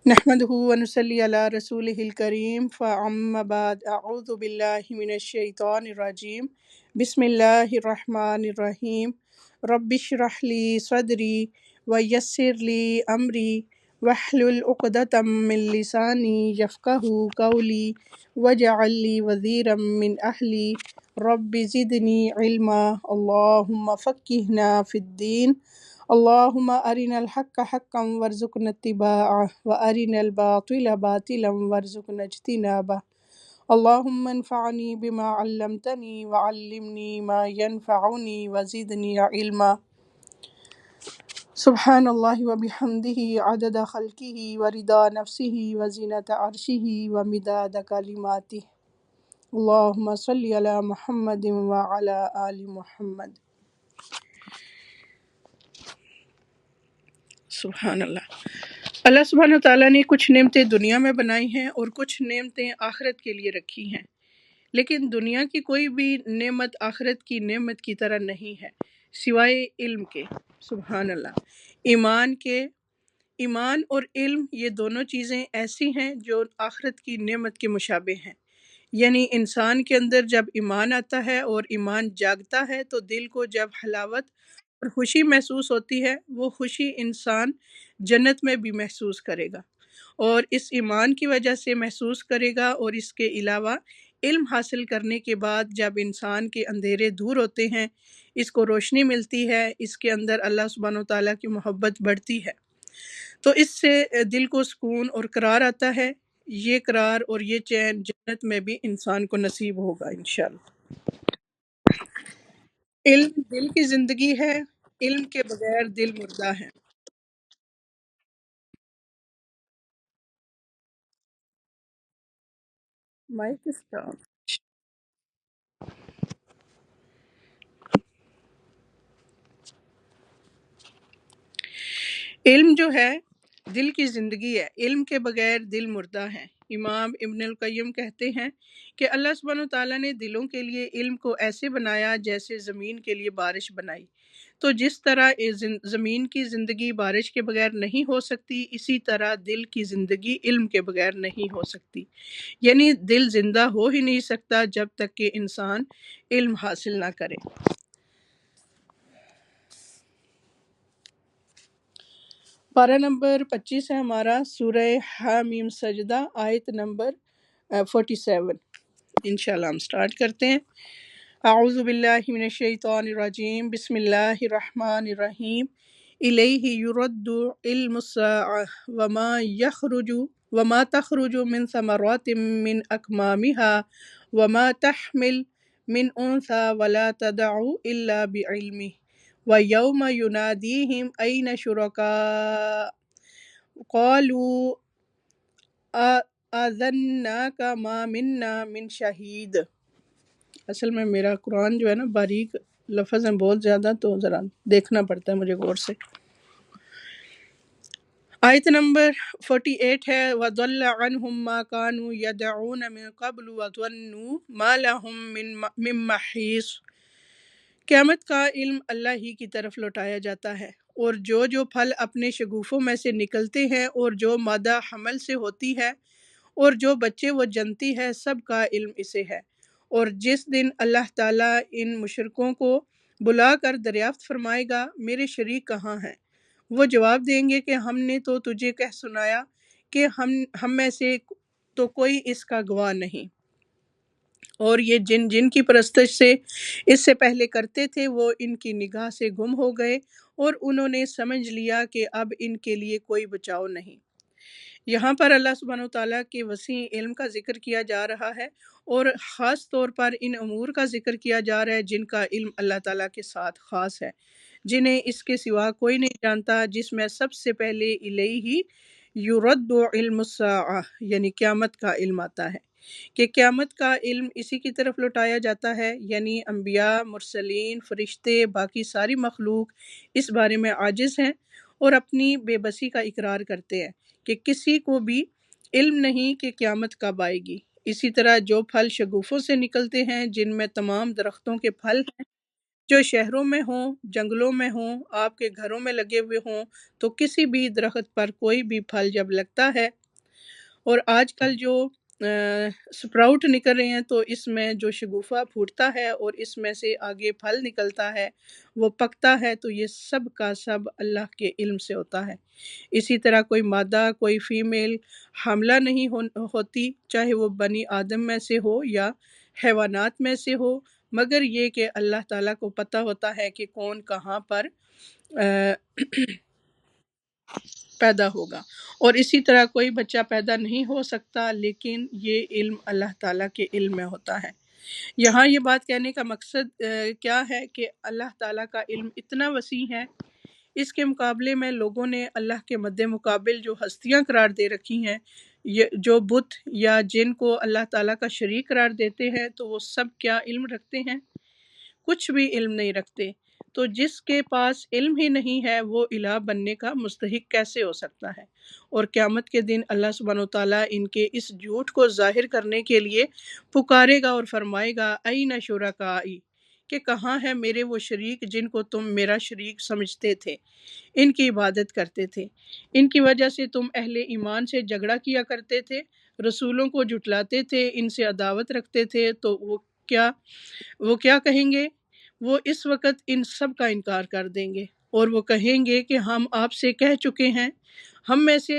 نحمده ونصلي على رسوله الكريم فأما بعد أعوذ بالله من الشيطان الرجيم بسم الله الرحمن الرحيم رب اشرح لي صدري ويسر لي أمري واحلل عقدة من لساني يفقه قولي واجعل لي وزيرا من أهلي رب زدني علما اللهم فقهنا في الدين اللهم أرنا الحق حقا وارزقنا اتباعه وأرنا الباطل باطلا وارزقنا اجتنابه اللهم انفعني بما علمتني وعلمني ما ينفعني وزدني علما سبحان الله وبحمده عدد خلقه ورضا نفسه وزنة عرشه ومداد كلماته اللهم صل على محمد وعلى آل محمد سبحان اللہ۔ اللہ سبحانہ تعالیٰ نے کچھ نعمتیں دنیا میں بنائی ہیں اور کچھ نعمتیں آخرت کے لیے رکھی ہیں، لیکن دنیا کی کوئی بھی نعمت آخرت کی نعمت کی طرح نہیں ہے سوائے علم کے۔ سبحان اللہ۔ ایمان اور علم یہ دونوں چیزیں ایسی ہیں جو آخرت کی نعمت کے مشابہ ہیں، یعنی انسان کے اندر جب ایمان آتا ہے اور ایمان جاگتا ہے تو دل کو جب حلاوت اور خوشی محسوس ہوتی ہے، وہ خوشی انسان جنت میں بھی محسوس کرے گا، اور اس ایمان کی وجہ سے محسوس کرے گا۔ اور اس کے علاوہ علم حاصل کرنے کے بعد جب انسان کے اندھیرے دور ہوتے ہیں، اس کو روشنی ملتی ہے، اس کے اندر اللہ سبحانہ وتعالیٰ کی محبت بڑھتی ہے، تو اس سے دل کو سکون اور قرار آتا ہے۔ یہ قرار اور یہ چین جنت میں بھی انسان کو نصیب ہوگا انشاءاللہ۔ علم دل کی زندگی ہے، علم کے بغیر دل مردہ ہے۔ Mic stop. علم جو ہے دل کی زندگی ہے، علم کے بغیر دل مردہ ہے۔ امام ابن القیم کہتے ہیں کہ اللہ سبحانہ وتعالیٰ نے دلوں کے لیے علم کو ایسے بنایا جیسے زمین کے لیے بارش بنائی، تو جس طرح زمین کی زندگی بارش کے بغیر نہیں ہو سکتی، اسی طرح دل کی زندگی علم کے بغیر نہیں ہو سکتی، یعنی دل زندہ ہو ہی نہیں سکتا جب تک کہ انسان علم حاصل نہ کرے۔ پارہ نمبر 25 ہے ہمارا، سورہ حامیم سجدہ، آیت نمبر 47۔ انشاءاللہ ہم سٹارٹ کرتے ہیں۔ اعوذ باللہ من الشیطان الرجیم، بسم اللہ الرحمن الرحیم۔ الیہ یرد علم الساعہ وما تخرج من ثمرات من اکمامها وما تحمل من انثى ولا تدع الا بعلمه وَيَوْمَ يُنَادِيهِمْ أَيْنَ شُرَكَاؤُكُمْ قَالُوا آذَنَّاكَ مَا مِنَّا مِن شَهِيدٍ۔ اصل میں میرا قرآن جو ہے نا باریک لفظ ہیں بہت زیادہ، تو ذرا دیکھنا پڑتا ہے مجھے غور سے۔ آیت نمبر 48 ہے، وَضَلَّ عَنْهُمْ مَا كَانُوا يَدْعُونَ مِن قَبْلُ وَظَنُّوا مَا لَهُم مِّن مَّحِيصٍ۔ قیامت کا علم اللہ ہی کی طرف لوٹایا جاتا ہے، اور جو پھل اپنے شگوفوں میں سے نکلتے ہیں اور جو مادہ حمل سے ہوتی ہے اور جو بچے وہ جنتی ہے، سب کا علم اسے ہے۔ اور جس دن اللہ تعالیٰ ان مشرکوں کو بلا کر دریافت فرمائے گا، میرے شریک کہاں ہیں؟ وہ جواب دیں گے کہ ہم نے تو تجھے کہہ سنایا کہ ہم میں سے تو کوئی اس کا گواہ نہیں، اور یہ جن کی پرستش سے اس سے پہلے کرتے تھے وہ ان کی نگاہ سے گم ہو گئے، اور انہوں نے سمجھ لیا کہ اب ان کے لیے کوئی بچاؤ نہیں۔ یہاں پر اللہ سبحانہ وتعالیٰ کے وسیع علم کا ذکر کیا جا رہا ہے، اور خاص طور پر ان امور کا ذکر کیا جا رہا ہے جن کا علم اللہ تعالیٰ کے ساتھ خاص ہے، جنہیں اس کے سوا کوئی نہیں جانتا، جس میں سب سے پہلے الیہ یرد علم الساعہ، یعنی قیامت کا علم آتا ہے، کہ قیامت کا علم اسی کی طرف لوٹایا جاتا ہے، یعنی انبیاء، مرسلین، فرشتے، باقی ساری مخلوق اس بارے میں عاجز ہیں اور اپنی بے بسی کا اقرار کرتے ہیں کہ کسی کو بھی علم نہیں کہ قیامت کب آئے گی۔ اسی طرح جو پھل شگوفوں سے نکلتے ہیں، جن میں تمام درختوں کے پھل ہیں، جو شہروں میں ہوں، جنگلوں میں ہوں، آپ کے گھروں میں لگے ہوئے ہوں، تو کسی بھی درخت پر کوئی بھی پھل جب لگتا ہے، اور آج کل جو سپراؤٹ نکل رہے ہیں تو اس میں جو شگوفہ پھوٹتا ہے اور اس میں سے آگے پھل نکلتا ہے، وہ پکتا ہے، تو یہ سب کا سب اللہ کے علم سے ہوتا ہے۔ اسی طرح کوئی مادہ، کوئی فیمیل حاملہ نہیں ہوتی، چاہے وہ بنی آدم میں سے ہو یا حیوانات میں سے ہو، مگر یہ کہ اللہ تعالیٰ کو پتہ ہوتا ہے کہ کون کہاں پر پیدا ہوگا، اور اسی طرح کوئی بچہ پیدا نہیں ہو سکتا، لیکن یہ علم اللہ تعالیٰ کے علم میں ہوتا ہے۔ یہاں یہ بات کہنے کا مقصد کیا ہے کہ اللہ تعالیٰ کا علم اتنا وسیع ہے، اس کے مقابلے میں لوگوں نے اللہ کے مد مقابل جو ہستیاں قرار دے رکھی ہیں، جو بت یا جن کو اللہ تعالیٰ کا شریک قرار دیتے ہیں، تو وہ سب کیا علم رکھتے ہیں؟ کچھ بھی علم نہیں رکھتے۔ تو جس کے پاس علم ہی نہیں ہے وہ الہ بننے کا مستحق کیسے ہو سکتا ہے؟ اور قیامت کے دن اللہ سبحانہ وتعالیٰ ان کے اس جھوٹ کو ظاہر کرنے کے لیے پکارے گا اور فرمائے گا این شرکائی، کہ کہاں ہے میرے وہ شریک جن کو تم میرا شریک سمجھتے تھے، ان کی عبادت کرتے تھے، ان کی وجہ سے تم اہل ایمان سے جھگڑا کیا کرتے تھے، رسولوں کو جھٹلاتے تھے، ان سے عداوت رکھتے تھے، تو وہ کیا کہیں گے؟ وہ اس وقت ان سب کا انکار کر دیں گے، اور وہ کہیں گے کہ ہم آپ سے کہہ چکے ہیں، ہم میں سے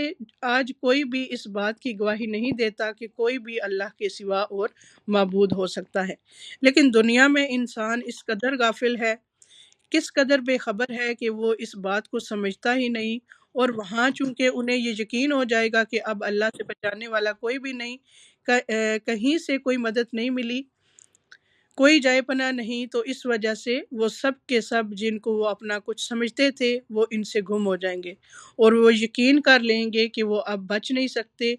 آج کوئی بھی اس بات کی گواہی نہیں دیتا کہ کوئی بھی اللہ کے سوا اور معبود ہو سکتا ہے۔ لیکن دنیا میں انسان اس قدر غافل ہے، کس قدر بے خبر ہے کہ وہ اس بات کو سمجھتا ہی نہیں، اور وہاں چونکہ انہیں یہ یقین ہو جائے گا کہ اب اللہ سے بچانے والا کوئی بھی نہیں، کہیں سے کوئی مدد نہیں ملی، کوئی جائے پناہ نہیں، تو اس وجہ سے وہ سب کے سب جن کو وہ اپنا کچھ سمجھتے تھے وہ ان سے گم ہو جائیں گے، اور وہ یقین کر لیں گے کہ وہ اب بچ نہیں سکتے۔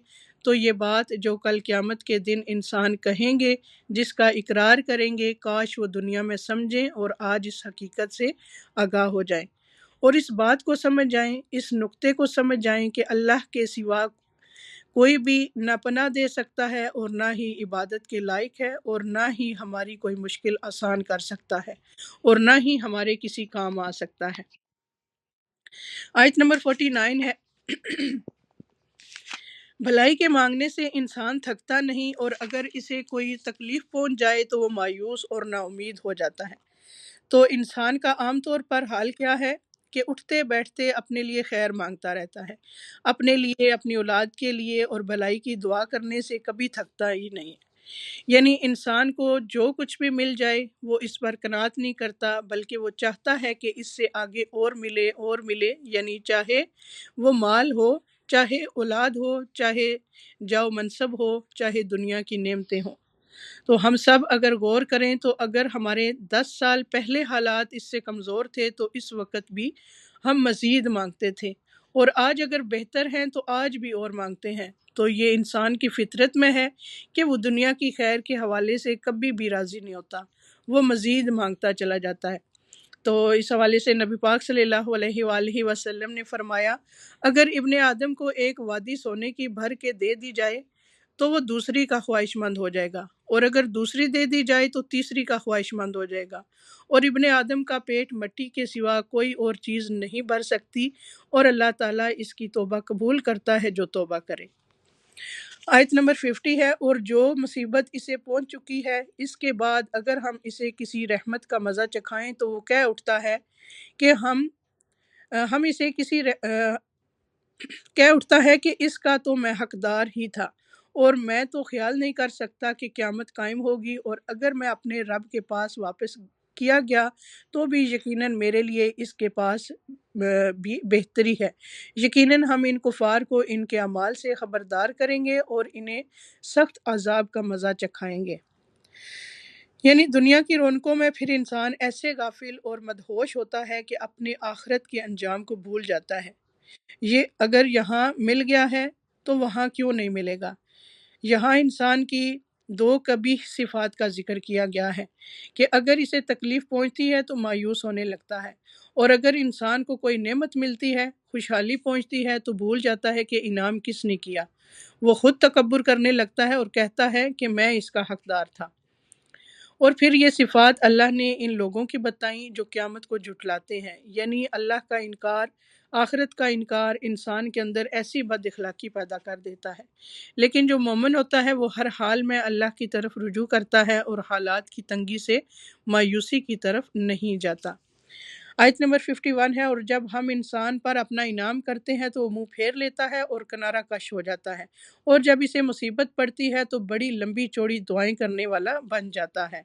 تو یہ بات جو کل قیامت کے دن انسان کہیں گے، جس کا اقرار کریں گے، کاش وہ دنیا میں سمجھیں اور آج اس حقیقت سے آگاہ ہو جائیں، اور اس بات کو سمجھ جائیں، اس نقطے کو سمجھ جائیں کہ اللہ کے سوا کوئی بھی نہ پناہ دے سکتا ہے اور نہ ہی عبادت کے لائق ہے، اور نہ ہی ہماری کوئی مشکل آسان کر سکتا ہے، اور نہ ہی ہمارے کسی کام آ سکتا ہے۔ آیت نمبر 49 ہے، بھلائی کے مانگنے سے انسان تھکتا نہیں، اور اگر اسے کوئی تکلیف پہنچ جائے تو وہ مایوس اور نا امید ہو جاتا ہے۔ تو انسان کا عام طور پر حال کیا ہے کہ اٹھتے بیٹھتے اپنے لیے خیر مانگتا رہتا ہے، اپنے لیے، اپنی اولاد کے لیے، اور بھلائی کی دعا کرنے سے کبھی تھکتا ہی نہیں۔ یعنی انسان کو جو کچھ بھی مل جائے وہ اس پر قناعت نہیں کرتا، بلکہ وہ چاہتا ہے کہ اس سے آگے اور ملے اور ملے، یعنی چاہے وہ مال ہو، چاہے اولاد ہو، چاہے جاؤ منصب ہو، چاہے دنیا کی نعمتیں ہوں۔ تو ہم سب اگر غور کریں تو اگر ہمارے 10 سال پہلے حالات اس سے کمزور تھے تو اس وقت بھی ہم مزید مانگتے تھے، اور آج اگر بہتر ہیں تو آج بھی اور مانگتے ہیں۔ تو یہ انسان کی فطرت میں ہے کہ وہ دنیا کی خیر کے حوالے سے کبھی بھی راضی نہیں ہوتا، وہ مزید مانگتا چلا جاتا ہے۔ تو اس حوالے سے نبی پاک صلی اللہ علیہ وآلہ وسلم نے فرمایا، اگر ابن آدم کو ایک وادی سونے کی بھر کے دے دی جائے تو وہ دوسری کا خواہش مند ہو جائے گا، اور اگر دوسری دے دی جائے تو تیسری کا خواہش مند ہو جائے گا، اور ابن آدم کا پیٹ مٹی کے سوا کوئی اور چیز نہیں بھر سکتی، اور اللہ تعالیٰ اس کی توبہ قبول کرتا ہے جو توبہ کرے۔ آیت نمبر 50 ہے، اور جو مصیبت اسے پہنچ چکی ہے اس کے بعد اگر ہم اسے کسی رحمت کا مزہ چکھائیں تو وہ کہہ اٹھتا ہے کہ ہم اسے کہہ اٹھتا ہے کہ اس کا تو میں حقدار ہی تھا، اور میں تو خیال نہیں کر سکتا کہ قیامت قائم ہوگی، اور اگر میں اپنے رب کے پاس واپس کیا گیا تو بھی یقیناً میرے لیے اس کے پاس بھی بہتری ہے، یقیناً ہم ان کفار کو ان کے اعمال سے خبردار کریں گے اور انہیں سخت عذاب کا مزہ چکھائیں گے۔ یعنی دنیا کی رونقوں میں پھر انسان ایسے غافل اور مدہوش ہوتا ہے کہ اپنے آخرت کے انجام کو بھول جاتا ہے۔ یہ اگر یہاں مل گیا ہے تو وہاں کیوں نہیں ملے گا؟ یہاں انسان کی دو قبیح صفات کا ذکر کیا گیا ہے کہ اگر اسے تکلیف پہنچتی ہے تو مایوس ہونے لگتا ہے، اور اگر انسان کو کوئی نعمت ملتی ہے، خوشحالی پہنچتی ہے، تو بھول جاتا ہے کہ انعام کس نے کیا، وہ خود تکبر کرنے لگتا ہے اور کہتا ہے کہ میں اس کا حقدار تھا۔ اور پھر یہ صفات اللہ نے ان لوگوں کی بتائیں جو قیامت کو جھٹلاتے ہیں، یعنی اللہ کا انکار، آخرت کا انکار انسان کے اندر ایسی بد اخلاقی پیدا کر دیتا ہے، لیکن جو مومن ہوتا ہے وہ ہر حال میں اللہ کی طرف رجوع کرتا ہے اور حالات کی تنگی سے مایوسی کی طرف نہیں جاتا۔ آیت نمبر 51 ہے، اور جب ہم انسان پر اپنا انعام کرتے ہیں تو وہ منہ پھیر لیتا ہے اور کنارہ کش ہو جاتا ہے، اور جب اسے مصیبت پڑتی ہے تو بڑی لمبی چوڑی دعائیں کرنے والا بن جاتا ہے،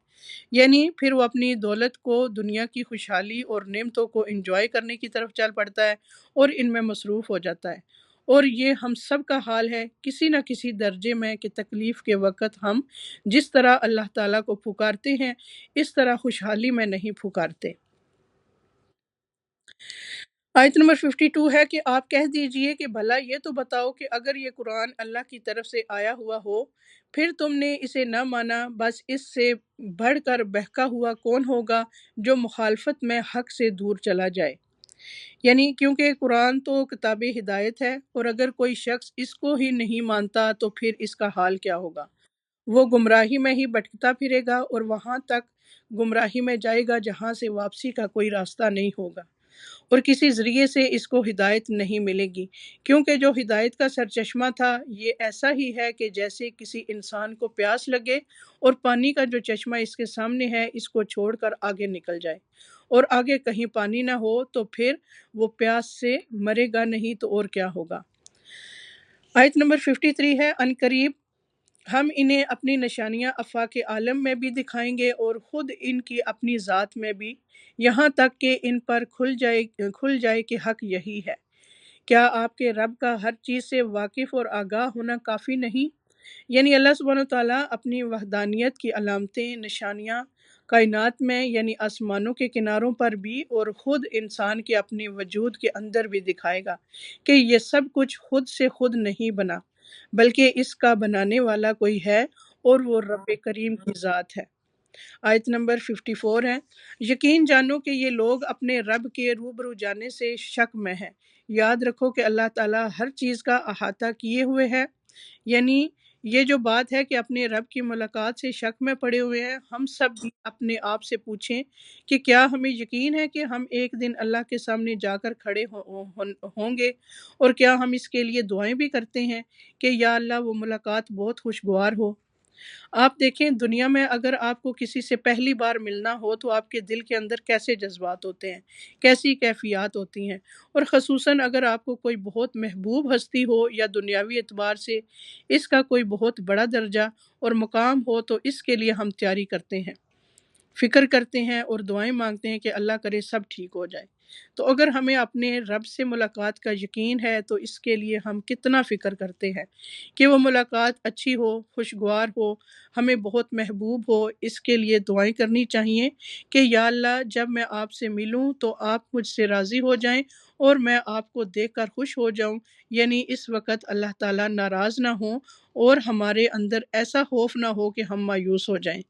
یعنی پھر وہ اپنی دولت کو، دنیا کی خوشحالی اور نعمتوں کو انجوائے کرنے کی طرف چل پڑتا ہے اور ان میں مصروف ہو جاتا ہے۔ اور یہ ہم سب کا حال ہے کسی نہ کسی درجے میں کہ تکلیف کے وقت ہم جس طرح اللہ تعالیٰ کو پکارتے ہیں اس طرح خوشحالی میں نہیں پکارتے۔ آیت نمبر 52 ہے کہ آپ کہہ دیجئے کہ بھلا یہ تو بتاؤ کہ اگر یہ قرآن اللہ کی طرف سے آیا ہوا ہو، پھر تم نے اسے نہ مانا، بس اس سے بڑھ کر بہکا ہوا کون ہوگا جو مخالفت میں حق سے دور چلا جائے؟ یعنی کیونکہ قرآن تو کتاب ہدایت ہے، اور اگر کوئی شخص اس کو ہی نہیں مانتا تو پھر اس کا حال کیا ہوگا؟ وہ گمراہی میں ہی بھٹکتا پھرے گا اور وہاں تک گمراہی میں جائے گا جہاں سے واپسی کا کوئی راستہ نہیں ہوگا، اور کسی ذریعے سے اس کو ہدایت نہیں ملے گی، کیونکہ جو ہدایت کا سرچشمہ تھا یہ ایسا ہی ہے کہ جیسے کسی انسان کو پیاس لگے اور پانی کا جو چشمہ اس کے سامنے ہے اس کو چھوڑ کر آگے نکل جائے، اور آگے کہیں پانی نہ ہو تو پھر وہ پیاس سے مرے گا نہیں تو اور کیا ہوگا۔ آیت نمبر 53 ہے، ان قریب ہم انہیں اپنی نشانیاں آفاق عالم میں بھی دکھائیں گے اور خود ان کی اپنی ذات میں بھی، یہاں تک کہ ان پر کھل جائے کہ حق یہی ہے۔ کیا آپ کے رب کا ہر چیز سے واقف اور آگاہ ہونا کافی نہیں؟ یعنی اللہ سبحانہ وتعالیٰ اپنی وحدانیت کی علامتیں، نشانیاں کائنات میں یعنی آسمانوں کے کناروں پر بھی اور خود انسان کے اپنے وجود کے اندر بھی دکھائے گا کہ یہ سب کچھ خود سے خود نہیں بنا، بلکہ اس کا بنانے والا کوئی ہے اور وہ رب کریم کی ذات ہے۔ آیت نمبر 54 ہے، یقین جانو کہ یہ لوگ اپنے رب کے روبرو جانے سے شک میں ہیں، یاد رکھو کہ اللہ تعالیٰ ہر چیز کا احاطہ کیے ہوئے ہے۔ یعنی یہ جو بات ہے کہ اپنے رب کی ملاقات سے شک میں پڑے ہوئے ہیں، ہم سب بھی اپنے آپ سے پوچھیں کہ کیا ہمیں یقین ہے کہ ہم ایک دن اللہ کے سامنے جا کر کھڑے ہوں گے، اور کیا ہم اس کے لیے دعائیں بھی کرتے ہیں کہ یا اللہ وہ ملاقات بہت خوشگوار ہو۔ آپ دیکھیں دنیا میں اگر آپ کو کسی سے پہلی بار ملنا ہو تو آپ کے دل کے اندر کیسے جذبات ہوتے ہیں، کیسی کیفیات ہوتی ہیں، اور خصوصاً اگر آپ کو کوئی بہت محبوب ہستی ہو یا دنیاوی اعتبار سے اس کا کوئی بہت بڑا درجہ اور مقام ہو تو اس کے لیے ہم تیاری کرتے ہیں، فکر کرتے ہیں اور دعائیں مانگتے ہیں کہ اللہ کرے سب ٹھیک ہو جائے۔ تو اگر ہمیں اپنے رب سے ملاقات کا یقین ہے تو اس کے لیے ہم کتنا فکر کرتے ہیں کہ وہ ملاقات اچھی ہو، خوشگوار ہو، ہمیں بہت محبوب ہو۔ اس کے لیے دعائیں کرنی چاہیے کہ یا اللہ جب میں آپ سے ملوں تو آپ مجھ سے راضی ہو جائیں اور میں آپ کو دیکھ کر خوش ہو جاؤں، یعنی اس وقت اللہ تعالیٰ ناراض نہ ہوں اور ہمارے اندر ایسا خوف نہ ہو کہ ہم مایوس ہو جائیں۔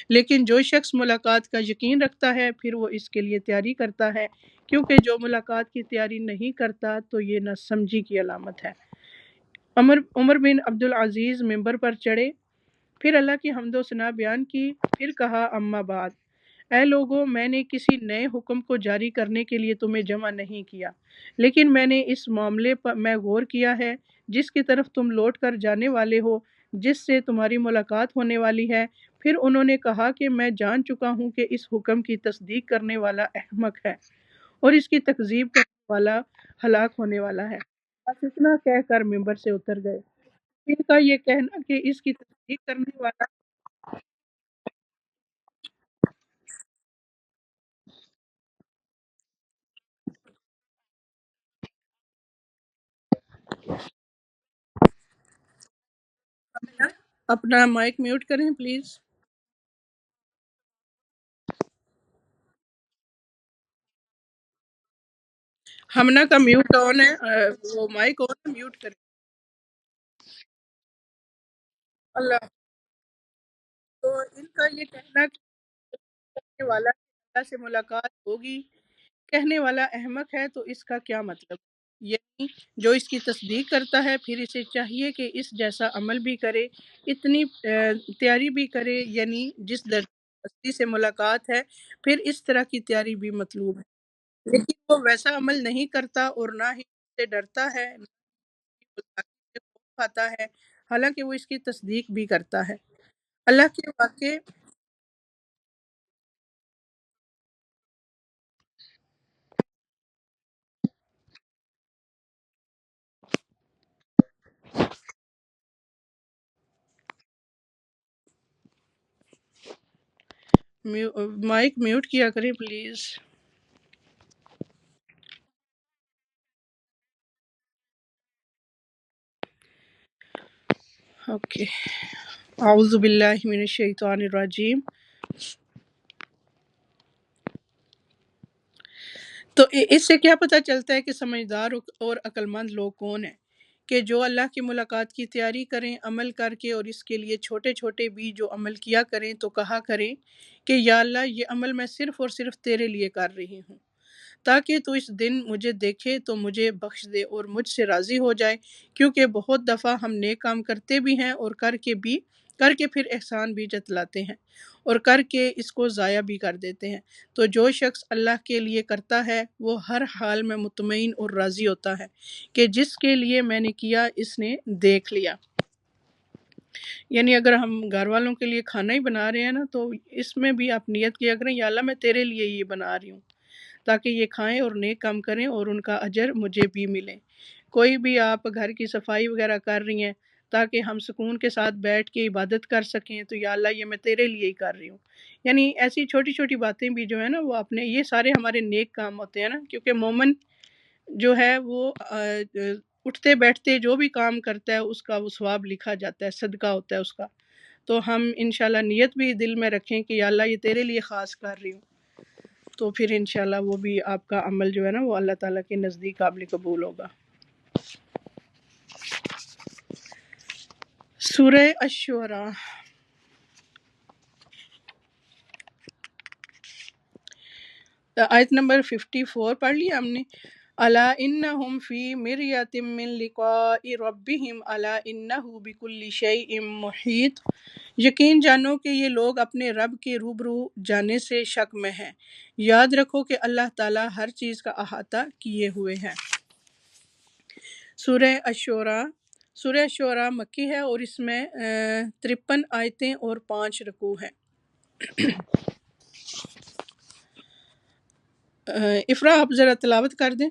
لیکن جو شخص ملاقات کا یقین رکھتا ہے پھر وہ اس کے لیے تیاری کرتا ہے، کیونکہ جو ملاقات کی تیاری نہیں کرتا تو یہ نہ سمجھی کی علامت ہے۔ عمر بن عبدالعزیز ممبر پر چڑھے، پھر اللہ کی حمد و ثنا بیان کی، پھر کہا اما بعد، اے لوگو، میں نے کسی نئے حکم کو جاری کرنے کے لیے تمہیں جمع نہیں کیا، لیکن میں نے اس معاملے پر میں غور کیا ہے جس کی طرف تم لوٹ کر جانے والے ہو، جس سے تمہاری ملاقات ہونے والی ہے۔ پھر انہوں نے کہا کہ میں جان چکا ہوں کہ اس حکم کی تصدیق کرنے والا احمق ہے اور اس کی تکذیب کرنے والا ہلاک ہونے والا ہے۔ بس اتنا کہہ کر ممبر سے اتر گئے۔ ان کا یہ کہنا کہ اس کی تصدیق کرنے والا اپنا مائک میوٹ کریں پلیز۔ ہمنا کا میوٹ آن ہے، وہ مائک آن ہے، میوٹ کریں۔ اللہ، تو ان کا یہ کہنا کہ والا اللہ سے ملاقات ہوگی، کہنے والا احمق ہے، تو اس کا کیا مطلب؟ یعنی جو اس کی تصدیق کرتا ہے پھر اسے چاہیے کہ اس جیسا عمل بھی کرے، اتنی تیاری بھی کرے، یعنی جس درجے ہستی سے ملاقات ہے، پھر اس طرح کی تیاری بھی مطلوب ہے، لیکن وہ ویسا عمل نہیں کرتا اور نہ ہی اس سے ڈرتا ہے، نہ ہی گستاخی سے خوف کھاتا ہے، حالانکہ وہ اس کی تصدیق بھی کرتا ہے۔ اللہ کے واقع مائک میوٹ کیا کریں پلیز۔ اوکے، اعوذ باللہ من الشیطان الرجیم۔ تو اس سے کیا پتہ چلتا ہے کہ سمجھدار اور عقل مند لوگ کون ہیں؟ کہ جو اللہ کی ملاقات کی تیاری کریں عمل کر کے، اور اس کے لیے چھوٹے چھوٹے بھی جو عمل کیا کریں تو کہا کریں کہ یا اللہ یہ عمل میں صرف اور صرف تیرے لیے کر رہی ہوں، تاکہ تو اس دن مجھے دیکھے تو مجھے بخش دے اور مجھ سے راضی ہو جائے، کیونکہ بہت دفعہ ہم نیک کام کرتے بھی ہیں اور کر کے پھر احسان بھی جتلاتے ہیں، اور کر کے اس کو ضائع بھی کر دیتے ہیں۔ تو جو شخص اللہ کے لیے کرتا ہے وہ ہر حال میں مطمئن اور راضی ہوتا ہے کہ جس کے لیے میں نے کیا اس نے دیکھ لیا۔ یعنی اگر ہم گھر والوں کے لیے کھانا ہی بنا رہے ہیں نا، تو اس میں بھی آپ نیت کیا کریں یا اللہ میں تیرے لیے یہ بنا رہی ہوں، تاکہ یہ کھائیں اور نیک کام کریں اور ان کا اجر مجھے بھی ملے۔ کوئی بھی آپ گھر کی صفائی وغیرہ کر رہی ہیں تاکہ ہم سکون کے ساتھ بیٹھ کے عبادت کر سکیں، تو یا اللہ یہ میں تیرے لیے ہی کر رہی ہوں۔ یعنی ایسی چھوٹی چھوٹی باتیں بھی جو ہے نا وہ اپنے، یہ سارے ہمارے نیک کام ہوتے ہیں نا، کیونکہ مومن جو ہے وہ اٹھتے بیٹھتے جو بھی کام کرتا ہے اس کا وہ ثواب لکھا جاتا ہے، صدقہ ہوتا ہے اس کا۔ تو ہم انشاءاللہ نیت بھی دل میں رکھیں کہ یا اللہ یہ تیرے لیے خاص کر رہی ہوں، تو پھر انشاءاللہ وہ بھی آپ کا عمل جو ہے نا وہ اللہ تعالیٰ کے نزدیک قابل قبول ہوگا۔ سورہ الشعراء، آیت نمبر 54 پڑھ لیا ہم نے۔ الا انہم فی مریۃ من لقاء ربہم الا انہ بکل شیء محیط، یقین جانو کہ یہ لوگ اپنے رب کے روبرو جانے سے شک میں ہیں، یاد رکھو کہ اللہ تعالیٰ ہر چیز کا احاطہ کیے ہوئے ہیں۔ سورہ الشعراء، سورہ الشعراء مکی ہے اور اس میں 53 آیتیں اور 5 رکوع ہیں۔ افرا آپ ذرا تلاوت کر دیں۔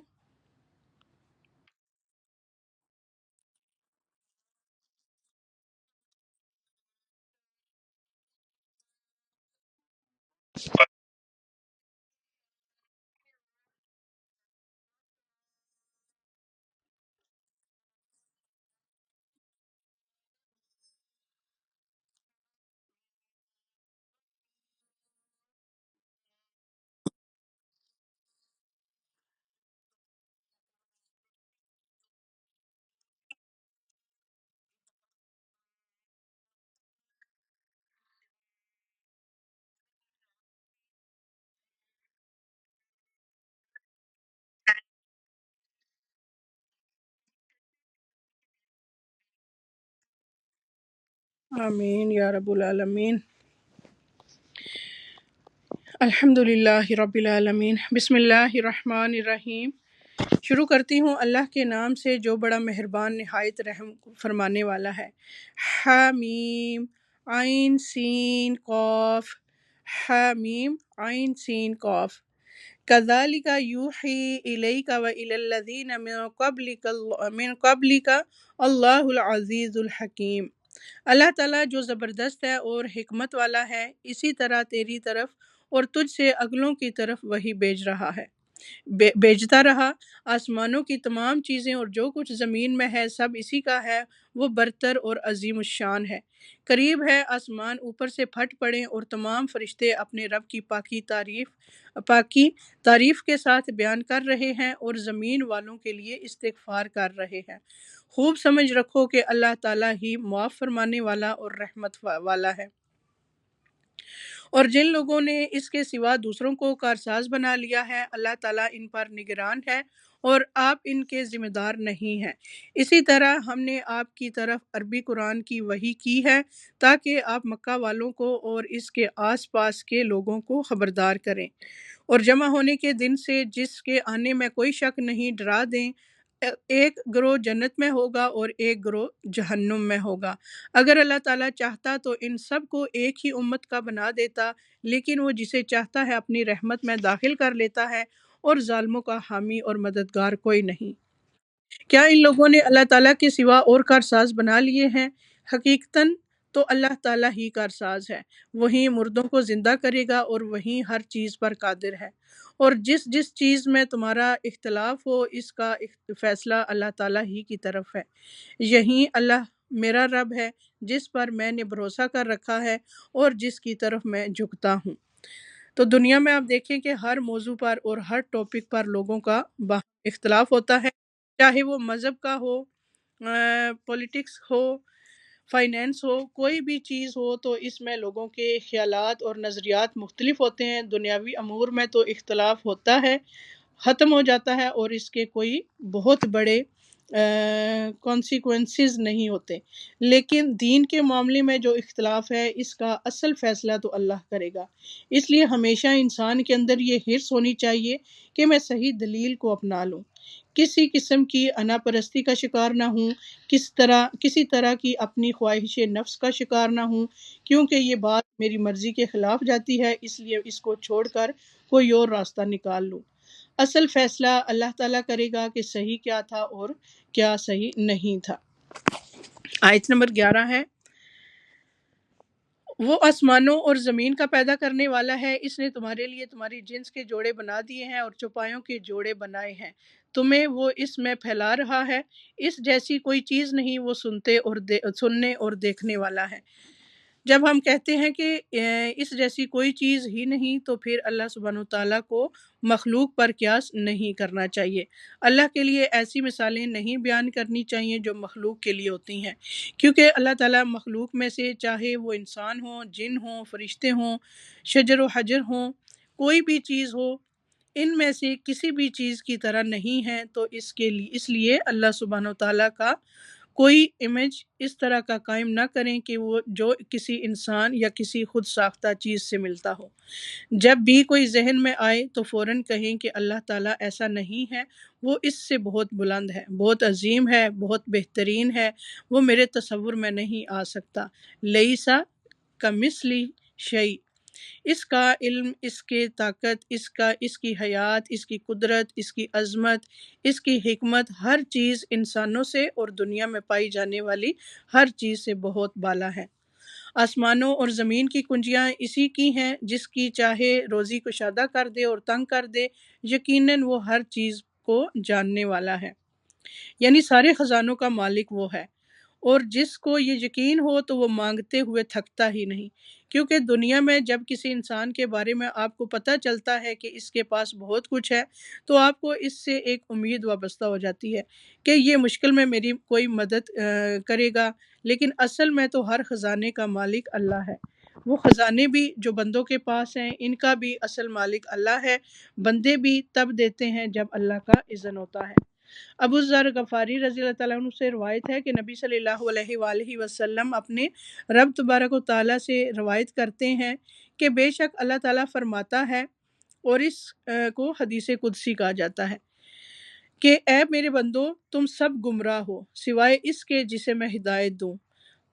آمین یا رب العالمین۔ الحمد للہ رب العالمین، بسم اللہ الرحمن الرحیم۔ شروع کرتی ہوں اللہ کے نام سے جو بڑا مہربان نہایت رحم فرمانے والا ہے۔ حامیم، عین سین قاف، حامیم عین سین قاف۔ کذالک یوحی الیک والی الذین من قبلک اللہ العزیز الحکیم۔ اللہ تعالیٰ جو زبردست ہے اور حکمت والا ہے، اسی طرح تیری طرف اور تجھ سے اگلوں کی طرف وہی بھیجتا رہا۔ آسمانوں کی تمام چیزیں اور جو کچھ زمین میں ہے سب اسی کا ہے، وہ برتر اور عظیم الشان ہے۔ قریب ہے آسمان اوپر سے پھٹ پڑیں اور تمام فرشتے اپنے رب کی پاکی تعریف کے ساتھ بیان کر رہے ہیں اور زمین والوں کے لیے استغفار کر رہے ہیں۔ خوب سمجھ رکھو کہ اللہ تعالیٰ ہی معاف فرمانے والا اور رحمت والا ہے۔ اور جن لوگوں نے اس کے سوا دوسروں کو کارساز بنا لیا ہے، اللہ تعالیٰ ان پر نگران ہے اور آپ ان کے ذمہ دار نہیں ہیں۔ اسی طرح ہم نے آپ کی طرف عربی قرآن کی وحی کی ہے تاکہ آپ مکہ والوں کو اور اس کے آس پاس کے لوگوں کو خبردار کریں، اور جمع ہونے کے دن سے جس کے آنے میں کوئی شک نہیں ڈرا دیں۔ ایک گروہ جنت میں ہوگا اور ایک گروہ جہنم میں ہوگا۔ اگر اللہ تعالیٰ چاہتا تو ان سب کو ایک ہی امت کا بنا دیتا، لیکن وہ جسے چاہتا ہے اپنی رحمت میں داخل کر لیتا ہے، اور ظالموں کا حامی اور مددگار کوئی نہیں۔ کیا ان لوگوں نے اللہ تعالیٰ کے سوا اور کارساز بنا لیے ہیں؟ حقیقتاً تو اللہ تعالیٰ ہی کارساز ہے، وہی مردوں کو زندہ کرے گا اور وہی ہر چیز پر قادر ہے۔ اور جس جس چیز میں تمہارا اختلاف ہو، اس کا فیصلہ اللہ تعالیٰ ہی کی طرف ہے۔ یہی اللہ میرا رب ہے جس پر میں نے بھروسہ کر رکھا ہے اور جس کی طرف میں جھکتا ہوں۔ تو دنیا میں آپ دیکھیں کہ ہر موضوع پر اور ہر ٹاپک پر لوگوں کا باہم اختلاف ہوتا ہے، چاہے وہ مذہب کا ہو، پولیٹکس ہو، فائنینس ہو، کوئی بھی چیز ہو، تو اس میں لوگوں کے خیالات اور نظریات مختلف ہوتے ہیں۔ دنیاوی امور میں تو اختلاف ہوتا ہے، ختم ہو جاتا ہے، اور اس کے کوئی بہت بڑے کانسیکوینسز نہیں ہوتے، لیکن دین کے معاملے میں جو اختلاف ہے اس کا اصل فیصلہ تو اللہ کرے گا۔ اس لیے ہمیشہ انسان کے اندر یہ حرص ہونی چاہیے کہ میں صحیح دلیل کو اپنا لوں، کسی قسم کی انا پرستی کا شکار نہ ہوں، کسی طرح کی اپنی خواہش نفس کا شکار نہ ہوں، کیونکہ یہ بات میری مرضی کے خلاف جاتی ہے، اس لیے اس کو چھوڑ کر کوئی اور راستہ نکال لوں۔ اصل فیصلہ اللہ تعالیٰ کرے گا کہ صحیح کیا تھا اور کیا صحیح نہیں تھا۔ آیت نمبر 11 ہے، وہ آسمانوں اور زمین کا پیدا کرنے والا ہے، اس نے تمہارے لیے تمہاری جنس کے جوڑے بنا دیے ہیں اور چوپایوں کے جوڑے بنائے ہیں، تمہیں وہ اس میں پھیلا رہا ہے، اس جیسی کوئی چیز نہیں، وہ سننے اور دیکھنے والا ہے۔ جب ہم کہتے ہیں کہ اس جیسی کوئی چیز ہی نہیں، تو پھر اللہ سبحانہ وتعالیٰ کو مخلوق پر قیاس نہیں کرنا چاہیے۔ اللہ کے لیے ایسی مثالیں نہیں بیان کرنی چاہیے جو مخلوق کے لیے ہوتی ہیں، کیونکہ اللہ تعالیٰ مخلوق میں سے چاہے وہ انسان ہوں، جن ہوں، فرشتے ہوں، شجر و حجر ہوں، کوئی بھی چیز ہو، ان میں سے کسی بھی چیز کی طرح نہیں ہے، تو اس لیے اللہ سبحانہ وتعالیٰ کا کوئی امیج اس طرح کا قائم نہ کریں کہ وہ جو کسی انسان یا کسی خود ساختہ چیز سے ملتا ہو۔ جب بھی کوئی ذہن میں آئے تو فوراً کہیں کہ اللہ تعالیٰ ایسا نہیں ہے، وہ اس سے بہت بلند ہے، بہت عظیم ہے، بہت بہترین ہے، وہ میرے تصور میں نہیں آ سکتا۔ لیسا کمثلی شیء، اس کا علم، اس کے طاقت، اس کی حیات، اس کی قدرت، اس کی عظمت، اس کی حکمت، ہر چیز انسانوں سے اور دنیا میں پائی جانے والی ہر چیز سے بہت بالا ہے۔ آسمانوں اور زمین کی کنجیاں اسی کی ہیں، جس کی چاہے روزی کشادہ کر دے اور تنگ کر دے، یقیناً وہ ہر چیز کو جاننے والا ہے۔ یعنی سارے خزانوں کا مالک وہ ہے، اور جس کو یہ یقین ہو تو وہ مانگتے ہوئے تھکتا ہی نہیں، کیونکہ دنیا میں جب کسی انسان کے بارے میں آپ کو پتہ چلتا ہے کہ اس کے پاس بہت کچھ ہے، تو آپ کو اس سے ایک امید وابستہ ہو جاتی ہے کہ یہ مشکل میں میری کوئی مدد کرے گا، لیکن اصل میں تو ہر خزانے کا مالک اللہ ہے۔ وہ خزانے بھی جو بندوں کے پاس ہیں، ان کا بھی اصل مالک اللہ ہے، بندے بھی تب دیتے ہیں جب اللہ کا اذن ہوتا ہے۔ ابو ذر غفاری رضی اللہ تعالیٰ عنہ سے روایت ہے کہ نبی صلی اللہ علیہ وآلہ وسلم اپنے رب تبارک و تعالیٰ سے روایت کرتے ہیں کہ بے شک اللہ تعالیٰ فرماتا ہے، اور اس کو حدیث قدسی کہا جاتا ہے، کہ اے میرے بندو، تم سب گمراہ ہو سوائے اس کے جسے میں ہدایت دوں،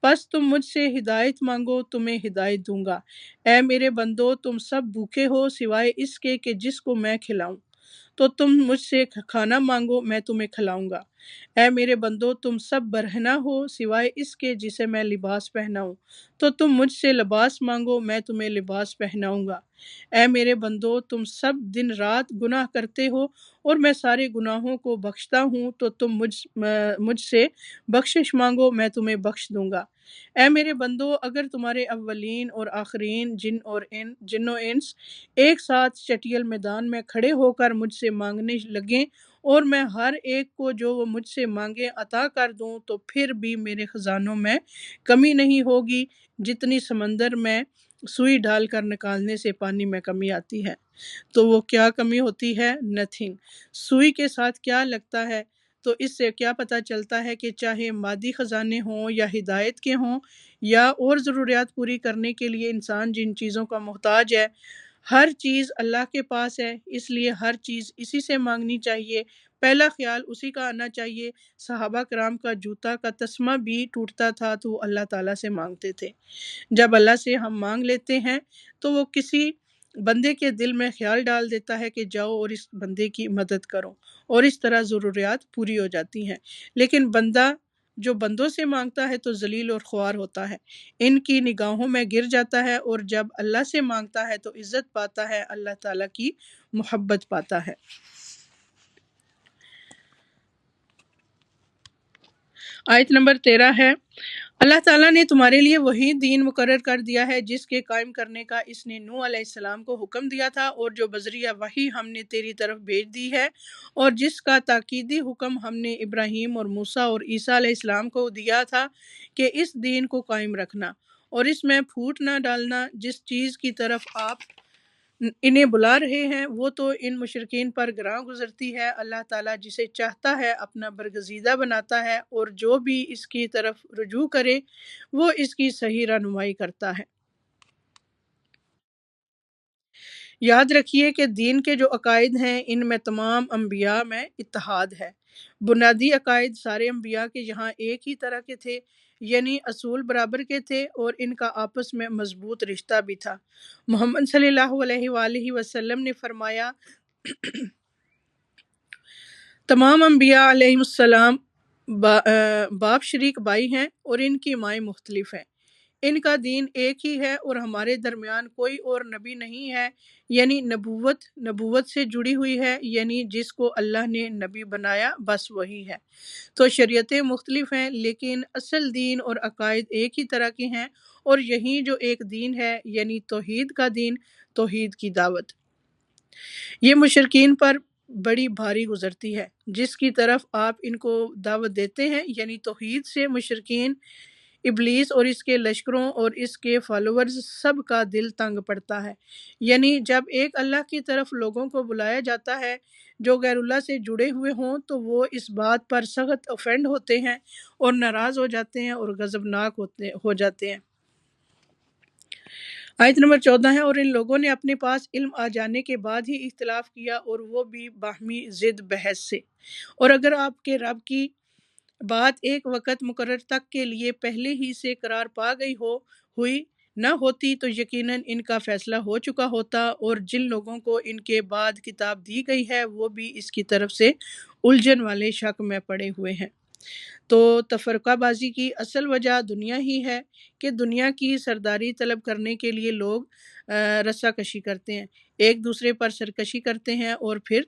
پس تم مجھ سے ہدایت مانگو، تمہیں ہدایت دوں گا۔ اے میرے بندو، تم سب بھوکے ہو سوائے اس کے کہ جس کو میں کھلاؤں، تو تم مجھ سے کھانا مانگو، میں تمہیں کھلاؤں گا۔ اے میرے بندو، تم سب برہنہ ہو سوائے اس کے جسے میں لباس پہناؤں، تو تم مجھ سے لباس مانگو، میں تمہیں لباس پہناؤں گا۔ اے میرے بندو، تم سب دن رات گناہ کرتے ہو اور میں سارے گناہوں کو بخشتا ہوں، تو تم مجھ سے بخشش مانگو، میں تمہیں بخش دوں گا۔ اے میرے بندو، اگر تمہارے اولین اور آخرین جن و انس ایک ساتھ چٹیل میدان میں کھڑے ہو کر مجھ سے مانگنے لگیں اور میں ہر ایک کو جو وہ مجھ سے مانگے عطا کر دوں، تو پھر بھی میرے خزانوں میں کمی نہیں ہوگی جتنی سمندر میں سوئی ڈال کر نکالنے سے پانی میں کمی آتی ہے، تو وہ کیا کمی ہوتی ہے؟ نتھنگ۔ سوئی کے ساتھ کیا لگتا ہے؟ تو اس سے کیا پتہ چلتا ہے کہ چاہے مادی خزانے ہوں یا ہدایت کے ہوں یا اور ضروریات پوری کرنے کے لیے انسان جن چیزوں کا محتاج ہے، ہر چیز اللہ کے پاس ہے، اس لیے ہر چیز اسی سے مانگنی چاہیے، پہلا خیال اسی کا آنا چاہیے۔ صحابہ کرام کا جوتا کا تسمہ بھی ٹوٹتا تھا تو وہ اللہ تعالیٰ سے مانگتے تھے۔ جب اللہ سے ہم مانگ لیتے ہیں تو وہ کسی بندے کے دل میں خیال ڈال دیتا ہے کہ جاؤ اور اس بندے کی مدد کرو، اور اس طرح ضروریات پوری ہو جاتی ہیں۔ لیکن بندہ جو بندوں سے مانگتا ہے تو ذلیل اور خوار ہوتا ہے، ان کی نگاہوں میں گر جاتا ہے، اور جب اللہ سے مانگتا ہے تو عزت پاتا ہے، اللہ تعالیٰ کی محبت پاتا ہے۔ آیت نمبر 13 ہے، اللہ تعالیٰ نے تمہارے لیے وہی دین مقرر کر دیا ہے جس کے قائم کرنے کا اس نے نوح علیہ السلام کو حکم دیا تھا، اور جو بذریعہ وحی ہم نے تیری طرف بھیج دی ہے، اور جس کا تاکیدی حکم ہم نے ابراہیم اور موسیٰ اور عیسیٰ علیہ السلام کو دیا تھا کہ اس دین کو قائم رکھنا اور اس میں پھوٹ نہ ڈالنا۔ جس چیز کی طرف آپ انہیں بلا رہے ہیں وہ تو ان مشرکین پر گراں گزرتی ہے، اللہ تعالیٰ جسے چاہتا ہے اپنا برگزیدہ بناتا ہے، اور جو بھی اس کی طرف رجوع کرے وہ اس کی صحیح رہنمائی کرتا ہے۔ یاد رکھیے کہ دین کے جو عقائد ہیں ان میں تمام انبیاء میں اتحاد ہے۔ بنیادی عقائد سارے انبیاء کے یہاں ایک ہی طرح کے تھے، یعنی اصول برابر کے تھے، اور ان کا آپس میں مضبوط رشتہ بھی تھا۔ محمد صلی اللہ علیہ وآلہ وسلم نے فرمایا، تمام انبیاء علیہ السلام باپ شریک بھائی ہیں اور ان کی مائیں مختلف ہیں، ان کا دین ایک ہی ہے اور ہمارے درمیان کوئی اور نبی نہیں ہے، یعنی نبوت سے جڑی ہوئی ہے، یعنی جس کو اللہ نے نبی بنایا بس وہی ہے۔ تو شریعتیں مختلف ہیں لیکن اصل دین اور عقائد ایک ہی طرح کے ہیں، اور یہی جو ایک دین ہے یعنی توحید کا دین، توحید کی دعوت، یہ مشرکین پر بڑی بھاری گزرتی ہے۔ جس کی طرف آپ ان کو دعوت دیتے ہیں یعنی توحید سے مشرکین، ابلیس اور اس کے لشکروں اور اس کے فالوورز سب کا دل تنگ پڑتا ہے۔ یعنی جب ایک اللہ کی طرف لوگوں کو بلایا جاتا ہے جو غیر اللہ سے جڑے ہوئے ہوں تو وہ اس بات پر سخت اوفینڈ ہوتے ہیں اور ناراض ہو جاتے ہیں اور غضبناک ہو جاتے ہیں۔ آیت نمبر 14 ہے، اور ان لوگوں نے اپنے پاس علم آ جانے کے بعد ہی اختلاف کیا، اور وہ بھی باہمی ضد بحث سے۔ اور اگر آپ کے رب کی بات ایک وقت مقرر تک کے لیے پہلے ہی سے قرار پا گئی ہوئی نہ ہوتی تو یقیناً ان کا فیصلہ ہو چکا ہوتا، اور جن لوگوں کو ان کے بعد کتاب دی گئی ہے وہ بھی اس کی طرف سے الجھن والے شک میں پڑے ہوئے ہیں۔ تو تفرقہ بازی کی اصل وجہ دنیا ہی ہے کہ دنیا کی سرداری طلب کرنے کے لیے لوگ رسا کشی کرتے ہیں، ایک دوسرے پر سرکشی کرتے ہیں، اور پھر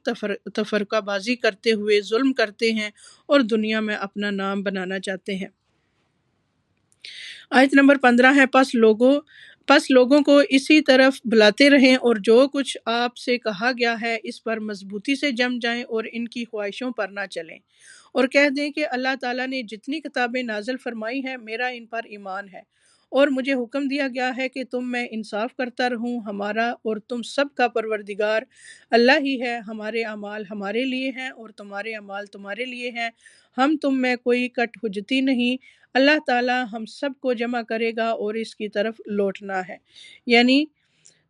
تفرقہ بازی کرتے ہوئے ظلم کرتے ہیں اور دنیا میں اپنا نام بنانا چاہتے ہیں۔ آیت نمبر 15 ہے، پس لوگوں کو اسی طرف بلاتے رہیں اور جو کچھ آپ سے کہا گیا ہے اس پر مضبوطی سے جم جائیں اور ان کی خواہشوں پر نہ چلیں، اور کہہ دیں کہ اللہ تعالیٰ نے جتنی کتابیں نازل فرمائی ہیں میرا ان پر ایمان ہے، اور مجھے حکم دیا گیا ہے کہ تم میں انصاف کرتا رہوں، ہمارا اور تم سب کا پروردگار اللہ ہی ہے، ہمارے اعمال ہمارے لیے ہیں اور تمہارے اعمال تمہارے لیے ہیں، ہم تم میں کوئی کٹ حجتی نہیں، اللہ تعالیٰ ہم سب کو جمع کرے گا اور اس کی طرف لوٹنا ہے۔ یعنی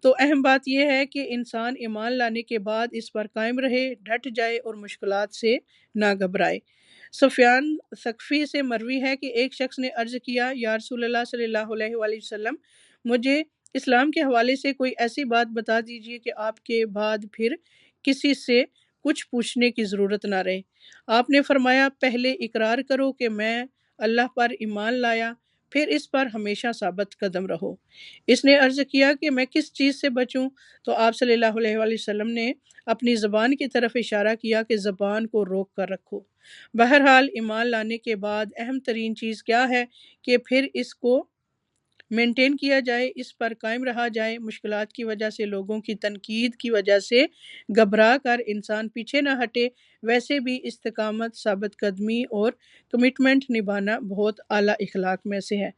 تو اہم بات یہ ہے کہ انسان ایمان لانے کے بعد اس پر قائم رہے، ڈٹ جائے اور مشکلات سے نہ گھبرائے۔ سفیان ثقفی سے مروی ہے کہ ایک شخص نے عرض کیا، یا رسول اللہ صلی اللہ علیہ وآلہ وسلم، مجھے اسلام کے حوالے سے کوئی ایسی بات بتا دیجیے کہ آپ کے بعد پھر کسی سے کچھ پوچھنے کی ضرورت نہ رہے۔ آپ نے فرمایا، پہلے اقرار کرو کہ میں اللہ پر ایمان لایا، پھر اس پر ہمیشہ ثابت قدم رہو۔ اس نے عرض کیا کہ میں کس چیز سے بچوں؟ تو آپ صلی اللہ علیہ وآلہ وسلم نے اپنی زبان کی طرف اشارہ کیا کہ زبان کو روک کر رکھو۔ بہرحال ایمان لانے کے بعد اہم ترین چیز کیا ہے کہ پھر اس کو مینٹین کیا جائے، اس پر قائم رہا جائے۔ مشکلات کی وجہ سے، لوگوں کی تنقید کی وجہ سے گھبرا کر انسان پیچھے نہ ہٹے۔ ویسے بھی استقامت، ثابت قدمی اور کمٹمنٹ نبھانا بہت اعلیٰ اخلاق میں سے ہے۔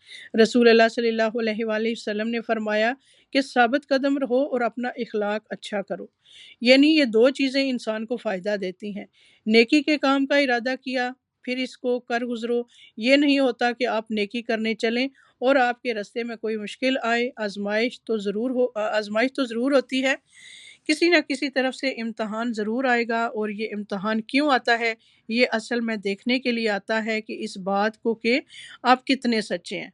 رسول اللہ صلی اللہ علیہ وآلہ وسلم نے فرمایا کہ ثابت قدم رہو اور اپنا اخلاق اچھا کرو، یعنی یہ دو چیزیں انسان کو فائدہ دیتی ہیں۔ نیکی کے کام کا ارادہ کیا، پھر اس کو کر گزرو۔ یہ نہیں ہوتا کہ آپ نیکی کرنے چلیں اور آپ کے راستے میں کوئی مشکل آئے۔ آزمائش تو ضرور ہوتی ہے، کسی نہ کسی طرف سے امتحان ضرور آئے گا، اور یہ امتحان کیوں آتا ہے؟ یہ اصل میں دیکھنے کے لیے آتا ہے کہ اس بات کو کہ آپ کتنے سچے ہیں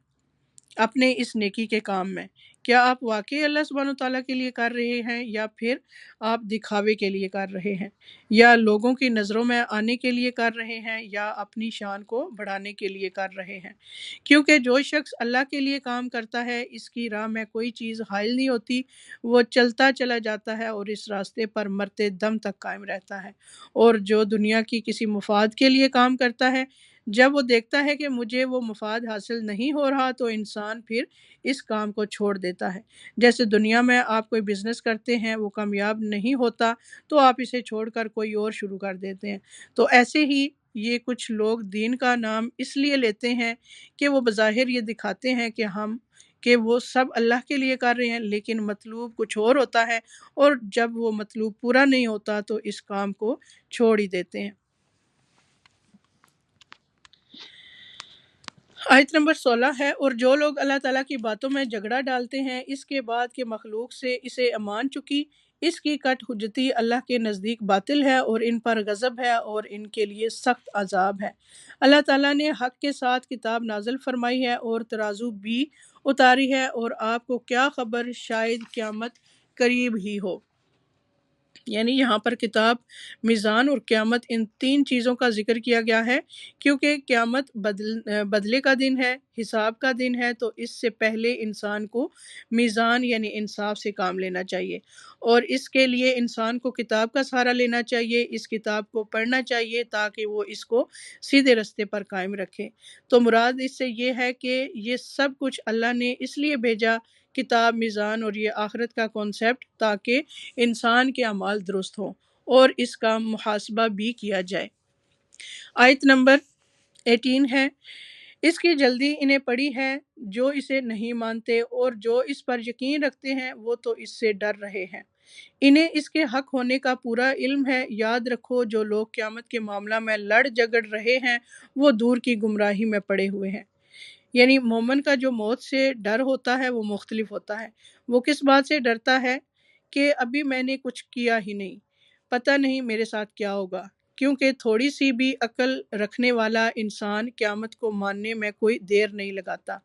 اپنے اس نیکی کے کام میں۔ کیا آپ واقعی اللہ سبحانہ وتعالیٰ کے لیے کر رہے ہیں، یا پھر آپ دکھاوے کے لیے کر رہے ہیں، یا لوگوں کی نظروں میں آنے کے لیے کر رہے ہیں، یا اپنی شان کو بڑھانے کے لیے کر رہے ہیں؟ کیونکہ جو شخص اللہ کے لیے کام کرتا ہے، اس کی راہ میں کوئی چیز حائل نہیں ہوتی، وہ چلتا چلا جاتا ہے اور اس راستے پر مرتے دم تک قائم رہتا ہے۔ اور جو دنیا کی کسی مفاد کے لیے کام کرتا ہے، جب وہ دیکھتا ہے کہ مجھے وہ مفاد حاصل نہیں ہو رہا، تو انسان پھر اس کام کو چھوڑ دیتا ہے۔ جیسے دنیا میں آپ کوئی بزنس کرتے ہیں، وہ کامیاب نہیں ہوتا تو آپ اسے چھوڑ کر کوئی اور شروع کر دیتے ہیں۔ تو ایسے ہی یہ کچھ لوگ دین کا نام اس لیے لیتے ہیں کہ وہ بظاہر یہ دکھاتے ہیں کہ وہ سب اللہ کے لیے کر رہے ہیں، لیکن مطلوب کچھ اور ہوتا ہے، اور جب وہ مطلوب پورا نہیں ہوتا تو اس کام کو چھوڑ ہی دیتے ہیں۔ آیت نمبر 16 ہے، اور جو لوگ اللہ تعالیٰ کی باتوں میں جھگڑا ڈالتے ہیں اس کے بعد کہ مخلوق سے اسے امان چکی، اس کی کٹ حجتی اللہ کے نزدیک باطل ہے، اور ان پر غضب ہے اور ان کے لیے سخت عذاب ہے۔ اللہ تعالیٰ نے حق کے ساتھ کتاب نازل فرمائی ہے اور ترازو بھی اتاری ہے، اور آپ کو کیا خبر شاید قیامت قریب ہی ہو۔ یعنی یہاں پر کتاب، میزان اور قیامت، ان تین چیزوں کا ذکر کیا گیا ہے، کیونکہ قیامت بدلے کا دن ہے، حساب کا دن ہے، تو اس سے پہلے انسان کو میزان یعنی انصاف سے کام لینا چاہیے، اور اس کے لیے انسان کو کتاب کا سہارا لینا چاہیے، اس کتاب کو پڑھنا چاہیے تاکہ وہ اس کو سیدھے رستے پر قائم رکھے۔ تو مراد اس سے یہ ہے کہ یہ سب کچھ اللہ نے اس لیے بھیجا، کتاب، میزان اور یہ آخرت کا کانسیپٹ، تاکہ انسان کے اعمال درست ہوں اور اس کا محاسبہ بھی کیا جائے۔ آیت نمبر 18 ہے، اس کی جلدی انہیں پڑی ہے جو اسے نہیں مانتے، اور جو اس پر یقین رکھتے ہیں وہ تو اس سے ڈر رہے ہیں۔ انہیں اس کے حق ہونے کا پورا علم ہے۔ یاد رکھو جو لوگ قیامت کے معاملہ میں لڑ جھگڑ رہے ہیں وہ دور کی گمراہی میں پڑے ہوئے ہیں۔ یعنی مومن کا جو موت سے ڈر ہوتا ہے وہ مختلف ہوتا ہے۔ وہ کس بات سے ڈرتا ہے کہ ابھی میں نے کچھ کیا ہی نہیں، پتہ نہیں میرے ساتھ کیا ہوگا، کیونکہ تھوڑی سی بھی عقل رکھنے والا انسان قیامت کو ماننے میں کوئی دیر نہیں لگاتا۔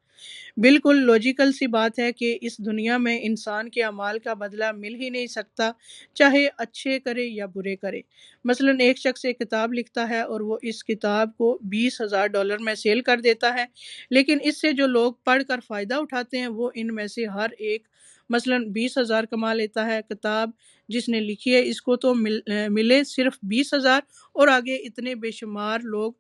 بالکل لاجیکل سی بات ہے کہ اس دنیا میں انسان کے اعمال کا بدلہ مل ہی نہیں سکتا، چاہے اچھے کرے یا برے کرے۔ مثلا ایک شخص ایک کتاب لکھتا ہے اور وہ اس کتاب کو $20,000 میں سیل کر دیتا ہے، لیکن اس سے جو لوگ پڑھ کر فائدہ اٹھاتے ہیں وہ ان میں سے ہر ایک مثلا 20,000 کما لیتا ہے۔ کتاب جس نے لکھی ہے اس کو تو ملے صرف 20,000، اور آگے اتنے بے شمار لوگ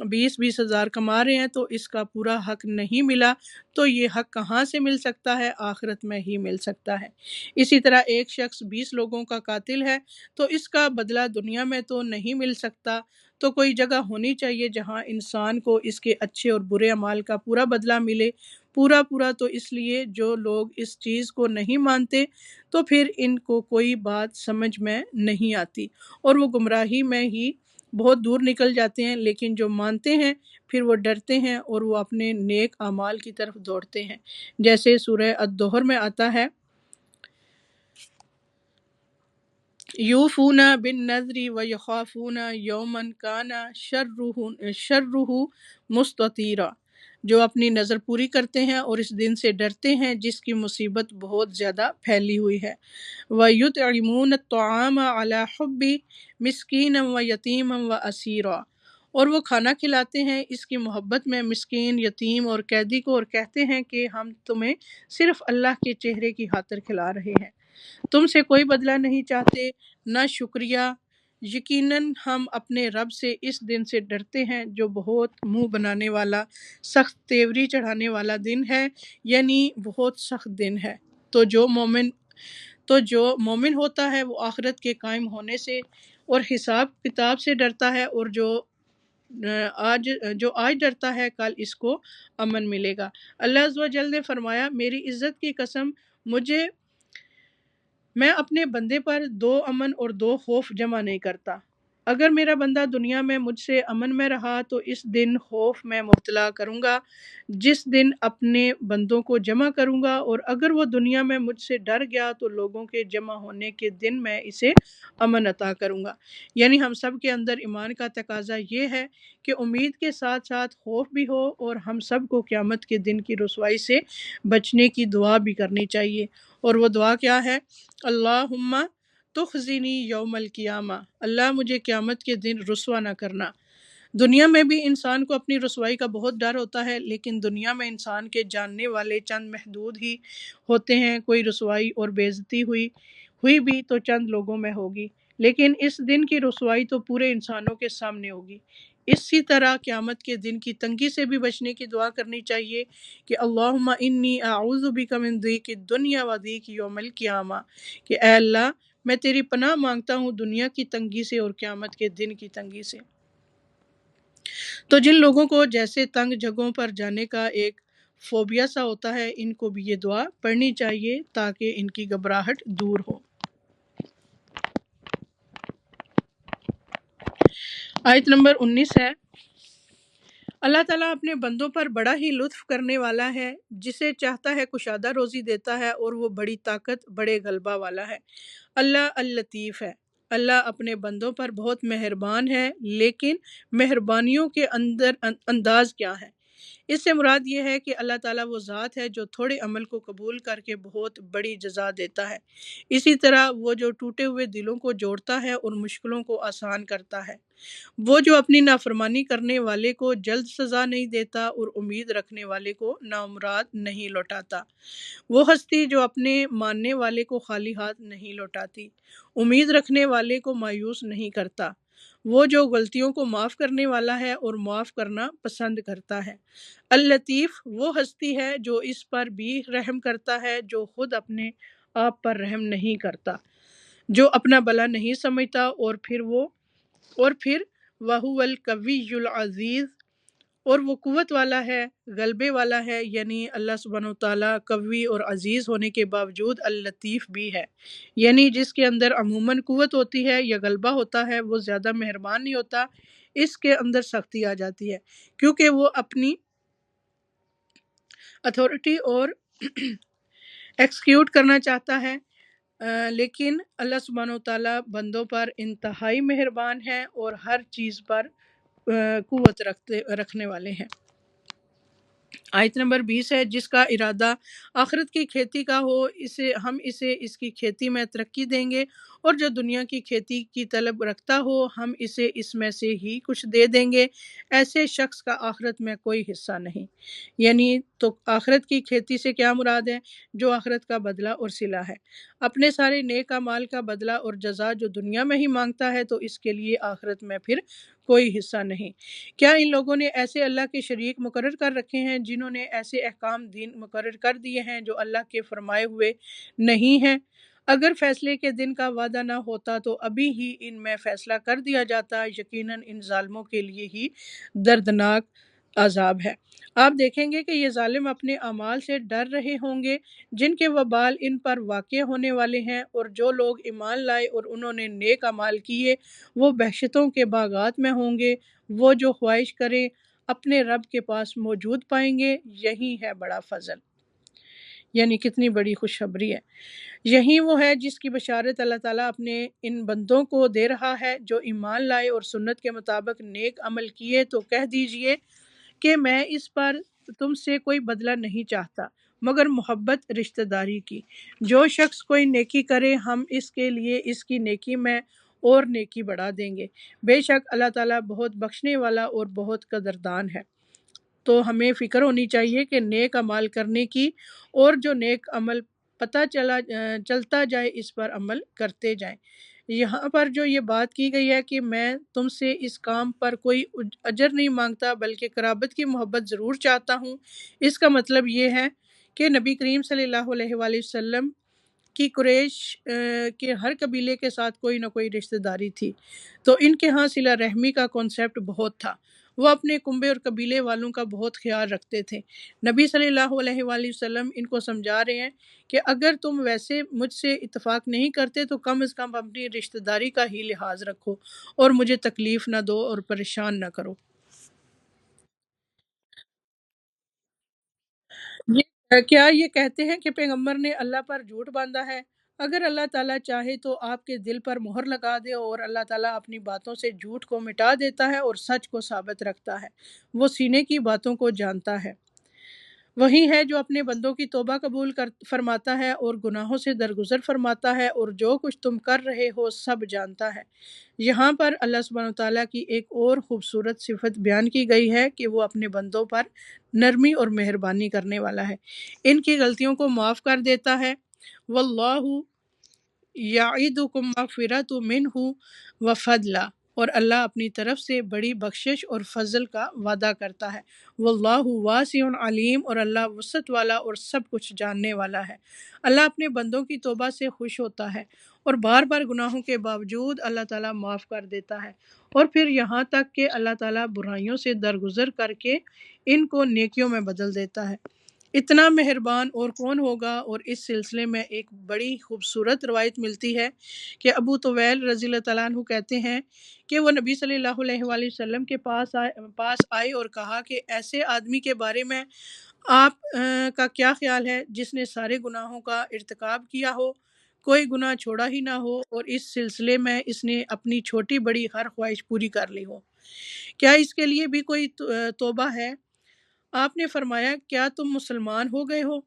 20,000 کما رہے ہیں تو اس کا پورا حق نہیں ملا، تو یہ حق کہاں سے مل سکتا ہے؟ آخرت میں ہی مل سکتا ہے۔ اسی طرح ایک شخص 20 لوگوں کا قاتل ہے تو اس کا بدلہ دنیا میں تو نہیں مل سکتا، تو کوئی جگہ ہونی چاہیے جہاں انسان کو اس کے اچھے اور برے اعمال کا پورا بدلہ ملے، پورا۔ تو اس لیے جو لوگ اس چیز کو نہیں مانتے تو پھر ان کو کوئی بات سمجھ میں نہیں آتی اور وہ گمراہی میں ہی بہت دور نکل جاتے ہیں، لیکن جو مانتے ہیں پھر وہ ڈرتے ہیں اور وہ اپنے نیک اعمال کی طرف دوڑتے ہیں۔ جیسے سورہ الدہر میں آتا ہے، یوفون بالنذر ویخافون یوما کان شرہ مستطیرا، جو اپنی نظر پوری کرتے ہیں اور اس دن سے ڈرتے ہیں جس کی مصیبت بہت زیادہ پھیلی ہوئی ہے۔ وَيُطْعِمُونَ الطَّعَامَ عَلَى حُبِّهِ مِسْكِينًا وَيَتِيمًا وَأَسِيرًا، اور وہ کھانا کھلاتے ہیں اس کی محبت میں مسکین، یتیم اور قیدی کو، اور کہتے ہیں کہ ہم تمہیں صرف اللہ کے چہرے کی خاطر کھلا رہے ہیں، تم سے کوئی بدلہ نہیں چاہتے، نہ شکریہ یقیناً ہم اپنے رب سے اس دن سے ڈرتے ہیں جو بہت منہ بنانے والا، سخت تیوری چڑھانے والا دن ہے، یعنی بہت سخت دن ہے۔ تو جو مومن ہوتا ہے وہ آخرت کے قائم ہونے سے اور حساب کتاب سے ڈرتا ہے، اور جو آج ڈرتا ہے کل اس کو امن ملے گا۔ اللہ عز و جل نے فرمایا، میری عزت کی قسم، میں اپنے بندے پر 2 امن اور 2 خوف جمع نہیں کرتا۔ اگر میرا بندہ دنیا میں مجھ سے امن میں رہا تو اس دن خوف میں مبتلا کروں گا جس دن اپنے بندوں کو جمع کروں گا، اور اگر وہ دنیا میں مجھ سے ڈر گیا تو لوگوں کے جمع ہونے کے دن میں اسے امن عطا کروں گا۔ یعنی ہم سب کے اندر ایمان کا تقاضا یہ ہے کہ امید کے ساتھ ساتھ خوف بھی ہو، اور ہم سب کو قیامت کے دن کی رسوائی سے بچنے کی دعا بھی کرنی چاہیے۔ اور وہ دعا کیا ہے؟ اللہم تخزنی یوم القیامہ، اللہ مجھے قیامت کے دن رسوا نہ کرنا۔ دنیا میں بھی انسان کو اپنی رسوائی کا بہت ڈر ہوتا ہے، لیکن دنیا میں انسان کے جاننے والے چند محدود ہی ہوتے ہیں۔ کوئی رسوائی اور بے عزتی ہوئی بھی تو چند لوگوں میں ہوگی، لیکن اس دن کی رسوائی تو پورے انسانوں کے سامنے ہوگی۔ اسی طرح قیامت کے دن کی تنگی سے بھی بچنے کی دعا کرنی چاہیے کہ اللہم انی اعوذ بک من ضیق الدنیا و ضیق یوم القیامہ، کہ اے اللہ میں تیری پناہ مانگتا ہوں دنیا کی تنگی سے اور قیامت کے دن کی تنگی سے۔ تو جن لوگوں کو جیسے تنگ جگہوں پر جانے کا ایک فوبیا سا ہوتا ہے، ان کو بھی یہ دعا پڑھنی چاہیے تاکہ ان کی گھبراہٹ دور ہو۔ آیت نمبر 19 ہے، اللہ تعالیٰ اپنے بندوں پر بڑا ہی لطف کرنے والا ہے، جسے چاہتا ہے کشادہ روزی دیتا ہے، اور وہ بڑی طاقت، بڑے غلبہ والا ہے۔ اللہ اللطیف ہے، اللہ اپنے بندوں پر بہت مہربان ہے، لیکن مہربانیوں کے انداز کیا ہے؟ اس سے مراد یہ ہے کہ اللہ تعالیٰ وہ ذات ہے جو تھوڑے عمل کو قبول کر کے بہت بڑی جزا دیتا ہے۔ اسی طرح وہ جو ٹوٹے ہوئے دلوں کو جوڑتا ہے اور مشکلوں کو آسان کرتا ہے۔ وہ جو اپنی نافرمانی کرنے والے کو جلد سزا نہیں دیتا اور امید رکھنے والے کو نامراد نہیں لوٹاتا۔ وہ ہستی جو اپنے ماننے والے کو خالی ہاتھ نہیں لوٹاتی، امید رکھنے والے کو مایوس نہیں کرتا۔ وہ جو غلطیوں کو معاف کرنے والا ہے اور معاف کرنا پسند کرتا ہے۔ اللطیف وہ ہستی ہے جو اس پر بھی رحم کرتا ہے جو خود اپنے آپ پر رحم نہیں کرتا، جو اپنا بھلا نہیں سمجھتا، اور پھر وَهُوَ الْقَوِيُّ الْعَزِيزُ، اور وہ قوت والا ہے، غلبے والا ہے۔ یعنی اللہ سبحانہ وتعالیٰ قوی اور عزیز ہونے کے باوجود اللطیف بھی ہے، یعنی جس کے اندر عموماً قوت ہوتی ہے یا غلبہ ہوتا ہے وہ زیادہ مہربان نہیں ہوتا، اس کے اندر سختی آ جاتی ہے کیونکہ وہ اپنی اتھارٹی اور ایکسیکیوٹ کرنا چاہتا ہے، لیکن اللہ سبحانہ وتعالیٰ بندوں پر انتہائی مہربان ہے اور ہر چیز پر قوت رکھنے والے ہیں۔ آیت نمبر 20 ہے، جس کا ارادہ آخرت کی کھیتی کا ہو ہم اسے اس کی کھیتی میں ترقی دیں گے، اور جو دنیا کی کھیتی کی طلب رکھتا ہو ہم اسے اس میں سے ہی کچھ دے دیں گے۔ ایسے شخص کا آخرت میں کوئی حصہ نہیں۔ یعنی تو آخرت کی کھیتی سے کیا مراد ہے؟ جو آخرت کا بدلہ اور صلہ ہے، اپنے سارے نیک اعمال کا بدلہ اور جزا جو دنیا میں ہی مانگتا ہے تو اس کے لیے آخرت میں پھر کوئی حصہ نہیں۔ کیا ان لوگوں نے ایسے اللہ کے شریک مقرر کر رکھے ہیں جنہوں نے ایسے احکام دین مقرر کر دیے ہیں جو اللہ کے فرمائے ہوئے نہیں ہیں؟ اگر فیصلے کے دن کا وعدہ نہ ہوتا تو ابھی ہی ان میں فیصلہ کر دیا جاتا، یقیناً ان ظالموں کے لیے ہی دردناک عذاب ہے۔ آپ دیکھیں گے کہ یہ ظالم اپنے اعمال سے ڈر رہے ہوں گے جن کے وبال ان پر واقع ہونے والے ہیں، اور جو لوگ ایمان لائے اور انہوں نے نیک اعمال کیے وہ بہشتوں کے باغات میں ہوں گے، وہ جو خواہش کریں اپنے رب کے پاس موجود پائیں گے، یہی ہے بڑا فضل۔ یعنی کتنی بڑی خوشخبری ہے۔ یہی وہ ہے جس کی بشارت اللہ تعالیٰ اپنے ان بندوں کو دے رہا ہے جو ایمان لائے اور سنت کے مطابق نیک عمل کیے، تو کہہ دیجئے کہ میں اس پر تم سے کوئی بدلہ نہیں چاہتا مگر محبت رشتہ داری کی۔ جو شخص کوئی نیکی کرے ہم اس کے لیے اس کی نیکی میں اور نیکی بڑھا دیں گے، بے شک اللہ تعالیٰ بہت بخشنے والا اور بہت قدردان ہے۔ تو ہمیں فکر ہونی چاہیے کہ نیک عمل کرنے کی، اور جو نیک عمل پتہ چلتا جائے اس پر عمل کرتے جائیں۔ یہاں پر جو یہ بات کی گئی ہے کہ میں تم سے اس کام پر کوئی اجر نہیں مانگتا بلکہ قرابت کی محبت ضرور چاہتا ہوں، اس کا مطلب یہ ہے کہ نبی کریم صلی اللہ علیہ وآلہ وسلم کی قریش کے ہر قبیلے کے ساتھ کوئی نہ کوئی رشتہ داری تھی، تو ان کے ہاں صلہ رحمی کا کانسیپٹ بہت تھا، وہ اپنے کنبے اور قبیلے والوں کا بہت خیال رکھتے تھے۔ نبی صلی اللہ علیہ وآلہ وسلم ان کو سمجھا رہے ہیں کہ اگر تم ویسے مجھ سے اتفاق نہیں کرتے تو کم از کم اپنی رشتہ داری کا ہی لحاظ رکھو اور مجھے تکلیف نہ دو اور پریشان نہ کرو۔ کیا یہ کہتے ہیں کہ پیغمبر نے اللہ پر جھوٹ باندھا ہے؟ اگر اللہ تعالیٰ چاہے تو آپ کے دل پر مہر لگا دے اور اللہ تعالیٰ اپنی باتوں سے جھوٹ کو مٹا دیتا ہے اور سچ کو ثابت رکھتا ہے۔ وہ سینے کی باتوں کو جانتا ہے۔ وہی ہے جو اپنے بندوں کی توبہ قبول فرماتا ہے اور گناہوں سے درگزر فرماتا ہے اور جو کچھ تم کر رہے ہو سب جانتا ہے۔ یہاں پر اللہ سبحانہ وتعالیٰ کی ایک اور خوبصورت صفت بیان کی گئی ہے کہ وہ اپنے بندوں پر نرمی اور مہربانی کرنے والا ہے، ان کی غلطیوں کو معاف کر دیتا ہے۔ واللہ یعیدکم مغفرۃ منہ وفضلا، اور اللہ اپنی طرف سے بڑی بخشش اور فضل کا وعدہ کرتا ہے۔ واللہ واسع علیم، اور اللہ وسعت والا اور سب کچھ جاننے والا ہے۔ اللہ اپنے بندوں کی توبہ سے خوش ہوتا ہے اور بار بار گناہوں کے باوجود اللہ تعالیٰ معاف کر دیتا ہے، اور پھر یہاں تک کہ اللہ تعالیٰ برائیوں سے درگزر کر کے ان کو نیکیوں میں بدل دیتا ہے۔ اتنا مہربان اور کون ہوگا؟ اور اس سلسلے میں ایک بڑی خوبصورت روایت ملتی ہے کہ ابو طویل رضی اللہ تعالیٰ عنہ کہتے ہیں کہ وہ نبی صلی اللہ علیہ وآلہ وسلم کے پاس آئے اور کہا کہ ایسے آدمی کے بارے میں آپ کا کیا خیال ہے جس نے سارے گناہوں کا ارتکاب کیا ہو، کوئی گناہ چھوڑا ہی نہ ہو، اور اس سلسلے میں اس نے اپنی چھوٹی بڑی ہر خواہش پوری کر لی ہو، کیا اس کے لیے بھی کوئی توبہ ہے؟ آپ نے فرمایا کیا تم مسلمان ہو گئے ہو؟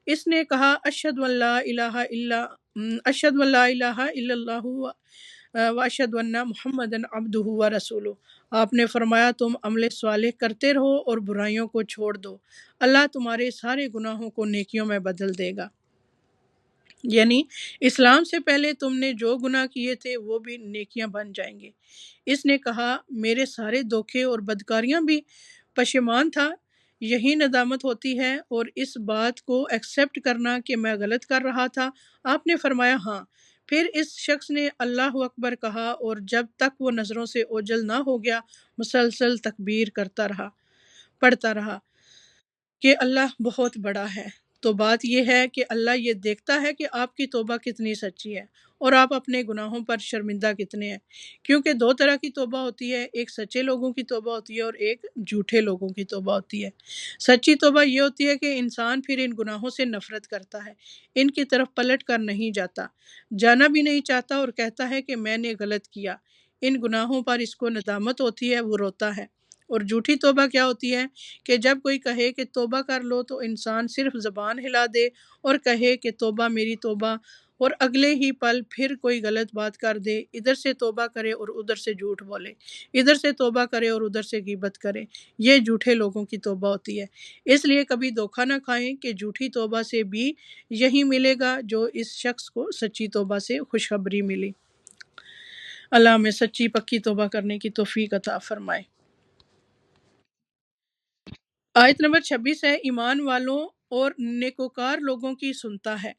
اس نے کہا اشہد ان لا الہ الا اللہ و اشہد ان محمدن عبدہ و رسولہ۔ آپ نے فرمایا تم عمل صالح کرتے رہو اور برائیوں کو چھوڑ دو، اللہ تمہارے سارے گناہوں کو نیکیوں میں بدل دے گا۔ یعنی اسلام سے پہلے تم نے جو گناہ کیے تھے وہ بھی نیکیاں بن جائیں گے۔ اس نے کہا میرے سارے دھوکے اور بدکاریاں بھی پشیمان تھا، یہی ندامت ہوتی ہے اور اس بات کو ایکسیپٹ کرنا کہ میں غلط کر رہا تھا۔ آپ نے فرمایا ہاں۔ پھر اس شخص نے اللہ اکبر کہا اور جب تک وہ نظروں سے اوجھل نہ ہو گیا مسلسل تکبیر پڑھتا رہا کہ اللہ بہت بڑا ہے۔ تو بات یہ ہے کہ اللہ یہ دیکھتا ہے کہ آپ کی توبہ کتنی سچی ہے اور آپ اپنے گناہوں پر شرمندہ کتنے ہیں، کیونکہ دو طرح کی توبہ ہوتی ہے، ایک سچے لوگوں کی توبہ ہوتی ہے اور ایک جھوٹے لوگوں کی توبہ ہوتی ہے۔ سچی توبہ یہ ہوتی ہے کہ انسان پھر ان گناہوں سے نفرت کرتا ہے، ان کی طرف پلٹ کر نہیں جاتا، جانا بھی نہیں چاہتا اور کہتا ہے کہ میں نے غلط کیا، ان گناہوں پر اس کو ندامت ہوتی ہے، وہ روتا ہے۔ اور جھوٹی توبہ کیا ہوتی ہے کہ جب کوئی کہے کہ توبہ کر لو تو انسان صرف زبان ہلا دے اور کہے کہ توبہ میری توبہ، اور اگلے ہی پل پھر کوئی غلط بات کر دے، ادھر سے توبہ کرے اور ادھر سے جھوٹ بولے، ادھر سے توبہ کرے اور ادھر سے غیبت کرے۔ یہ جھوٹے لوگوں کی توبہ ہوتی ہے۔ اس لیے کبھی دھوکہ نہ کھائیں کہ جھوٹی توبہ سے بھی یہی ملے گا جو اس شخص کو سچی توبہ سے خوشخبری ملی۔ اللہ ہمیں سچی پکی توبہ کرنے کی توفیق عطا فرمائے۔ آیت نمبر 26 ہے، ایمان والوں اور نیکوکار لوگوں کی سنتا ہے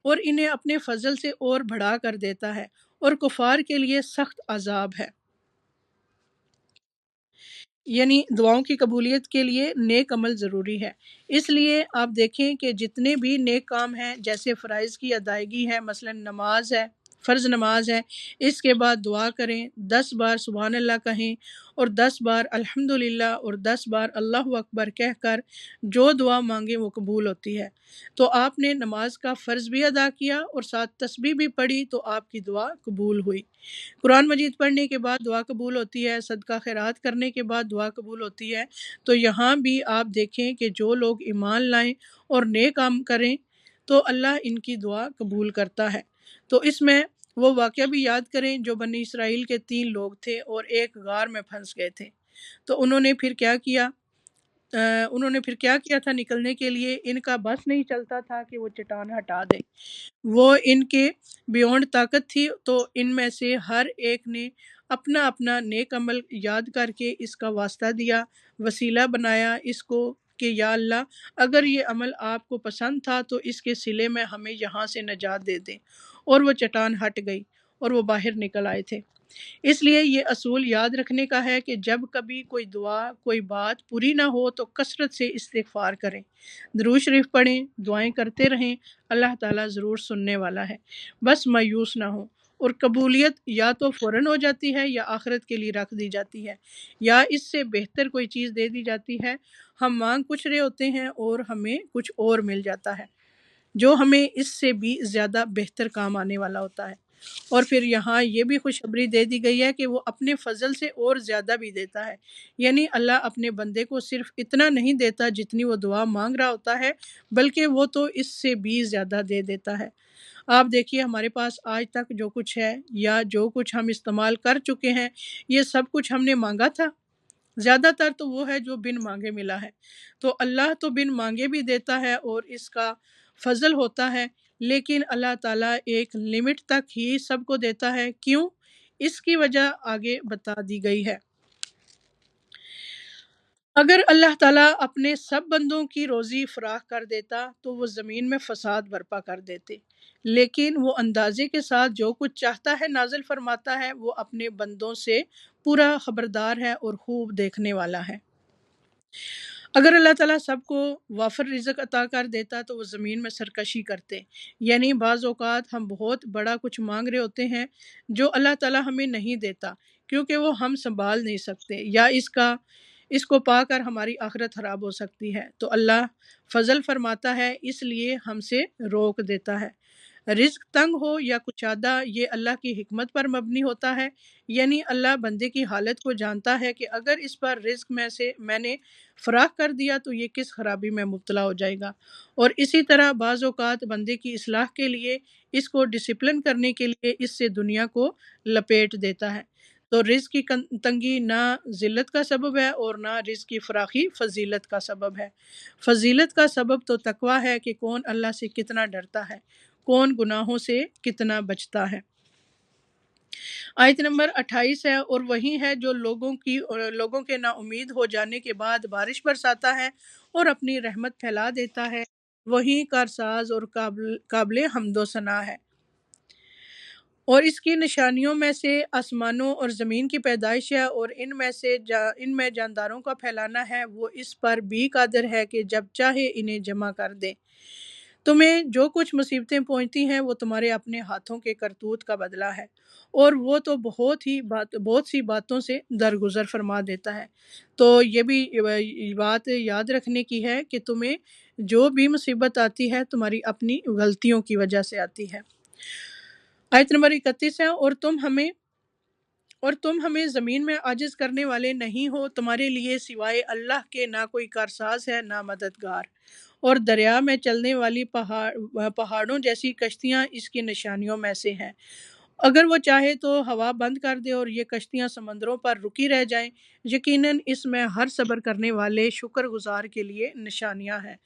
اور انہیں اپنے فضل سے اور بڑھا کر دیتا ہے، اور کفار کے لیے سخت عذاب ہے۔ یعنی دعاؤں کی قبولیت کے لیے نیک عمل ضروری ہے۔ اس لیے آپ دیکھیں کہ جتنے بھی نیک کام ہیں، جیسے فرائض کی ادائیگی ہے، مثلا نماز ہے، فرض نماز ہے، اس کے بعد دعا کریں، 10 بار سبحان اللہ کہیں اور 10 بار الحمدللہ اور 10 بار اللہ اکبر کہہ کر جو دعا مانگے وہ قبول ہوتی ہے۔ تو آپ نے نماز کا فرض بھی ادا کیا اور ساتھ تسبیح بھی پڑھی تو آپ کی دعا قبول ہوئی۔ قرآن مجید پڑھنے کے بعد دعا قبول ہوتی ہے، صدقہ خیرات کرنے کے بعد دعا قبول ہوتی ہے۔ تو یہاں بھی آپ دیکھیں کہ جو لوگ ایمان لائیں اور نیک کام کریں تو اللہ ان کی دعا قبول کرتا ہے۔ تو اس میں وہ واقعہ بھی یاد کریں جو بنی اسرائیل کے 3 لوگ تھے اور ایک غار میں پھنس گئے تھے، تو انہوں نے پھر کیا کیا؟ انہوں نے پھر کیا کیا تھا نکلنے کے لیے، ان کا بس نہیں چلتا تھا کہ وہ چٹان ہٹا دیں، وہ ان کے بیونڈ طاقت تھی، تو ان میں سے ہر ایک نے اپنا اپنا نیک عمل یاد کر کے اس کا واسطہ دیا، وسیلہ بنایا اس کو کہ یا اللہ اگر یہ عمل آپ کو پسند تھا تو اس کے صلے میں ہمیں یہاں سے نجات دے دیں، اور وہ چٹان ہٹ گئی اور وہ باہر نکل آئے تھے۔ اس لیے یہ اصول یاد رکھنے کا ہے کہ جب کبھی کوئی دعا، کوئی بات پوری نہ ہو تو کثرت سے استغفار کریں، درود شریف پڑھیں، دعائیں کرتے رہیں، اللہ تعالیٰ ضرور سننے والا ہے۔ بس مایوس نہ ہو، اور قبولیت یا تو فوراً ہو جاتی ہے یا آخرت کے لیے رکھ دی جاتی ہے، یا اس سے بہتر کوئی چیز دے دی جاتی ہے۔ ہم مانگ کچھ رہے ہوتے ہیں اور ہمیں کچھ اور مل جاتا ہے جو ہمیں اس سے بھی زیادہ بہتر کام آنے والا ہوتا ہے۔ اور پھر یہاں یہ بھی خوشخبری دے دی گئی ہے کہ وہ اپنے فضل سے اور زیادہ بھی دیتا ہے، یعنی اللہ اپنے بندے کو صرف اتنا نہیں دیتا جتنی وہ دعا مانگ رہا ہوتا ہے، بلکہ وہ تو اس سے بھی زیادہ دے دیتا ہے۔ آپ دیکھیے ہمارے پاس آج تک جو کچھ ہے یا جو کچھ ہم استعمال کر چکے ہیں، یہ سب کچھ ہم نے مانگا تھا؟ زیادہ تر تو وہ ہے جو بن مانگے ملا ہے۔ تو اللہ تو بن مانگے بھی دیتا ہے اور اس کا فضل ہوتا ہے، لیکن اللہ تعالیٰ ایک لمٹ تک ہی سب کو دیتا ہے۔ کیوں؟ اس کی وجہ آگے بتا دی گئی ہے۔ اگر اللہ تعالیٰ اپنے سب بندوں کی روزی فراخ کر دیتا تو وہ زمین میں فساد برپا کر دیتے، لیکن وہ اندازے کے ساتھ جو کچھ چاہتا ہے نازل فرماتا ہے، وہ اپنے بندوں سے پورا خبردار ہے اور خوب دیکھنے والا ہے۔ اگر اللہ تعالیٰ سب کو وافر رزق عطا کر دیتا تو وہ زمین میں سرکشی کرتے، یعنی بعض اوقات ہم بہت بڑا کچھ مانگ رہے ہوتے ہیں جو اللہ تعالیٰ ہمیں نہیں دیتا کیونکہ وہ ہم سنبھال نہیں سکتے، یا اس کو پا کر ہماری آخرت خراب ہو سکتی ہے، تو اللہ فضل فرماتا ہے، اس لیے ہم سے روک دیتا ہے۔ رزق تنگ ہو یا کشادہ، یہ اللہ کی حکمت پر مبنی ہوتا ہے، یعنی اللہ بندے کی حالت کو جانتا ہے کہ اگر اس پر رزق میں نے فراخ کر دیا تو یہ کس خرابی میں مبتلا ہو جائے گا، اور اسی طرح بعض اوقات بندے کی اصلاح کے لیے، اس کو ڈسپلن کرنے کے لیے اس سے دنیا کو لپیٹ دیتا ہے۔ تو رزق کی تنگی نہ ذلت کا سبب ہے اور نہ رزق کی فراخی فضیلت کا سبب ہے۔ فضیلت کا سبب تو تقویٰ ہے کہ کون اللہ سے کتنا ڈرتا ہے، کون گناہوں سے کتنا بچتا ہے۔ آیت نمبر 28 ہے، اور وہی ہے جو لوگوں کے نا امید ہو جانے کے بعد بارش برساتا ہے اور اپنی رحمت پھیلا دیتا ہے، وہی کارساز اور قابل حمد و ثنا ہے۔ اور اس کی نشانیوں میں سے آسمانوں اور زمین کی پیدائش ہے، اور ان میں جانداروں کا پھیلانا ہے، وہ اس پر بھی قادر ہے کہ جب چاہے انہیں جمع کر دے۔ تمہیں جو کچھ مصیبتیں پہنچتی ہیں وہ تمہارے اپنے ہاتھوں کے کرتوت کا بدلہ ہے، اور وہ تو بہت سی باتوں سے درگزر فرما دیتا ہے۔ تو یہ بھی بات یاد رکھنے کی ہے کہ تمہیں جو بھی مصیبت آتی ہے تمہاری اپنی غلطیوں کی وجہ سے آتی ہے۔ آیت نمبر 31 ہے، اور تم ہمیں زمین میں عاجز کرنے والے نہیں ہو، تمہارے لیے سوائے اللہ کے نہ کوئی کارساز ہے نہ مددگار، اور دریا میں چلنے والی پہاڑوں جیسی کشتیاں اس کی نشانیوں میں سے ہیں۔ اگر وہ چاہے تو ہوا بند کر دے اور یہ کشتیاں سمندروں پر رکی رہ جائیں، یقیناً اس میں ہر صبر کرنے والے شکر گزار کے لیے نشانیاں ہیں۔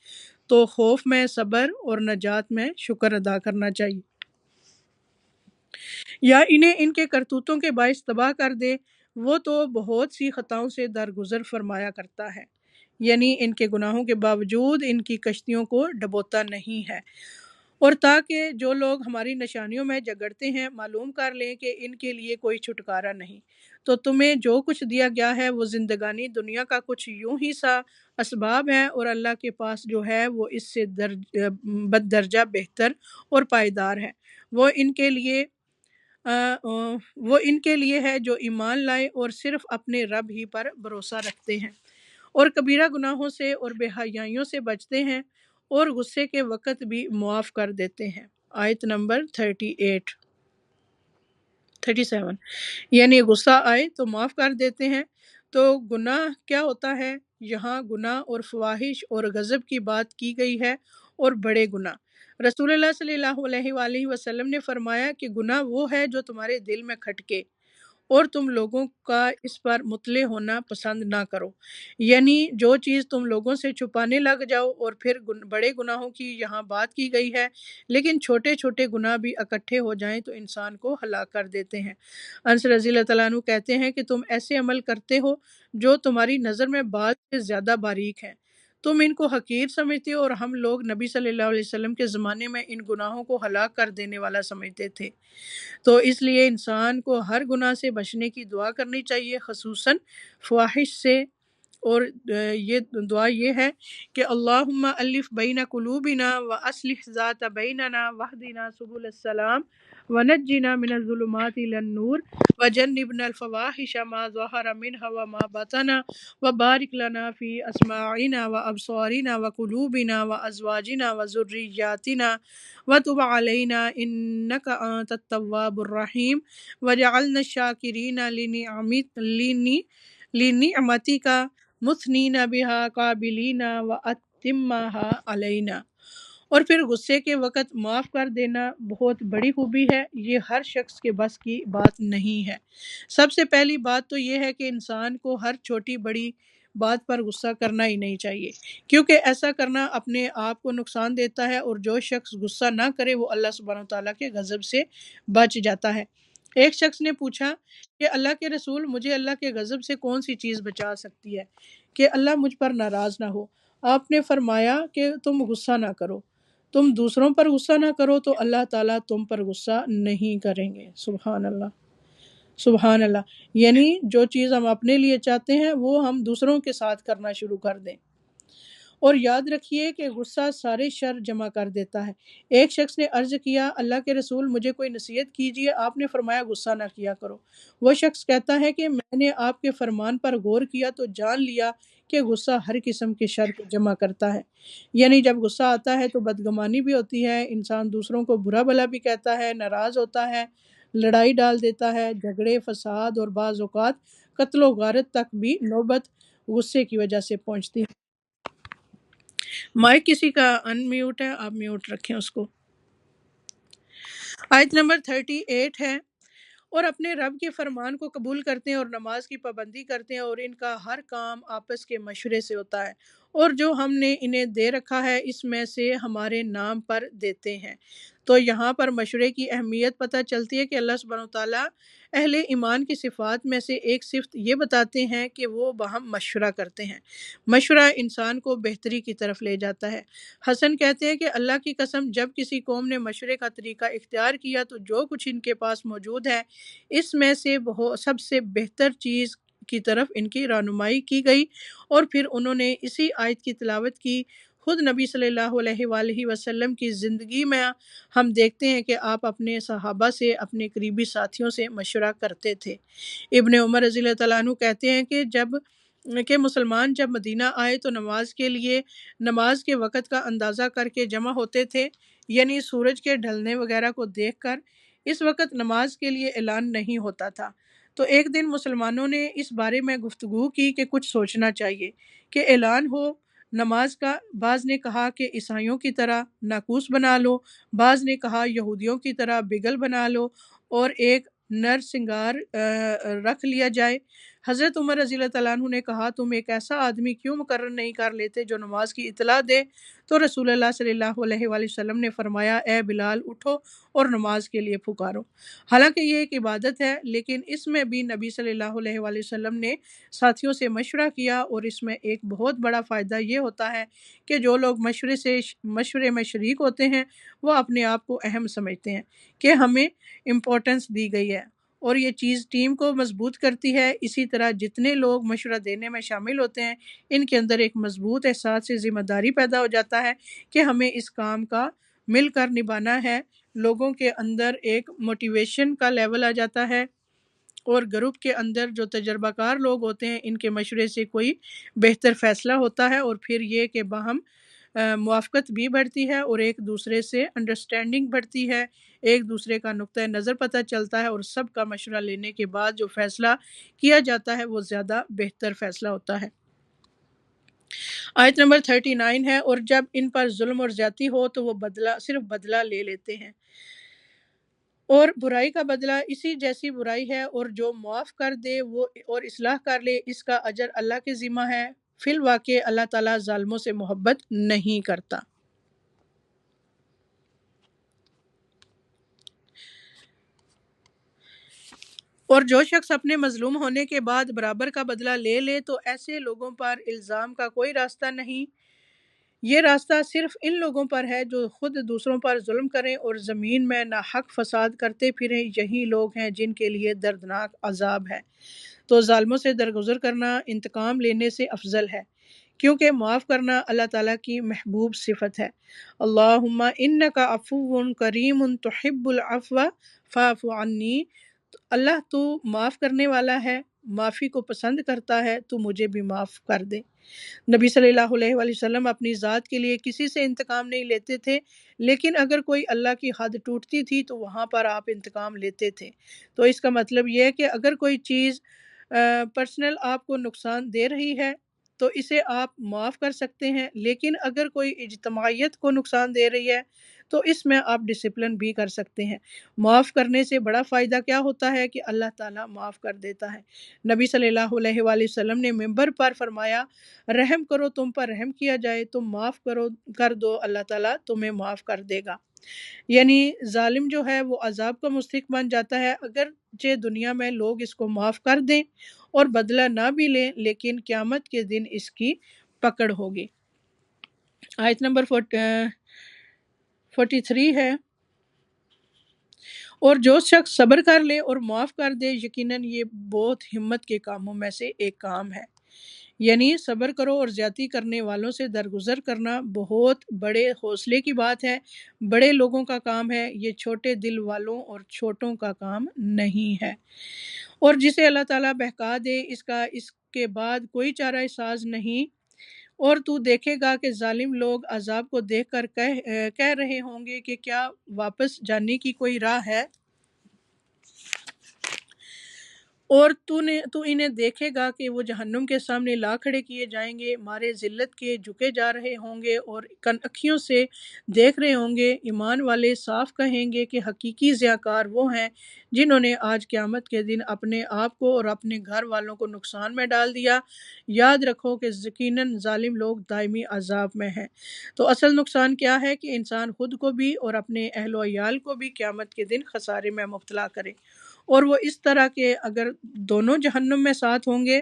تو خوف میں صبر اور نجات میں شکر ادا کرنا چاہیے، یا انہیں ان کے کرتوتوں کے باعث تباہ کر دے، وہ تو بہت سی خطاؤں سے درگزر فرمایا کرتا ہے، یعنی ان کے گناہوں کے باوجود ان کی کشتیوں کو ڈبوتا نہیں ہے، اور تاکہ جو لوگ ہماری نشانیوں میں جگڑتے ہیں معلوم کر لیں کہ ان کے لیے کوئی چھٹکارا نہیں۔ تو تمہیں جو کچھ دیا گیا ہے وہ زندگانی دنیا کا کچھ یوں ہی سا اسباب ہے، اور اللہ کے پاس جو ہے وہ اس سے بدرجہ بہتر اور پائیدار ہے۔ وہ ان کے لیے ہے جو ایمان لائے اور صرف اپنے رب ہی پر بھروسہ رکھتے ہیں، اور کبیرہ گناہوں سے اور بے حیائیوں سے بچتے ہیں، اور غصے کے وقت بھی معاف کر دیتے ہیں۔ آیت نمبر 37، یعنی غصہ آئے تو معاف کر دیتے ہیں۔ تو گناہ کیا ہوتا ہے؟ یہاں گناہ اور فواحش اور غضب کی بات کی گئی ہے، اور بڑے گناہ۔ رسول اللہ صلی اللہ علیہ وآلہ وسلم نے فرمایا کہ گناہ وہ ہے جو تمہارے دل میں کھٹکے اور تم لوگوں کا اس پر مطلع ہونا پسند نہ کرو، یعنی جو چیز تم لوگوں سے چھپانے لگ جاؤ، اور پھر بڑے گناہوں کی یہاں بات کی گئی ہے، لیکن چھوٹے چھوٹے گناہ بھی اکٹھے ہو جائیں تو انسان کو ہلاک کر دیتے ہیں۔ انس رضی اللہ تعالیٰ عنہ کہتے ہیں کہ تم ایسے عمل کرتے ہو جو تمہاری نظر میں بعض سے زیادہ باریک ہیں، تم ان کو حقیر سمجھتے ہو، اور ہم لوگ نبی صلی اللہ علیہ وسلم کے زمانے میں ان گناہوں کو ہلاک کر دینے والا سمجھتے تھے۔ تو اس لیے انسان کو ہر گناہ سے بچنے کی دعا کرنی چاہیے، خصوصاً فواحش سے، اور یہ دعا یہ ہے کہ اللہم الف بین قلوبنا واصلح ذات بیننا واہدنا سبل السلام ونجنا من الظلمات الى النور وجنبنا الفواحش ما ظہر منها وما بطن وبارک لنا فی اسماعنا وابصارنا وقلوبنا وازواجنا وذریاتنا وتب علینا انک انت التواب الرحیم وجعلنا الشاکرین لنعمتک مثنین بہا قابلین واتمہا علینا۔ اور پھر غصے کے وقت معاف کر دینا بہت بڑی خوبی ہے، یہ ہر شخص کے بس کی بات نہیں ہے۔ سب سے پہلی بات تو یہ ہے کہ انسان کو ہر چھوٹی بڑی بات پر غصہ کرنا ہی نہیں چاہیے، کیونکہ ایسا کرنا اپنے آپ کو نقصان دیتا ہے، اور جو شخص غصہ نہ کرے وہ اللہ سبحانہ وتعالیٰ کے غضب سے بچ جاتا ہے۔ ایک شخص نے پوچھا کہ اللہ کے رسول، مجھے اللہ کے غضب سے کون سی چیز بچا سکتی ہے کہ اللہ مجھ پر ناراض نہ ہو؟ آپ نے فرمایا کہ تم غصہ نہ کرو، تم دوسروں پر غصہ نہ کرو تو اللہ تعالیٰ تم پر غصہ نہیں کریں گے۔ سبحان اللہ، سبحان اللہ، یعنی جو چیز ہم اپنے لیے چاہتے ہیں وہ ہم دوسروں کے ساتھ کرنا شروع کر دیں۔ اور یاد رکھیے کہ غصہ سارے شر جمع کر دیتا ہے۔ ایک شخص نے عرض کیا اللہ کے رسول مجھے کوئی نصیحت کیجیے، آپ نے فرمایا غصہ نہ کیا کرو۔ وہ شخص کہتا ہے کہ میں نے آپ کے فرمان پر غور کیا تو جان لیا کہ غصہ ہر قسم کے شر کو جمع کرتا ہے، یعنی جب غصہ آتا ہے تو بدگمانی بھی ہوتی ہے، انسان دوسروں کو برا بھلا بھی کہتا ہے، ناراض ہوتا ہے، لڑائی ڈال دیتا ہے، جھگڑے، فساد، اور بعض اوقات قتل و غارت تک بھی نوبت غصے کی وجہ سے پہنچتی ہے۔ مائک کسی کا ان میوٹ ہے، آپ میوٹ رکھیں اس کو۔ آیت نمبر 38 ہے، اور اپنے رب کے فرمان کو قبول کرتے ہیں اور نماز کی پابندی کرتے ہیں، اور ان کا ہر کام آپس کے مشورے سے ہوتا ہے، اور جو ہم نے انہیں دے رکھا ہے اس میں سے ہمارے نام پر دیتے ہیں۔ تو یہاں پر مشورے کی اہمیت پتہ چلتی ہے کہ اللہ سبحانہ وتعالیٰ اہل ایمان کی صفات میں سے ایک صفت یہ بتاتے ہیں کہ وہ باہم مشورہ کرتے ہیں۔ مشورہ انسان کو بہتری کی طرف لے جاتا ہے۔ حسن کہتے ہیں کہ اللہ کی قسم جب کسی قوم نے مشورے کا طریقہ اختیار کیا تو جو کچھ ان کے پاس موجود ہے اس میں سے سب سے بہتر چیز کی طرف ان کی رہنمائی کی گئی، اور پھر انہوں نے اسی آیت کی تلاوت کی۔ خود نبی صلی اللہ علیہ وآلہ وسلم کی زندگی میں ہم دیکھتے ہیں کہ آپ اپنے صحابہ سے، اپنے قریبی ساتھیوں سے مشورہ کرتے تھے۔ ابن عمر رضی اللہ تعالیٰ عنہ کہتے ہیں کہ مسلمان جب مدینہ آئے تو نماز کے لیے نماز کے وقت کا اندازہ کر کے جمع ہوتے تھے، یعنی سورج کے ڈھلنے وغیرہ کو دیکھ کر۔ اس وقت نماز کے لیے اعلان نہیں ہوتا تھا، تو ایک دن مسلمانوں نے اس بارے میں گفتگو کی کہ کچھ سوچنا چاہیے کہ اعلان ہو نماز کا۔ بعض نے کہا کہ عیسائیوں کی طرح ناقوس بنا لو، بعض نے کہا یہودیوں کی طرح بگل بنا لو، اور ایک نر سنگار رکھ لیا جائے۔ حضرت عمر رضی اللہ تعالیٰ عنہ نے کہا تم ایک ایسا آدمی کیوں مقرر نہیں کر لیتے جو نماز کی اطلاع دے؟ تو رسول اللہ صلی اللہ علیہ وآلہ وسلم نے فرمایا اے بلال اٹھو اور نماز کے لیے پکارو۔ حالانکہ یہ ایک عبادت ہے، لیکن اس میں بھی نبی صلی اللہ علیہ وآلہ وسلم نے ساتھیوں سے مشورہ کیا، اور اس میں ایک بہت بڑا فائدہ یہ ہوتا ہے کہ جو لوگ مشورے میں شریک ہوتے ہیں وہ اپنے آپ کو اہم سمجھتے ہیں کہ ہمیں امپورٹنس دی گئی ہے، اور یہ چیز ٹیم کو مضبوط کرتی ہے۔ اسی طرح جتنے لوگ مشورہ دینے میں شامل ہوتے ہیں ان کے اندر ایک مضبوط احساس سے ذمہ داری پیدا ہو جاتا ہے کہ ہمیں اس کام کا مل کر نبھانا ہے۔ لوگوں کے اندر ایک موٹیویشن کا لیول آ جاتا ہے، اور گروپ کے اندر جو تجربہ کار لوگ ہوتے ہیں ان کے مشورے سے کوئی بہتر فیصلہ ہوتا ہے، اور پھر یہ کہ باہم موافقت بھی بڑھتی ہے، اور ایک دوسرے سے انڈرسٹینڈنگ بڑھتی ہے، ایک دوسرے کا نقطہ نظر پتہ چلتا ہے، اور سب کا مشورہ لینے کے بعد جو فیصلہ کیا جاتا ہے وہ زیادہ بہتر فیصلہ ہوتا ہے۔ آیت نمبر 39 ہے، اور جب ان پر ظلم اور زیادتی ہو تو وہ صرف بدلہ لے لیتے ہیں، اور برائی کا بدلہ اسی جیسی برائی ہے، اور جو معاف کر دے وہ اور اصلاح کر لے اس کا اجر اللہ کے ذمہ ہے۔ فی الواقع اللہ تعالیٰ ظالموں سے محبت نہیں کرتا۔ اور جو شخص اپنے مظلوم ہونے کے بعد برابر کا بدلہ لے لے تو ایسے لوگوں پر الزام کا کوئی راستہ نہیں۔ یہ راستہ صرف ان لوگوں پر ہے جو خود دوسروں پر ظلم کریں اور زمین میں ناحق فساد کرتے پھریں، یہی لوگ ہیں جن کے لیے دردناک عذاب ہے۔ تو ظالموں سے درگزر کرنا انتقام لینے سے افضل ہے، کیونکہ معاف کرنا اللہ تعالیٰ کی محبوب صفت ہے۔ اللہم انک عفو کریم تحب العفو فاعف عنی۔ اللہ تو معاف کرنے والا ہے، معافی کو پسند کرتا ہے، تو مجھے بھی معاف کر دے۔ نبی صلی اللہ علیہ وآلہ وسلم اپنی ذات کے لیے کسی سے انتقام نہیں لیتے تھے، لیکن اگر کوئی اللہ کی حد ٹوٹتی تھی تو وہاں پر آپ انتقام لیتے تھے۔ تو اس کا مطلب یہ ہے کہ اگر کوئی چیز پرسنل آپ کو نقصان دے رہی ہے تو اسے آپ معاف کر سکتے ہیں، لیکن اگر کوئی اجتماعیت کو نقصان دے رہی ہے تو اس میں آپ ڈسپلن بھی کر سکتے ہیں۔ معاف کرنے سے بڑا فائدہ کیا ہوتا ہے کہ اللہ تعالیٰ معاف کر دیتا ہے۔ نبی صلی اللہ علیہ وآلہ وسلم نے منبر پر فرمایا، رحم کرو تم پر رحم کیا جائے، تم معاف کر دو اللہ تعالیٰ تمہیں معاف کر دے گا۔ یعنی ظالم جو ہے وہ عذاب کا مستحق بن جاتا ہے اگرچہ دنیا میں لوگ اس کو معاف کر دیں اور بدلہ نہ بھی لیں، لیکن قیامت کے دن اس کی پکڑ ہوگی۔ آیت نمبر 43 ہے، اور جو شخص صبر کر لے اور معاف کر دے یقیناً یہ بہت ہمت کے کاموں میں سے ایک کام ہے۔ یعنی صبر کرو اور زیادتی کرنے والوں سے درگزر کرنا بہت بڑے حوصلے کی بات ہے، بڑے لوگوں کا کام ہے، یہ چھوٹے دل والوں اور چھوٹوں کا کام نہیں ہے۔ اور جسے اللہ تعالیٰ بہکا دے اس کے بعد کوئی چارہ ساز نہیں، اور تو دیکھے گا کہ ظالم لوگ عذاب کو دیکھ کر کہہ رہے ہوں گے کہ کیا واپس جانے کی کوئی راہ ہے، اور تو انہیں دیکھے گا کہ وہ جہنم کے سامنے لا کھڑے کیے جائیں گے، مارے ذلت کے جھکے جا رہے ہوں گے اور اکھیوں سے دیکھ رہے ہوں گے۔ ایمان والے صاف کہیں گے کہ حقیقی ضیاءکار وہ ہیں جنہوں نے آج قیامت کے دن اپنے آپ کو اور اپنے گھر والوں کو نقصان میں ڈال دیا۔ یاد رکھو کہ یقیناً ظالم لوگ دائمی عذاب میں ہیں۔ تو اصل نقصان کیا ہے کہ انسان خود کو بھی اور اپنے اہل و عیال کو بھی قیامت کے دن خسارے میں مبتلا کرے، اور وہ اس طرح کہ اگر دونوں جہنم میں ساتھ ہوں گے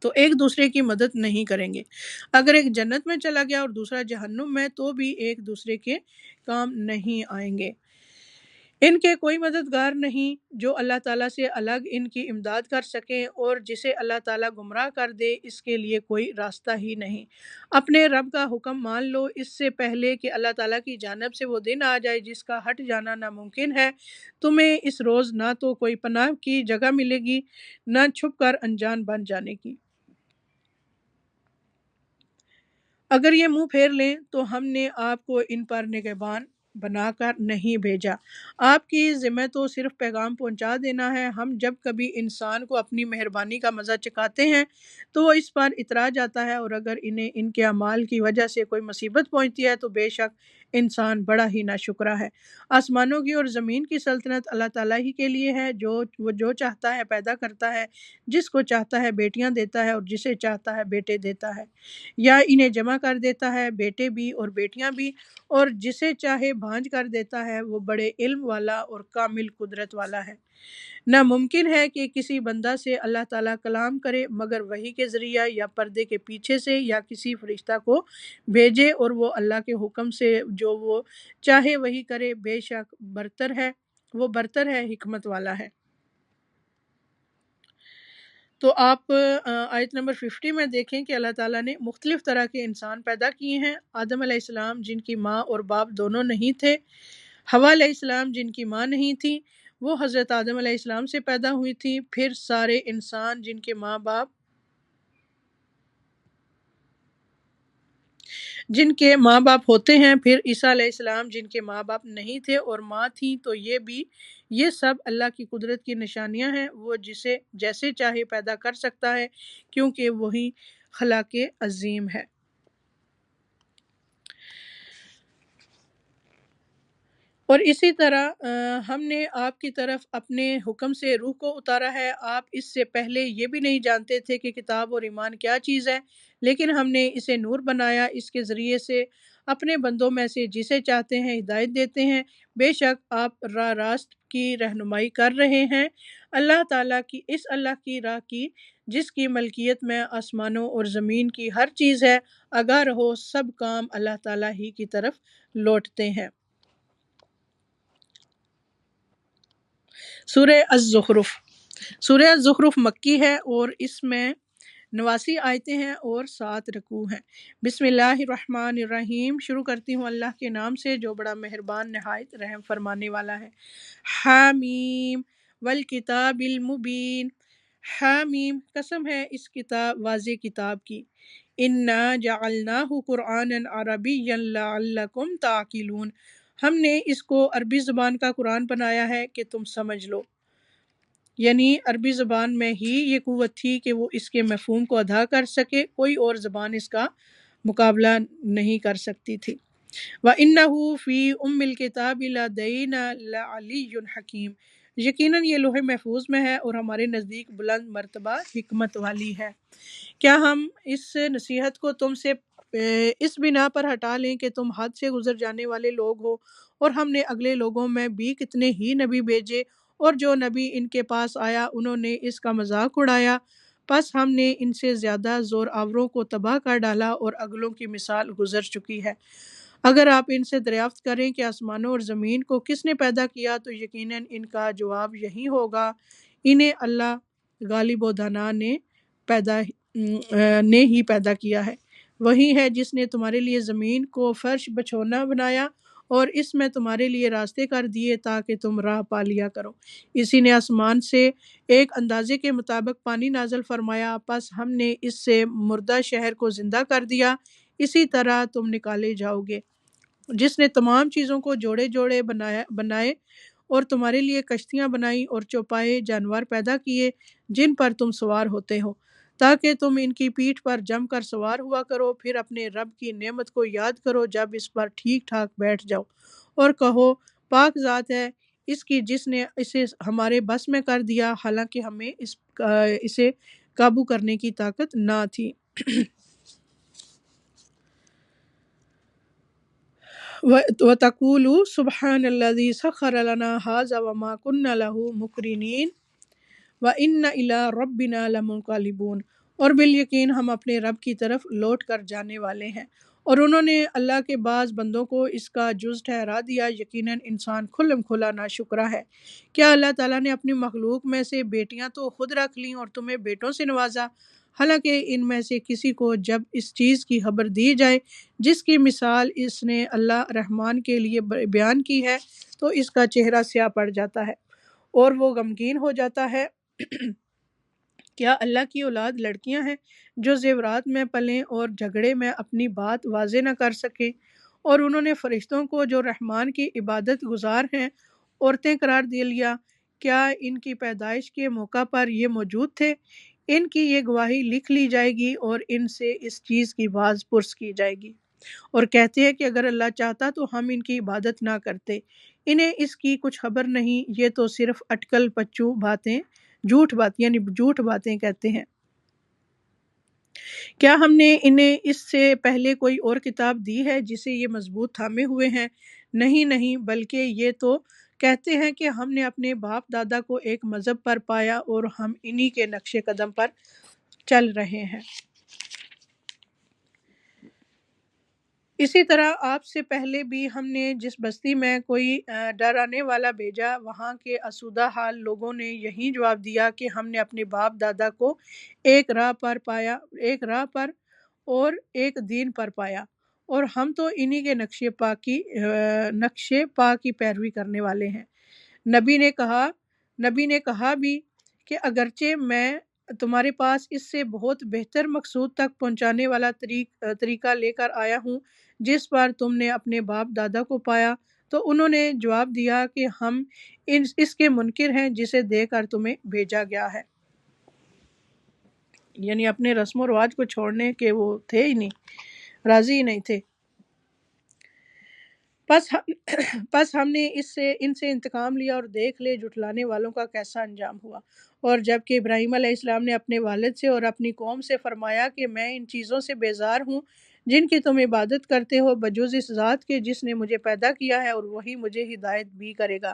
تو ایک دوسرے کی مدد نہیں کریں گے۔ اگر ایک جنت میں چلا گیا اور دوسرا جہنم میں تو بھی ایک دوسرے کے کام نہیں آئیں گے۔ ان کے کوئی مددگار نہیں جو اللہ تعالیٰ سے الگ ان کی امداد کر سکیں، اور جسے اللہ تعالیٰ گمراہ کر دے اس کے لیے کوئی راستہ ہی نہیں۔ اپنے رب کا حکم مان لو اس سے پہلے کہ اللہ تعالیٰ کی جانب سے وہ دن آ جائے جس کا ہٹ جانا ناممکن ہے۔ تمہیں اس روز نہ تو کوئی پناہ کی جگہ ملے گی، نہ چھپ کر انجان بن جانے کی۔ اگر یہ منہ پھیر لیں تو ہم نے آپ کو ان پر نگہبان بنا کر نہیں بھیجا، آپ کی ذمہ تو صرف پیغام پہنچا دینا ہے۔ ہم جب کبھی انسان کو اپنی مہربانی کا مزہ چکھاتے ہیں تو وہ اس پر اترا جاتا ہے، اور اگر انہیں ان کے اعمال کی وجہ سے کوئی مصیبت پہنچتی ہے تو بے شک انسان بڑا ہی ناشکرا ہے۔ آسمانوں کی اور زمین کی سلطنت اللہ تعالیٰ ہی کے لیے ہے، وہ جو چاہتا ہے پیدا کرتا ہے، جس کو چاہتا ہے بیٹیاں دیتا ہے اور جسے چاہتا ہے بیٹے دیتا ہے، یا انہیں جمع کر دیتا ہے بیٹے بھی اور بیٹیاں بھی، اور جسے چاہے بھانج کر دیتا ہے، وہ بڑے علم والا اور کامل قدرت والا ہے۔ ناممکن ہے کہ کسی بندہ سے اللہ تعالیٰ کلام کرے مگر وحی کے ذریعہ یا پردے کے پیچھے سے یا کسی فرشتہ کو بھیجے، اور وہ اللہ کے حکم سے جو وہ چاہے وہی کرے، بے شک برتر ہے حکمت والا ہے۔ تو آپ آیت نمبر 50 میں دیکھیں کہ اللہ تعالیٰ نے مختلف طرح کے انسان پیدا کیے ہیں۔ آدم علیہ السلام جن کی ماں اور باپ دونوں نہیں تھے، حوا علیہ السلام جن کی ماں نہیں تھی، وہ حضرت آدم علیہ السلام سے پیدا ہوئی تھی، پھر سارے انسان جن کے ماں باپ ہوتے ہیں، پھر عیسیٰ علیہ السلام جن کے ماں باپ نہیں تھے اور ماں تھیں، تو یہ سب اللہ کی قدرت کی نشانیاں ہیں۔ وہ جسے جیسے چاہے پیدا کر سکتا ہے کیونکہ وہی خلاق عظیم ہے۔ اور اسی طرح ہم نے آپ کی طرف اپنے حکم سے روح کو اتارا ہے۔ آپ اس سے پہلے یہ بھی نہیں جانتے تھے کہ کتاب اور ایمان کیا چیز ہے، لیکن ہم نے اسے نور بنایا، اس کے ذریعے سے اپنے بندوں میں سے جسے چاہتے ہیں ہدایت دیتے ہیں۔ بے شک آپ راہ راست کی رہنمائی کر رہے ہیں اللہ تعالیٰ کی، اس اللہ کی راہ کی جس کی ملکیت میں آسمانوں اور زمین کی ہر چیز ہے۔ آگاہ رہو، سب کام اللہ تعالیٰ ہی کی طرف لوٹتے ہیں۔ سورہ الزخرف۔ سورہ الزخرف مکی ہے اور اس میں 89 آیتیں ہیں اور 7 رکوع ہیں۔ بسم اللہ الرحمن الرحیم، شروع کرتی ہوں اللہ کے نام سے جو بڑا مہربان نہایت رحم فرمانے والا ہے۔ حامیم والکتاب المبین، حامیم قسم ہے اس کتاب واضح کتاب کی۔ انا جعلناہ قرآنا عربیا لعلکم تعقلون، ہم نے اس کو عربی زبان کا قرآن بنایا ہے کہ تم سمجھ لو، یعنی عربی زبان میں ہی یہ قوت تھی کہ وہ اس کے مفہوم کو ادا کر سکے، کوئی اور زبان اس کا مقابلہ نہیں کر سکتی تھی۔ وَإِنَّهُ فِي أُمِّ الْكِتَابِ لَدَيْنَا لَعَلِيٌّ حَكِيمٌ، یقیناً یہ لوح محفوظ میں ہے اور ہمارے نزدیک بلند مرتبہ حکمت والی ہے۔ کیا ہم اس نصیحت کو تم سے اس بنا پر ہٹا لیں کہ تم حد سے گزر جانے والے لوگ ہو، اور ہم نے اگلے لوگوں میں بھی کتنے ہی نبی بھیجے، اور جو نبی ان کے پاس آیا انہوں نے اس کا مذاق اڑایا، پس ہم نے ان سے زیادہ زور آوروں کو تباہ کر ڈالا اور اگلوں کی مثال گزر چکی ہے۔ اگر آپ ان سے دریافت کریں کہ آسمانوں اور زمین کو کس نے پیدا کیا تو یقیناً ان کا جواب یہی ہوگا، انہیں اللہ غالب و دانا نے ہی پیدا کیا ہے۔ وہی ہے جس نے تمہارے لیے زمین کو فرش بچھونا بنایا اور اس میں تمہارے لیے راستے کر دیے تاکہ تم راہ پا لیا کرو۔ اسی نے آسمان سے ایک اندازے کے مطابق پانی نازل فرمایا، پس ہم نے اس سے مردہ شہر کو زندہ کر دیا، اسی طرح تم نکالے جاؤ گے۔ جس نے تمام چیزوں کو جوڑے جوڑے بنائے اور تمہارے لیے کشتیاں بنائیں اور چوپائے جانور پیدا کیے جن پر تم سوار ہوتے ہو، تاکہ تم ان کی پیٹھ پر جم کر سوار ہوا کرو، پھر اپنے رب کی نعمت کو یاد کرو جب اس پر ٹھیک ٹھاک بیٹھ جاؤ، اور کہو پاک ذات ہے اس کی جس نے اسے ہمارے بس میں کر دیا، حالانکہ ہمیں اسے قابو کرنے کی طاقت نہ تھی۔ وَتَقُولُوا سُبْحَانَ الَّذِي سَخَّرَ لَنَا هَٰذَا وَمَا كُنَّا لَهُ مُقْرِنِينَ وَإِنَّا إِلَىٰ رَبِّنَا لَمُنقَلِبُونَ، اور بالیقین ہم اپنے رب کی طرف لوٹ کر جانے والے ہیں۔ اور انہوں نے اللہ کے بعض بندوں کو اس کا جز ٹھہرا دیا، یقیناً انسان کھلم کھلا ناشکرا ہے۔ کیا اللہ تعالیٰ نے اپنی مخلوق میں سے بیٹیاں تو خود رکھ لیں اور تمہیں بیٹوں سے نوازا، حالانکہ ان میں سے کسی کو جب اس چیز کی خبر دی جائے جس کی مثال اس نے اللہ رحمان کے لیے بیان کی ہے تو اس کا چہرہ سیاہ پڑ جاتا ہے اور وہ غمگین ہو جاتا ہے۔ کیا اللہ کی اولاد لڑکیاں ہیں جو زیورات میں پلیں اور جھگڑے میں اپنی بات واضح نہ کر سکیں؟ اور انہوں نے فرشتوں کو جو رحمان کی عبادت گزار ہیں عورتیں قرار دے لیا۔ کیا ان کی پیدائش کے موقع پر یہ موجود تھے؟ ان کی یہ گواہی لکھ لی جائے گی اور ان سے اس چیز کی باز پرس کی جائے گی، اور کہتے ہیں کہ اگر اللہ چاہتا تو ہم ان کی عبادت نہ کرتے، انہیں اس کی کچھ خبر نہیں، یہ تو صرف اٹکل پچو باتیں، جھوٹ باتیں کہتے ہیں۔ کیا ہم نے انہیں اس سے پہلے کوئی اور کتاب دی ہے جسے یہ مضبوط تھامے ہوئے ہیں؟ نہیں، بلکہ یہ تو کہتے ہیں کہ ہم نے اپنے باپ دادا کو ایک مذہب پر پایا اور ہم انہی کے نقش قدم پر چل رہے ہیں۔ اسی طرح آپ سے پہلے بھی ہم نے جس بستی میں کوئی ڈرانے والا بھیجا، وہاں کے آسودہ حال لوگوں نے یہی جواب دیا کہ ہم نے اپنے باپ دادا کو ایک راہ پر اور ایک دین پر پایا، اور ہم تو انہی کے نقش پا کی پیروی کرنے والے ہیں۔ نبی نے کہا بھی کہ اگرچہ میں تمہارے پاس اس سے بہت بہتر مقصود تک پہنچانے والا طریقہ لے کر آیا ہوں جس پر تم نے اپنے باپ دادا کو پایا، تو انہوں نے جواب دیا کہ ہم اس کے منکر ہیں جسے دے کر تمہیں بھیجا گیا ہے، یعنی اپنے رسم و رواج کو چھوڑنے کے وہ تھے ہی نہیں، راضی ہی نہیں تھے۔ پس ہم نے ان سے انتقام لیا اور دیکھ لے جھٹلانے والوں کا کیسا انجام ہوا۔ اور جب کہ ابراہیم علیہ السلام نے اپنے والد سے اور اپنی قوم سے فرمایا کہ میں ان چیزوں سے بیزار ہوں جن کی تم عبادت کرتے ہو بجز اس ذات کے جس نے مجھے پیدا کیا ہے اور وہی مجھے ہدایت بھی کرے گا۔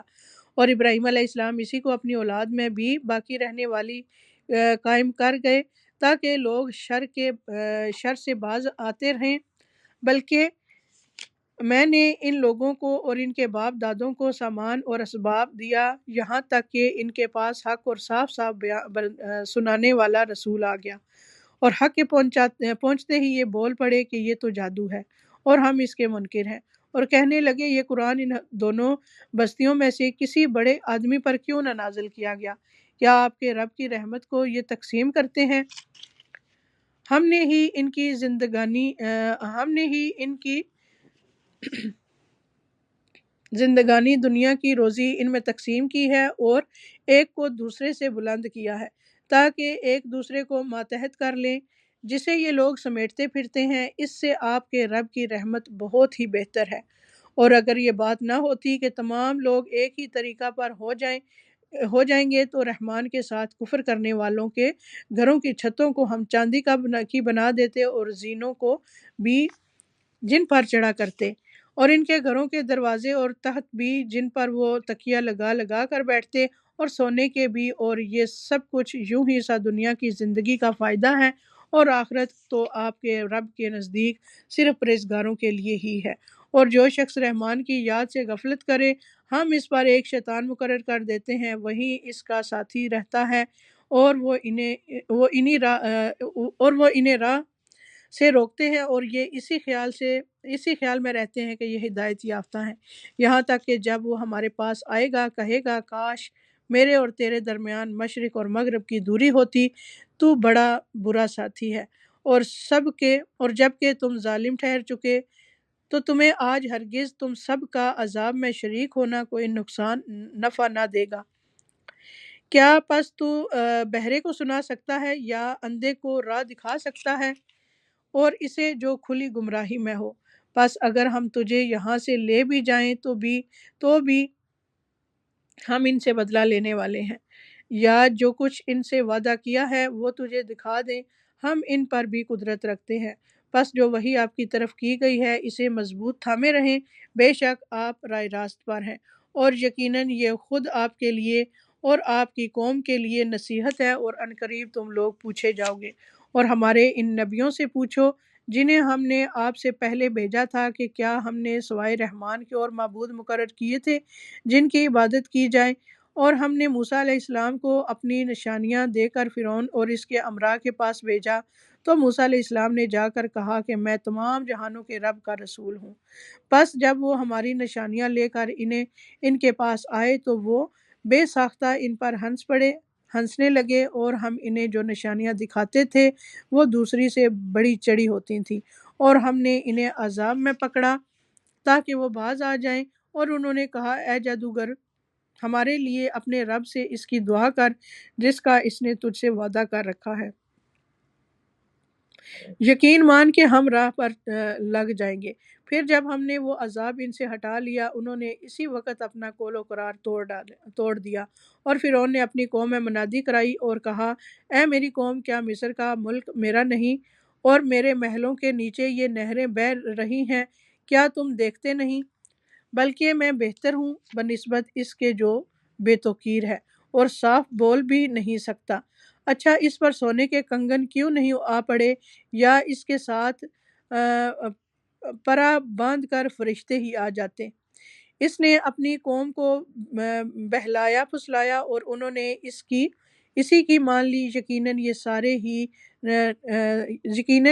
اور ابراہیم علیہ السلام اسی کو اپنی اولاد میں بھی باقی رہنے والی قائم کر گئے تاکہ لوگ شر سے باز آتے رہیں، بلکہ میں نے ان لوگوں کو اور ان کے باپ دادوں کو سامان اور اسباب دیا یہاں تک کہ ان کے پاس حق اور صاف صاف سنانے والا رسول آ گیا، اور حق کے پہنچتے ہی یہ بول پڑے کہ یہ تو جادو ہے اور ہم اس کے منکر ہیں، اور کہنے لگے یہ قرآن ان دونوں بستیوں میں سے کسی بڑے آدمی پر کیوں نہ نازل کیا گیا؟ کیا آپ کے رب کی رحمت کو یہ تقسیم کرتے ہیں؟ ہم نے ہی ان کی زندگانی دنیا کی روزی ان میں تقسیم کی ہے اور ایک کو دوسرے سے بلند کیا ہے تاکہ ایک دوسرے کو ماتحت کر لیں، جسے یہ لوگ سمیٹتے پھرتے ہیں، اس سے آپ کے رب کی رحمت بہت ہی بہتر ہے۔ اور اگر یہ بات نہ ہوتی کہ تمام لوگ ایک ہی طریقہ پر ہو جائیں گے تو رحمان کے ساتھ کفر کرنے والوں کے گھروں کی چھتوں کو ہم چاندی کی بنا دیتے اور زینوں کو بھی جن پر چڑھا کرتے، اور ان کے گھروں کے دروازے اور تخت بھی جن پر وہ تکیہ لگا لگا کر بیٹھتے، اور سونے کے بھی، اور یہ سب کچھ یوں ہی سا دنیا کی زندگی کا فائدہ ہے، اور آخرت تو آپ کے رب کے نزدیک صرف پرہیزگاروں کے لیے ہی ہے۔ اور جو شخص رحمان کی یاد سے غفلت کرے ہم اس پر ایک شیطان مقرر کر دیتے ہیں، وہی اس کا ساتھی رہتا ہے، اور وہ انہیں راہ سے روکتے ہیں، اور یہ اسی خیال میں رہتے ہیں کہ یہ ہدایت یافتہ ہیں، یہاں تک کہ جب وہ ہمارے پاس آئے گا کہے گا کاش میرے اور تیرے درمیان مشرق اور مغرب کی دوری ہوتی، تو بڑا برا ساتھی ہے، اور جب کہ تم ظالم ٹھہر چکے تو تمہیں آج ہرگز تم سب کا عذاب میں شریک ہونا کوئی نفع نہ دے گا۔ کیا پس تو بہرے کو سنا سکتا ہے یا اندھے کو راہ دکھا سکتا ہے، اور اسے جو کھلی گمراہی میں ہو؟ پس اگر ہم تجھے یہاں سے لے بھی جائیں تو بھی ہم ان سے بدلہ لینے والے ہیں، یا جو کچھ ان سے وعدہ کیا ہے وہ تجھے دکھا دیں، ہم ان پر بھی قدرت رکھتے ہیں۔ پس جو وحی آپ کی طرف کی گئی ہے اسے مضبوط تھامے رہیں، بے شک آپ رائے راست پر ہیں، اور یقیناً یہ خود آپ کے لیے اور آپ کی قوم کے لیے نصیحت ہے، اور عنقریب تم لوگ پوچھے جاؤ گے۔ اور ہمارے ان نبیوں سے پوچھو جنہیں ہم نے آپ سے پہلے بھیجا تھا کہ کیا ہم نے سوائے رحمان کے اور معبود مقرر کیے تھے جن کی عبادت کی جائے؟ اور ہم نے موسیٰ علیہ السلام کو اپنی نشانیاں دے کر فرعون اور اس کے امراء کے پاس بھیجا، تو موسیٰ علیہ السلام نے جا کر کہا کہ میں تمام جہانوں کے رب کا رسول ہوں۔ پس جب وہ ہماری نشانیاں لے کر ان کے پاس آئے تو وہ بے ساختہ ان پر ہنسنے لگے، اور ہم انہیں جو نشانیاں دکھاتے تھے وہ دوسری سے بڑی چڑی ہوتی تھیں، اور ہم نے انہیں عذاب میں پکڑا تاکہ وہ باز آ جائیں، اور انہوں نے کہا اے جادوگر ہمارے لیے اپنے رب سے اس کی دعا کر جس کا اس نے تجھ سے وعدہ کر رکھا ہے، یقین مان کہ ہم راہ پر لگ جائیں گے۔ پھر جب ہم نے وہ عذاب ان سے ہٹا لیا انہوں نے اسی وقت اپنا قول و قرار توڑ دیا، اور فرعون نے اپنی قوم میں منادی کرائی اور کہا اے میری قوم، کیا مصر کا ملک میرا نہیں اور میرے محلوں کے نیچے یہ نہریں بہہ رہی ہیں؟ کیا تم دیکھتے نہیں؟ بلکہ میں بہتر ہوں بنسبت اس کے جو بے توقیر ہے اور صاف بول بھی نہیں سکتا۔ اچھا اس پر سونے کے کنگن کیوں نہیں آ پڑے، یا اس کے ساتھ پرا باندھ کر فرشتے ہی آ جاتے؟ اس نے اپنی قوم کو بہلایا پھسلایا اور انہوں نے اسی کی مان لی، یقیناً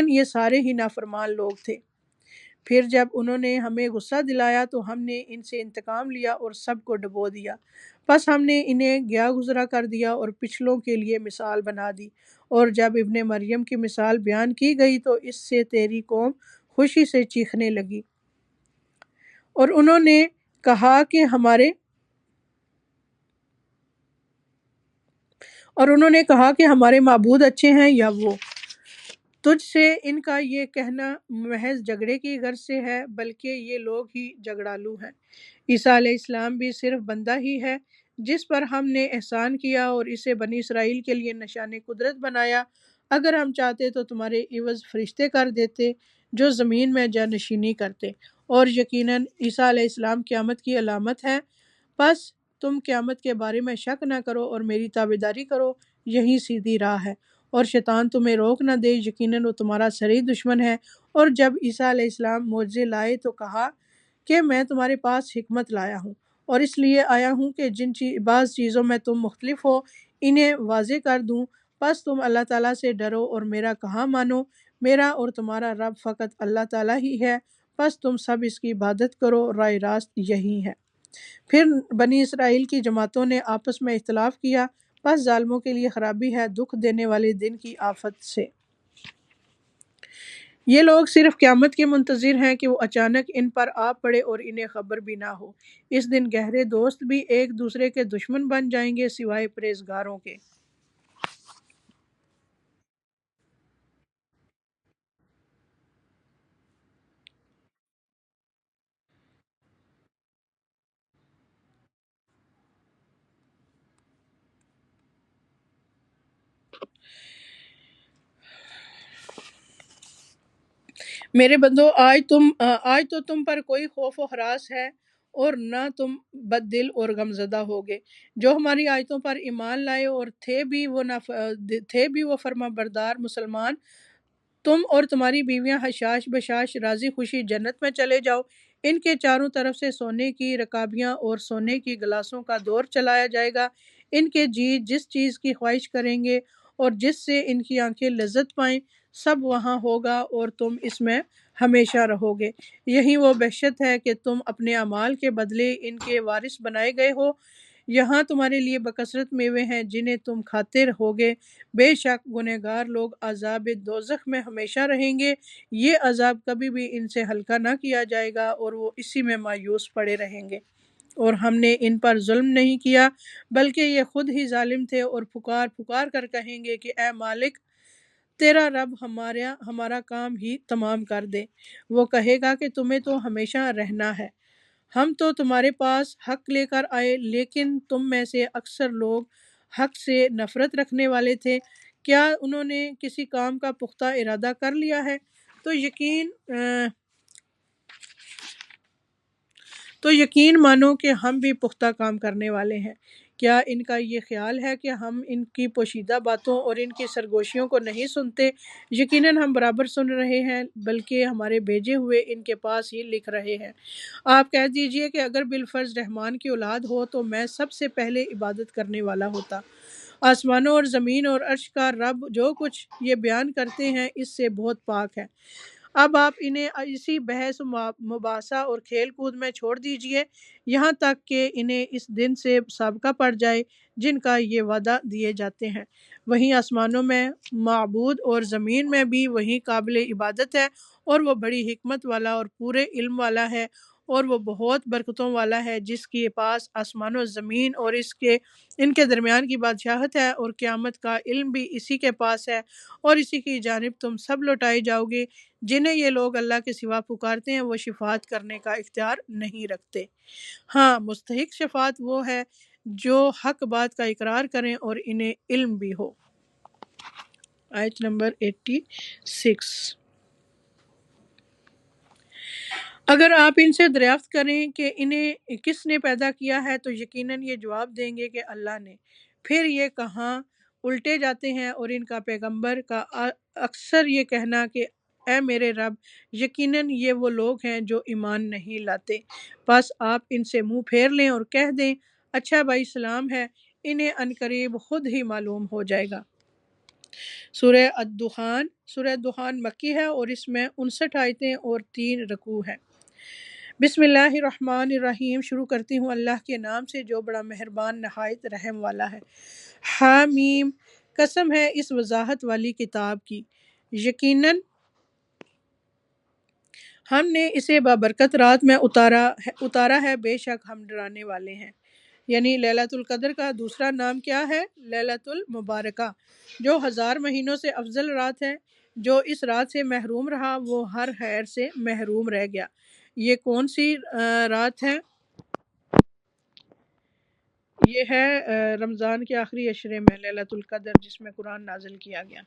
یہ سارے ہی نافرمان لوگ تھے۔ پھر جب انہوں نے ہمیں غصہ دلایا تو ہم نے ان سے انتقام لیا اور سب کو ڈبو دیا، پس ہم نے انہیں گیا گزرا کر دیا اور پچھلوں کے لیے مثال بنا دی۔ اور جب ابن مریم کی مثال بیان کی گئی تو اس سے تیری قوم خوشی سے چیخنے لگی، اور انہوں نے کہا کہ ہمارے معبود اچھے ہیں یا وہ تجھ سے ان کا یہ کہنا محض جھگڑے کی غرض سے ہے، بلکہ یہ لوگ ہی جھگڑالو ہیں۔ عیسیٰ علیہ السلام بھی صرف بندہ ہی ہے جس پر ہم نے احسان کیا اور اسے بنی اسرائیل کے لیے نشان قدرت بنایا۔ اگر ہم چاہتے تو تمہارے عوض فرشتے کر دیتے جو زمین میں جانشینی کرتے، اور یقیناً عیسیٰ علیہ السلام قیامت کی علامت ہے۔ بس تم قیامت کے بارے میں شک نہ کرو اور میری تابعداری کرو، یہی سیدھی راہ ہے، اور شیطان تمہیں روک نہ دے، یقیناً وہ تمہارا شرعی دشمن ہے۔ اور جب عیسیٰ علیہ السلام معجزے لائے تو کہا کہ میں تمہارے پاس حکمت لایا ہوں، اور اس لیے آیا ہوں کہ بعض چیزوں میں تم مختلف ہو انہیں واضح کر دوں۔ پس تم اللہ تعالیٰ سے ڈرو اور میرا کہا مانو، میرا اور تمہارا رب فقط اللہ تعالیٰ ہی ہے، پس تم سب اس کی عبادت کرو، راہ راست یہی ہے۔ پھر بنی اسرائیل کی جماعتوں نے آپس میں اختلاف کیا، پس ظالموں کے لیے خرابی ہے دکھ دینے والے دن کی آفت سے۔ یہ لوگ صرف قیامت کے منتظر ہیں کہ وہ اچانک ان پر آ پڑے اور انہیں خبر بھی نہ ہو۔ اس دن گہرے دوست بھی ایک دوسرے کے دشمن بن جائیں گے سوائے پرہیزگاروں کے۔ میرے بندو، آج تو تم پر کوئی خوف و ہراس ہے اور نہ تم بد دل اور غمزدہ ہوگے۔ جو ہماری آیتوں پر ایمان لائے اور تھے بھی وہ فرما بردار مسلمان، تم اور تمہاری بیویاں حشاش بشاش راضی خوشی جنت میں چلے جاؤ۔ ان کے چاروں طرف سے سونے کی رکابیاں اور سونے کی گلاسوں کا دور چلایا جائے گا۔ ان کے جی جس چیز کی خواہش کریں گے اور جس سے ان کی آنکھیں لذت پائیں، سب وہاں ہوگا اور تم اس میں ہمیشہ رہو گے۔ یہی وہ بہشت ہے کہ تم اپنے اعمال کے بدلے ان کے وارث بنائے گئے ہو۔ یہاں تمہارے لیے بکثرت میوے ہیں جنہیں تم کھاتے رہوگے۔ بے شک گنہگار لوگ عذاب دوزخ میں ہمیشہ رہیں گے، یہ عذاب کبھی بھی ان سے ہلکا نہ کیا جائے گا اور وہ اسی میں مایوس پڑے رہیں گے۔ اور ہم نے ان پر ظلم نہیں کیا بلکہ یہ خود ہی ظالم تھے، اور پکار پکار کر کہیں گے کہ اے مالک، تیرا رب ہمارا کام ہی تمام کر دے۔ وہ کہے گا کہ تمہیں تو ہمیشہ رہنا ہے، ہم تو تمہارے پاس حق لے کر آئے، لیکن تم میں سے اکثر لوگ حق سے نفرت رکھنے والے تھے۔ کیا انہوں نے کسی کام کا پختہ ارادہ کر لیا ہے تو یقین مانو کہ ہم بھی پختہ کام کرنے والے ہیں۔ کیا ان کا یہ خیال ہے کہ ہم ان کی پوشیدہ باتوں اور ان کی سرگوشیوں کو نہیں سنتے؟ یقیناً ہم برابر سن رہے ہیں، بلکہ ہمارے بھیجے ہوئے ان کے پاس ہی لکھ رہے ہیں۔ آپ کہہ دیجئے کہ اگر بالفرض رحمان کی اولاد ہو تو میں سب سے پہلے عبادت کرنے والا ہوتا۔ آسمانوں اور زمین اور عرش کا رب جو کچھ یہ بیان کرتے ہیں اس سے بہت پاک ہے۔ اب آپ انہیں اسی بحث و مباحثہ اور کھیل کود میں چھوڑ دیجئے یہاں تک کہ انہیں اس دن سے سابقہ پڑ جائے جن کا یہ وعدہ دیے جاتے ہیں۔ وہیں آسمانوں میں معبود اور زمین میں بھی وہی قابل عبادت ہے، اور وہ بڑی حکمت والا اور پورے علم والا ہے، اور وہ بہت برکتوں والا ہے جس کے پاس آسمان و زمین اور ان کے درمیان کی بادشاہت ہے، اور قیامت کا علم بھی اسی کے پاس ہے، اور اسی کی جانب تم سب لوٹائے جاؤ گے۔ جنہیں یہ لوگ اللہ کے سوا پکارتے ہیں وہ شفاعت کرنے کا اختیار نہیں رکھتے۔ ہاں، مستحق شفاعت وہ ہے جو حق بات کا اقرار کریں اور انہیں علم بھی ہو۔ آیت نمبر 86۔ اگر آپ ان سے دریافت کریں کہ انہیں کس نے پیدا کیا ہے تو یقیناً یہ جواب دیں گے کہ اللہ نے۔ پھر یہ کہاں الٹے جاتے ہیں اور ان کا پیغمبر کا اکثر یہ کہنا کہ اے میرے رب، یقیناً یہ وہ لوگ ہیں جو ایمان نہیں لاتے۔ بس آپ ان سے منہ پھیر لیں اور کہہ دیں اچھا بھائی سلام ہے، انہیں عنقریب خود ہی معلوم ہو جائے گا۔ سورہ دخان مکی ہے اور اس میں 59 آیتیں اور 3 رکوع ہیں۔ بسم اللہ الرحمن الرحیم، شروع کرتی ہوں اللہ کے نام سے جو بڑا مہربان نہایت رحم والا ہے۔ حامیم، قسم ہے اس وضاحت والی کتاب کی، یقیناً ہم نے اسے بابرکت رات میں اتارا ہے، بے شک ہم ڈرانے والے ہیں۔ یعنی لیلۃ القدر کا دوسرا نام کیا ہے؟ لیلۃ المبارکہ، جو 1000 مہینوں سے افضل رات ہے۔ جو اس رات سے محروم رہا وہ ہر خیر سے محروم رہ گیا۔ یہ کون سی رات ہے؟ یہ ہے رمضان کے آخری عشرے میں لیلۃ القدر، جس میں قرآن نازل کیا گیا۔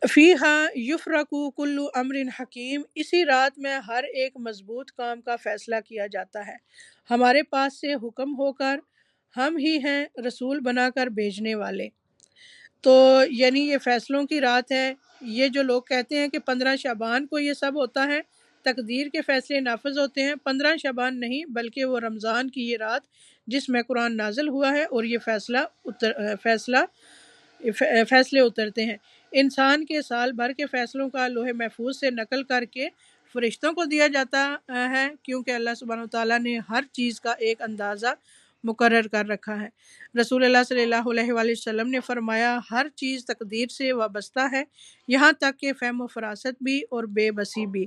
فیہا یفرق کل امر حکیم، اسی رات میں ہر ایک مضبوط کام کا فیصلہ کیا جاتا ہے۔ ہمارے پاس سے حکم ہو کر ہم ہی ہیں رسول بنا کر بھیجنے والے۔ تو یعنی یہ فیصلوں کی رات ہے۔ یہ جو لوگ کہتے ہیں کہ 15 شعبان کو یہ سب ہوتا ہے، تقدیر کے فیصلے نافذ ہوتے ہیں، 15 شعبان نہیں بلکہ وہ رمضان کی یہ رات جس میں قرآن نازل ہوا ہے اور یہ فیصلے اترتے ہیں۔ انسان کے سال بھر کے فیصلوں کا لوح محفوظ سے نقل کر کے فرشتوں کو دیا جاتا ہے، کیونکہ اللہ سبحانہ وتعالیٰ نے ہر چیز کا ایک اندازہ مقرر کر رکھا ہے۔ رسول اللہ صلی اللہ علیہ وآلہ وسلم نے فرمایا ہر چیز تقدیر سے وابستہ ہے، یہاں تک کہ فہم و فراست بھی اور بے بسی بھی۔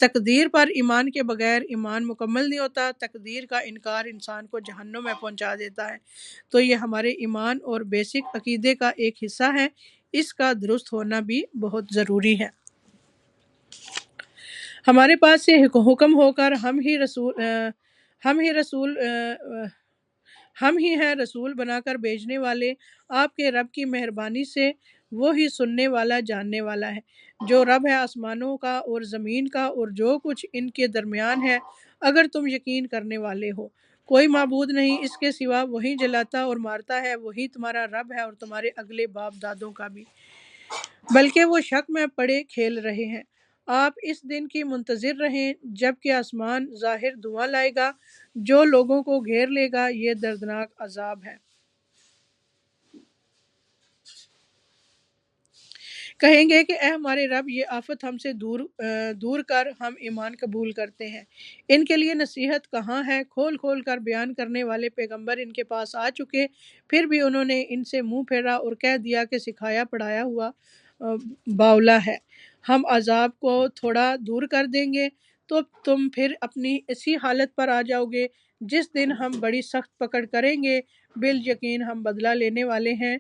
تقدیر پر ایمان کے بغیر ایمان مکمل نہیں ہوتا۔ تقدیر کا انکار انسان کو جہنم میں پہنچا دیتا ہے۔ تو یہ ہمارے ایمان اور بیسک عقیدے کا ایک حصہ ہے، اس کا درست ہونا بھی بہت ضروری ہے۔ ہمارے پاس سے حکم ہو کر ہم ہی ہیں رسول بنا کر بھیجنے والے۔ آپ کے رب کی مہربانی سے وہی سننے والا جاننے والا ہے۔ جو رب ہے آسمانوں کا اور زمین کا اور جو کچھ ان کے درمیان ہے، اگر تم یقین کرنے والے ہو۔ کوئی معبود نہیں اس کے سوا، وہی جلاتا اور مارتا ہے، وہی تمہارا رب ہے اور تمہارے اگلے باپ دادوں کا بھی، بلکہ وہ شک میں پڑے کھیل رہے ہیں۔ آپ اس دن کی منتظر رہیں جب کہ آسمان ظاہر دھواں لائے گا، جو لوگوں کو گھیر لے گا، یہ دردناک عذاب ہے۔ کہیں گے کہ اے ہمارے رب، یہ آفت ہم سے دور کر، ہم ایمان قبول کرتے ہیں۔ ان کے لیے نصیحت کہاں ہے؟ کھول کھول کر بیان کرنے والے پیغمبر ان کے پاس آ چکے، پھر بھی انہوں نے ان سے منہ پھیرا اور کہہ دیا کہ سکھایا پڑھایا ہوا باولا ہے۔ ہم عذاب کو تھوڑا دور کر دیں گے تو تم پھر اپنی اسی حالت پر آ جاؤ گے جس دن ہم بڑی سخت پکڑ کریں گے۔ بالیقین ہم بدلہ لینے والے ہیں۔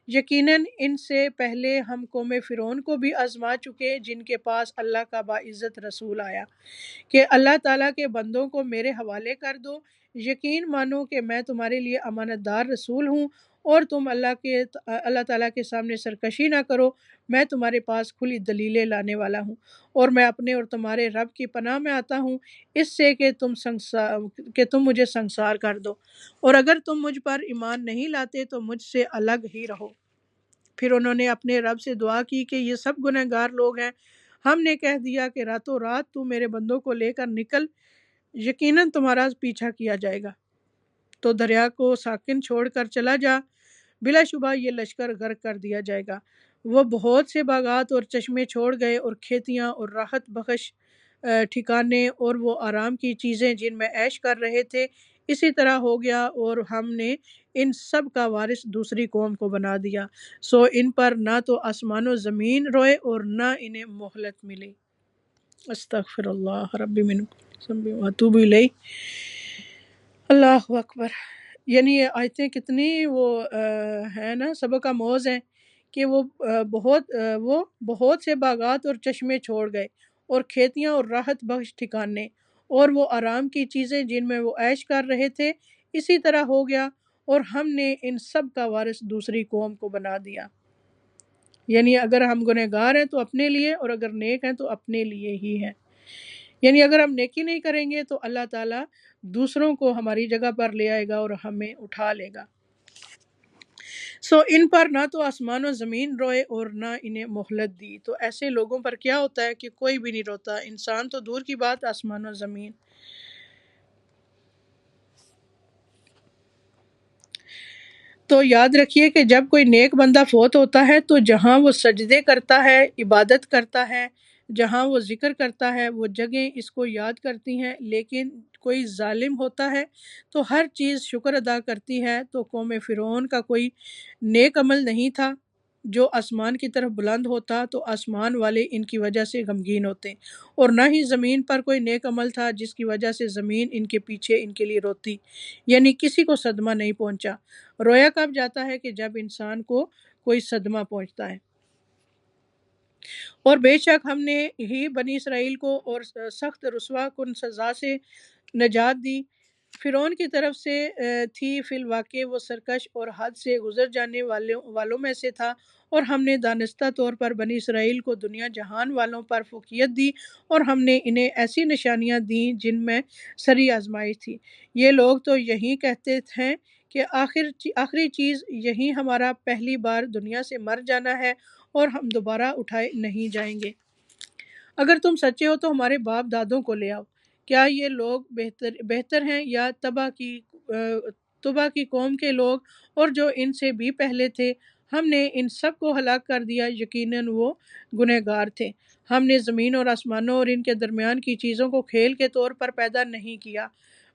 یقیناً ان سے پہلے ہم قوم فرعون کو بھی آزما چکے، جن کے پاس اللہ کا باعزت رسول آیا کہ اللہ تعالیٰ کے بندوں کو میرے حوالے کر دو، یقین مانو کہ میں تمہارے لیے امانت دار رسول ہوں، اور تم اللہ تعالیٰ کے سامنے سرکشی نہ کرو، میں تمہارے پاس کھلی دلیلیں لانے والا ہوں، اور میں اپنے اور تمہارے رب کی پناہ میں آتا ہوں اس سے کہ تم مجھے سنگسار کر دو، اور اگر تم مجھ پر ایمان نہیں لاتے تو مجھ سے الگ ہی رہو۔ پھر انہوں نے اپنے رب سے دعا کی کہ یہ سب گنہگار لوگ ہیں۔ ہم نے کہہ دیا کہ راتوں رات تو میرے بندوں کو لے کر نکل، یقیناً تمہارا پیچھا کیا جائے گا، تو دریا کو ساکن چھوڑ کر چلا جا، بلا شبہ یہ لشکر غرق کر دیا جائے گا۔ وہ بہت سے باغات اور چشمے چھوڑ گئے اور کھیتیاں اور راحت بخش ٹھکانے اور وہ آرام کی چیزیں جن میں عیش کر رہے تھے، اسی طرح ہو گیا، اور ہم نے ان سب کا وارث دوسری قوم کو بنا دیا۔ سو ان پر نہ تو آسمان و زمین روئے اور نہ انہیں مہلت ملی۔ استغفر اللہ ربی من واتوب الیہ۔ اللہ اکبر۔ یعنی یہ آیتیں کتنی وہ ہیں نا، سبق آموز ہیں کہ وہ بہت سے باغات اور چشمے چھوڑ گئے اور کھیتیاں اور راحت بخش ٹھکانے اور وہ آرام کی چیزیں جن میں وہ عیش کر رہے تھے، اسی طرح ہو گیا، اور ہم نے ان سب کا وارث دوسری قوم کو بنا دیا۔ یعنی اگر ہم گنہگار ہیں تو اپنے لیے، اور اگر نیک ہیں تو اپنے لیے ہی ہیں۔ یعنی اگر ہم نیکی نہیں کریں گے تو اللہ تعالیٰ دوسروں کو ہماری جگہ پر لے آئے گا اور ہمیں اٹھا لے گا۔ سو ان پر نہ تو آسمان و زمین روئے اور نہ انہیں مہلت دی۔ تو ایسے لوگوں پر کیا ہوتا ہے کہ کوئی بھی نہیں روتا، انسان تو دور کی بات، آسمان و زمین۔ تو یاد رکھیے کہ جب کوئی نیک بندہ فوت ہوتا ہے تو جہاں وہ سجدے کرتا ہے، عبادت کرتا ہے، جہاں وہ ذکر کرتا ہے، وہ جگہیں اس کو یاد کرتی ہیں، لیکن کوئی ظالم ہوتا ہے تو ہر چیز شکر ادا کرتی ہے۔ تو قوم فرعون کا کوئی نیک عمل نہیں تھا جو آسمان کی طرف بلند ہوتا تو آسمان والے ان کی وجہ سے غمگین ہوتے، اور نہ ہی زمین پر کوئی نیک عمل تھا جس کی وجہ سے زمین ان کے پیچھے ان کے لیے روتی، یعنی کسی کو صدمہ نہیں پہنچا۔ رویا کب جاتا ہے کہ جب انسان کو کوئی صدمہ پہنچتا ہے۔ اور بے شک ہم نے ہی بنی اسرائیل کو اور سخت رسوا کن سزا سے نجات دی۔ فرعون کی طرف سے تھی، فی الواقع وہ سرکش اور حد سے گزر جانے والوں میں سے تھا، اور ہم نے دانستہ طور پر بنی اسرائیل کو دنیا جہان والوں پر فوقیت دی، اور ہم نے انہیں ایسی نشانیاں دیں جن میں سری آزمائش تھی۔ یہ لوگ تو یہی کہتے ہیں کہ آخری چیز یہی ہمارا پہلی بار دنیا سے مر جانا ہے اور ہم دوبارہ اٹھائے نہیں جائیں گے۔ اگر تم سچے ہو تو ہمارے باپ دادوں کو لے آؤ، کیا یہ لوگ بہتر ہیں یا تبا کی قوم کے لوگ اور جو ان سے بھی پہلے تھے؟ ہم نے ان سب کو ہلاک کر دیا، یقیناً وہ گنہگار تھے۔ ہم نے زمین اور آسمانوں اور ان کے درمیان کی چیزوں کو کھیل کے طور پر پیدا نہیں کیا،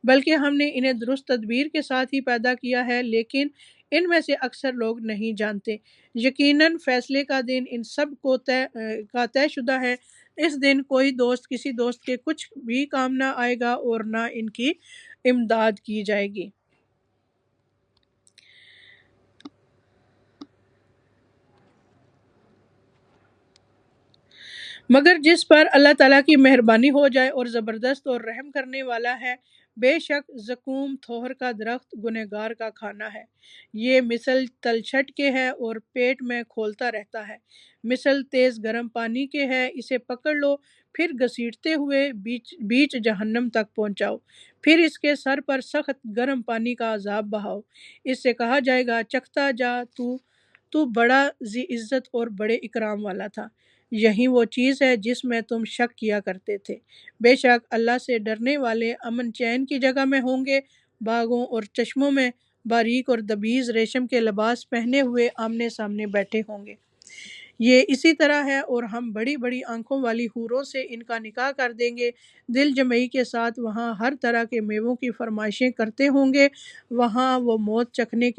بلکہ ہم نے انہیں درست تدبیر کے ساتھ ہی پیدا کیا ہے، لیکن ان میں سے اکثر لوگ نہیں جانتے۔ یقیناً فیصلے کا دن ان سب کو طے شدہ ہے۔ اس دن کوئی دوست کسی دوست کے کچھ بھی کام نہ آئے گا اور نہ ان کی امداد کی جائے گی۔ مگر جس پر اللہ تعالیٰ کی مہربانی ہو جائے اور زبردست اور رحم کرنے والا ہے، بے شک زقوم تھوہر کا درخت گنہگار کا کھانا ہے۔ یہ مثل تلچھٹ کے ہے اور پیٹ میں کھولتا رہتا ہے، مثل تیز گرم پانی کے ہے، اسے پکڑ لو پھر گھسیٹتے ہوئے بیچ جہنم تک پہنچاؤ، پھر اس کے سر پر سخت گرم پانی کا عذاب بہاؤ۔ اس سے کہا جائے گا، چکھتا جا، تو بڑا ذی عزت اور بڑے اکرام والا تھا۔ یہی وہ چیز ہے جس میں تم شک کیا کرتے تھے۔ بے شک اللہ سے ڈرنے والے امن چین کی جگہ میں ہوں گے، باغوں اور چشموں میں باریک اور دبیز ریشم کے لباس پہنے ہوئے آمنے سامنے بیٹھے ہوں گے۔ یہ اسی طرح ہے، اور ہم بڑی بڑی آنکھوں والی حوروں سے ان کا نکاح کر دیں گے، دل جمعی کے ساتھ وہاں ہر طرح کے میووں کی فرمائشیں کرتے ہوں گے، وہاں وہ موت چکھنے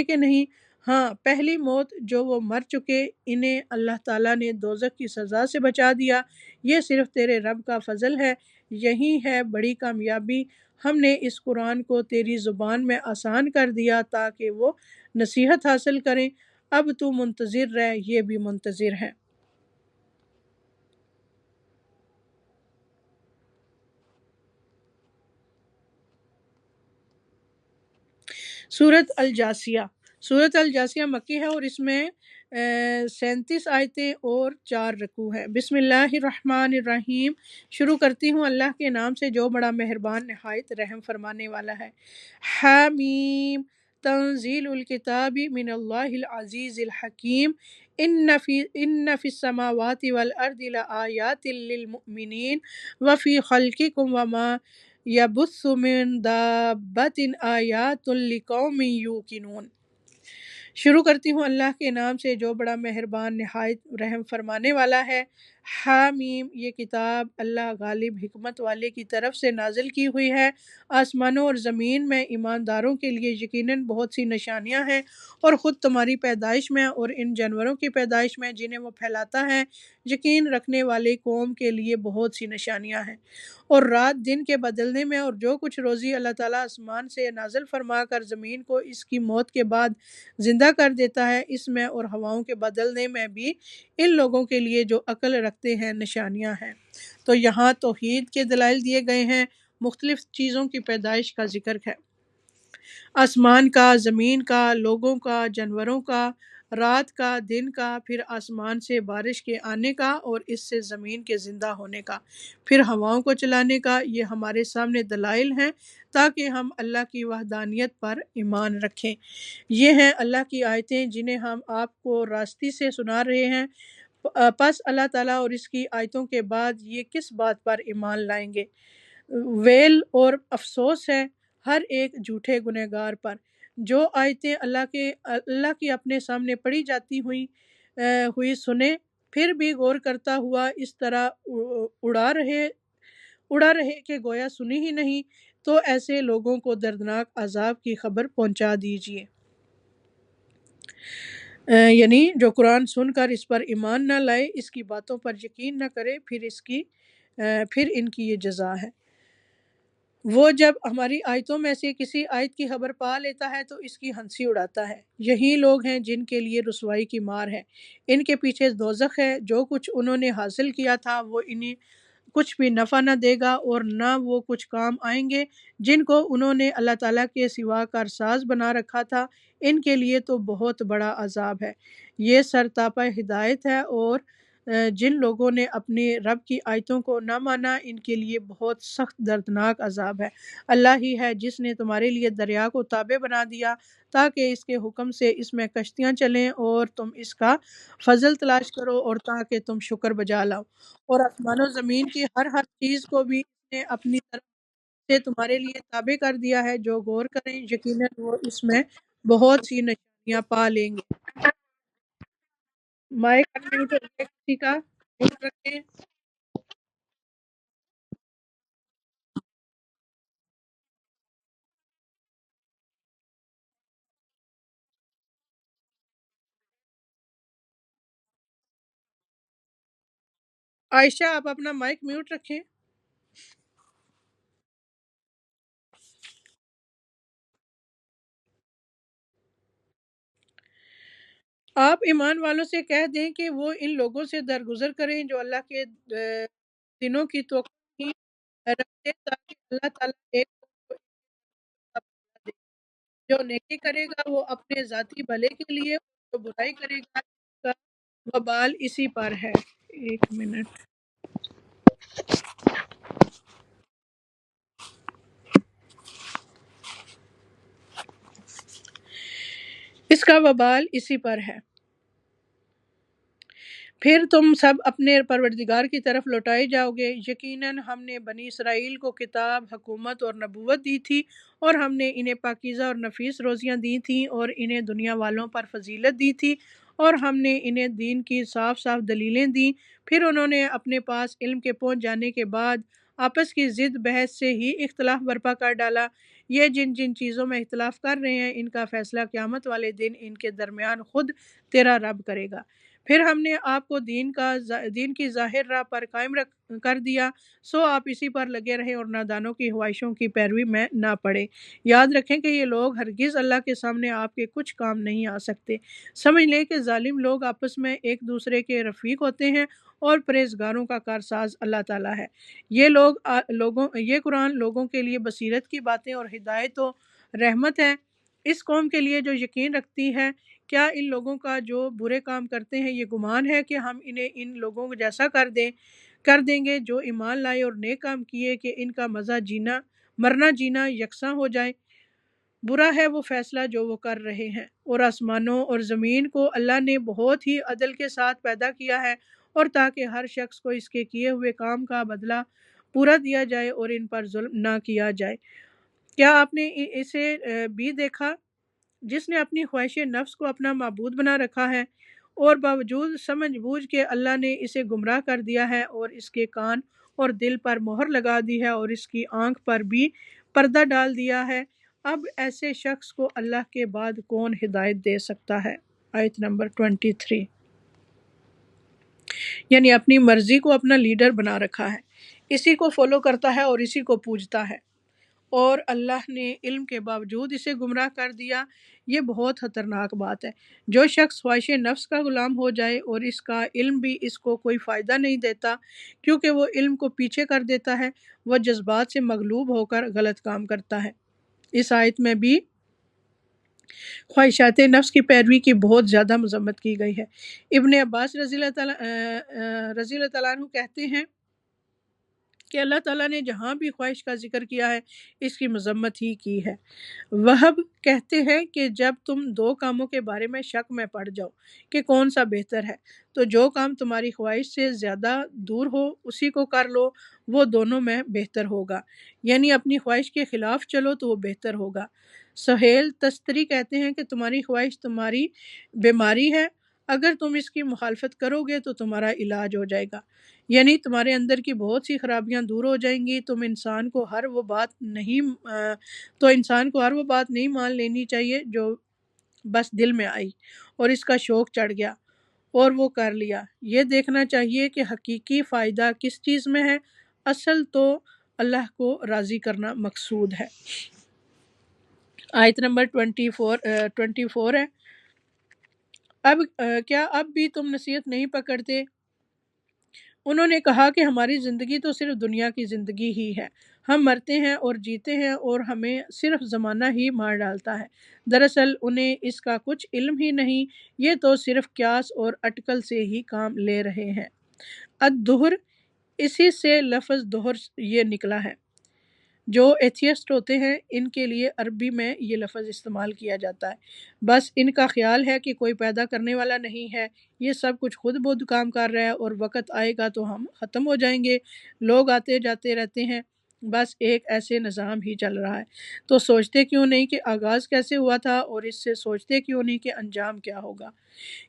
کے نہیں، ہاں پہلی موت جو وہ مر چکے، انہیں اللہ تعالیٰ نے دوزخ کی سزا سے بچا دیا۔ یہ صرف تیرے رب کا فضل ہے، یہی ہے بڑی کامیابی۔ ہم نے اس قرآن کو تیری زبان میں آسان کر دیا تاکہ وہ نصیحت حاصل کریں۔ اب تو منتظر رہ، یہ بھی منتظر ہیں۔ سورۃ الجاثیہ۔ سورۃ الجاثیہ مکی ہے اور اس میں 37 آیتیں اور 4 رکوع ہیں۔ بسم اللہ الرحمن الرحیم۔ شروع کرتی ہوں اللہ کے نام سے جو بڑا مہربان نہایت رحم فرمانے والا ہے۔ حامیم، تنزیل الکتاب من اللہ العزیز الحکیم۔ ان فی السماوات والارض لآیات للمؤمنین وفی خلقکم وما یبث من دابۃ آیات لقوم یوقنون۔ شروع کرتی ہوں اللہ کے نام سے جو بڑا مہربان نہایت رحم فرمانے والا ہے۔ حامیم، یہ کتاب اللہ غالب حکمت والے کی طرف سے نازل کی ہوئی ہے۔ آسمانوں اور زمین میں ایمانداروں کے لیے یقیناً بہت سی نشانیاں ہیں، اور خود تمہاری پیدائش میں اور ان جانوروں کی پیدائش میں جنہیں وہ پھیلاتا ہے یقین رکھنے والے قوم کے لیے بہت سی نشانیاں ہیں۔ اور رات دن کے بدلنے میں اور جو کچھ روزی اللہ تعالیٰ آسمان سے نازل فرما کر زمین کو اس کی موت کے بعد زندہ کر دیتا ہے، اس میں اور ہواؤں کے بدلنے میں بھی ان لوگوں کے لیے جو عقل رکھتے ہیں نشانیاں ہیں۔ تو یہاں توحید کے دلائل دیے گئے ہیں، مختلف چیزوں کی پیدائش کا ذکر ہے، آسمان کا، زمین کا، لوگوں کا، جانوروں کا، رات کا، دن کا، پھر آسمان سے بارش کے آنے کا اور اس سے زمین کے زندہ ہونے کا، پھر ہواؤں کو چلانے کا۔ یہ ہمارے سامنے دلائل ہیں تاکہ ہم اللہ کی وحدانیت پر ایمان رکھیں۔ یہ ہیں اللہ کی آیتیں جنہیں ہم آپ کو راستی سے سنا رہے ہیں، پس اللہ تعالیٰ اور اس کی آیتوں کے بعد یہ کس بات پر ایمان لائیں گے؟ ویل اور افسوس ہے ہر ایک جھوٹے گنہگار پر۔ جو آیتیں اللہ کی اپنے سامنے پڑھی جاتی ہوئی سنے، پھر بھی غور کرتا ہوا اس طرح اڑا رہے کہ گویا سنی ہی نہیں، تو ایسے لوگوں کو دردناک عذاب کی خبر پہنچا دیجیے۔ یعنی جو قرآن سن کر اس پر ایمان نہ لائے، اس کی باتوں پر یقین نہ کرے، پھر ان کی یہ جزا ہے۔ وہ جب ہماری آیتوں میں سے کسی آیت کی خبر پا لیتا ہے تو اس کی ہنسی اڑاتا ہے۔ یہی لوگ ہیں جن کے لیے رسوائی کی مار ہے، ان کے پیچھے دوزخ ہے۔ جو کچھ انہوں نے حاصل کیا تھا وہ انہیں کچھ بھی نفع نہ دے گا اور نہ وہ کچھ کام آئیں گے جن کو انہوں نے اللہ تعالیٰ کے سوا کارساز بنا رکھا تھا۔ ان کے لیے تو بہت بڑا عذاب ہے۔ یہ سرتاپا ہدایت ہے، اور جن لوگوں نے اپنے رب کی آیتوں کو نہ مانا ان کے لیے بہت سخت دردناک عذاب ہے۔ اللہ ہی ہے جس نے تمہارے لیے دریا کو تابع بنا دیا تاکہ اس کے حکم سے اس میں کشتیاں چلیں اور تم اس کا فضل تلاش کرو اور تاکہ تم شکر بجا لاؤ، اور آسمان و زمین کی ہر چیز کو بھی اس نے اپنی طرف سے تمہارے لیے تابع کر دیا ہے۔ جو غور کریں یقیناً وہ اس میں بہت سی نشانیاں پا لیں گے۔ مائک انمیوٹ ہو گیا کسی کا؟ میوٹ رکھیں۔ عائشہ آپ اپنا مائک میوٹ رکھیں۔ آپ ایمان والوں سے کہہ دیں کہ وہ ان لوگوں سے درگزر کریں جو اللہ کے دنوں کی توقع نہیں رکھتے تاکہ اللہ تعالیٰ ایک کو بدلہ دے۔ جو نیکی کرے گا وہ اپنے ذاتی بھلے کے لیے، اور جو برائی کرے گا اس کا وبال اسی پر ہے۔ ایک منٹ۔ اس کا وبال اسی پر ہے۔ پھر تم سب اپنے پروردگار کی طرف لوٹائے جاؤ گے۔ یقیناً ہم نے بنی اسرائیل کو کتاب، حکومت اور نبوت دی تھی، اور ہم نے انہیں پاکیزہ اور نفیس روزیاں دی تھیں، اور انہیں دنیا والوں پر فضیلت دی تھی، اور ہم نے انہیں دین کی صاف صاف دلیلیں دیں۔ پھر انہوں نے اپنے پاس علم کے پہنچ جانے کے بعد آپس کی ضد بحث سے ہی اختلاف برپا کر ڈالا۔ یہ جن جن چیزوں میں اختلاف کر رہے ہیں ان کا فیصلہ قیامت والے دن ان کے درمیان خود تیرا رب کرے گا۔ پھر ہم نے آپ کو دین کی ظاہر راہ پر قائم کر دیا، سو آپ اسی پر لگے رہیں اور نادانوں کی خواہشوں کی پیروی میں نہ پڑے۔ یاد رکھیں کہ یہ لوگ ہرگز اللہ کے سامنے آپ کے کچھ کام نہیں آ سکتے۔ سمجھ لیں کہ ظالم لوگ آپس میں ایک دوسرے کے رفیق ہوتے ہیں، اور پرہیزگاروں کا کارساز اللہ تعالیٰ ہے۔ یہ قرآن لوگوں کے لیے بصیرت کی باتیں اور ہدایت و رحمت ہے، اس قوم کے لیے جو یقین رکھتی ہے۔ کیا ان لوگوں کا جو برے کام کرتے ہیں یہ گمان ہے کہ ہم انہیں ان لوگوں جیسا کر دیں گے جو ایمان لائے اور نیک کام کیے، کہ ان کا مرنا جینا یکساں ہو جائے؟ برا ہے وہ فیصلہ جو وہ کر رہے ہیں۔ اور آسمانوں اور زمین کو اللہ نے بہت ہی عدل کے ساتھ پیدا کیا ہے، اور تاکہ ہر شخص کو اس کے کیے ہوئے کام کا بدلہ پورا دیا جائے اور ان پر ظلم نہ کیا جائے۔ کیا آپ نے اسے بھی دیکھا جس نے اپنی خواہش نفس کو اپنا معبود بنا رکھا ہے، اور باوجود سمجھ بوجھ کے اللہ نے اسے گمراہ کر دیا ہے، اور اس کے کان اور دل پر مہر لگا دی ہے، اور اس کی آنکھ پر بھی پردہ ڈال دیا ہے۔ اب ایسے شخص کو اللہ کے بعد کون ہدایت دے سکتا ہے؟ آیت نمبر 23۔ یعنی اپنی مرضی کو اپنا لیڈر بنا رکھا ہے، اسی کو فالو کرتا ہے اور اسی کو پوجتا ہے، اور اللہ نے علم کے باوجود اسے گمراہ کر دیا۔ یہ بہت خطرناک بات ہے۔ جو شخص خواہش نفس کا غلام ہو جائے اور اس کا علم بھی اس کو کوئی فائدہ نہیں دیتا، کیونکہ وہ علم کو پیچھے کر دیتا ہے، وہ جذبات سے مغلوب ہو کر غلط کام کرتا ہے۔ اس آیت میں بھی خواہشات نفس کی پیروی کی بہت زیادہ مذمت کی گئی ہے۔ ابن عباس رضی اللہ تعالیٰ عنہ کہتے ہیں کہ اللہ تعالیٰ نے جہاں بھی خواہش کا ذکر کیا ہے اس کی مذمت ہی کی ہے۔ وہب کہتے ہیں کہ جب تم دو کاموں کے بارے میں شک میں پڑ جاؤ کہ کون سا بہتر ہے، تو جو کام تمہاری خواہش سے زیادہ دور ہو اسی کو کر لو، وہ دونوں میں بہتر ہوگا۔ یعنی اپنی خواہش کے خلاف چلو تو وہ بہتر ہوگا۔ سہیل تستری کہتے ہیں کہ تمہاری خواہش تمہاری بیماری ہے، اگر تم اس کی مخالفت کرو گے تو تمہارا علاج ہو جائے گا، یعنی تمہارے اندر کی بہت سی خرابیاں دور ہو جائیں گی۔ انسان کو ہر وہ بات نہیں مان لینی چاہیے جو بس دل میں آئی اور اس کا شوق چڑھ گیا اور وہ کر لیا۔ یہ دیکھنا چاہیے کہ حقیقی فائدہ کس چیز میں ہے۔ اصل تو اللہ کو راضی کرنا مقصود ہے۔ آیت نمبر 24 ہے، کیا اب بھی تم نصیحت نہیں پکڑتے؟ انہوں نے کہا کہ ہماری زندگی تو صرف دنیا کی زندگی ہی ہے، ہم مرتے ہیں اور جیتے ہیں اور ہمیں صرف زمانہ ہی مار ڈالتا ہے۔ دراصل انہیں اس کا کچھ علم ہی نہیں، یہ تو صرف قیاس اور اٹکل سے ہی کام لے رہے ہیں۔ الدہر، اسی سے لفظ دہر یہ نکلا ہے۔ جو ایتھیسٹ ہوتے ہیں ان کے لیے عربی میں یہ لفظ استعمال کیا جاتا ہے، بس ان کا خیال ہے کہ کوئی پیدا کرنے والا نہیں ہے، یہ سب کچھ خود بخود کام کر رہا ہے اور وقت آئے گا تو ہم ختم ہو جائیں گے، لوگ آتے جاتے رہتے ہیں، بس ایک ایسے نظام ہی چل رہا ہے۔ تو سوچتے کیوں نہیں کہ آغاز کیسے ہوا تھا، اور اس سے سوچتے کیوں نہیں کہ انجام کیا ہوگا؟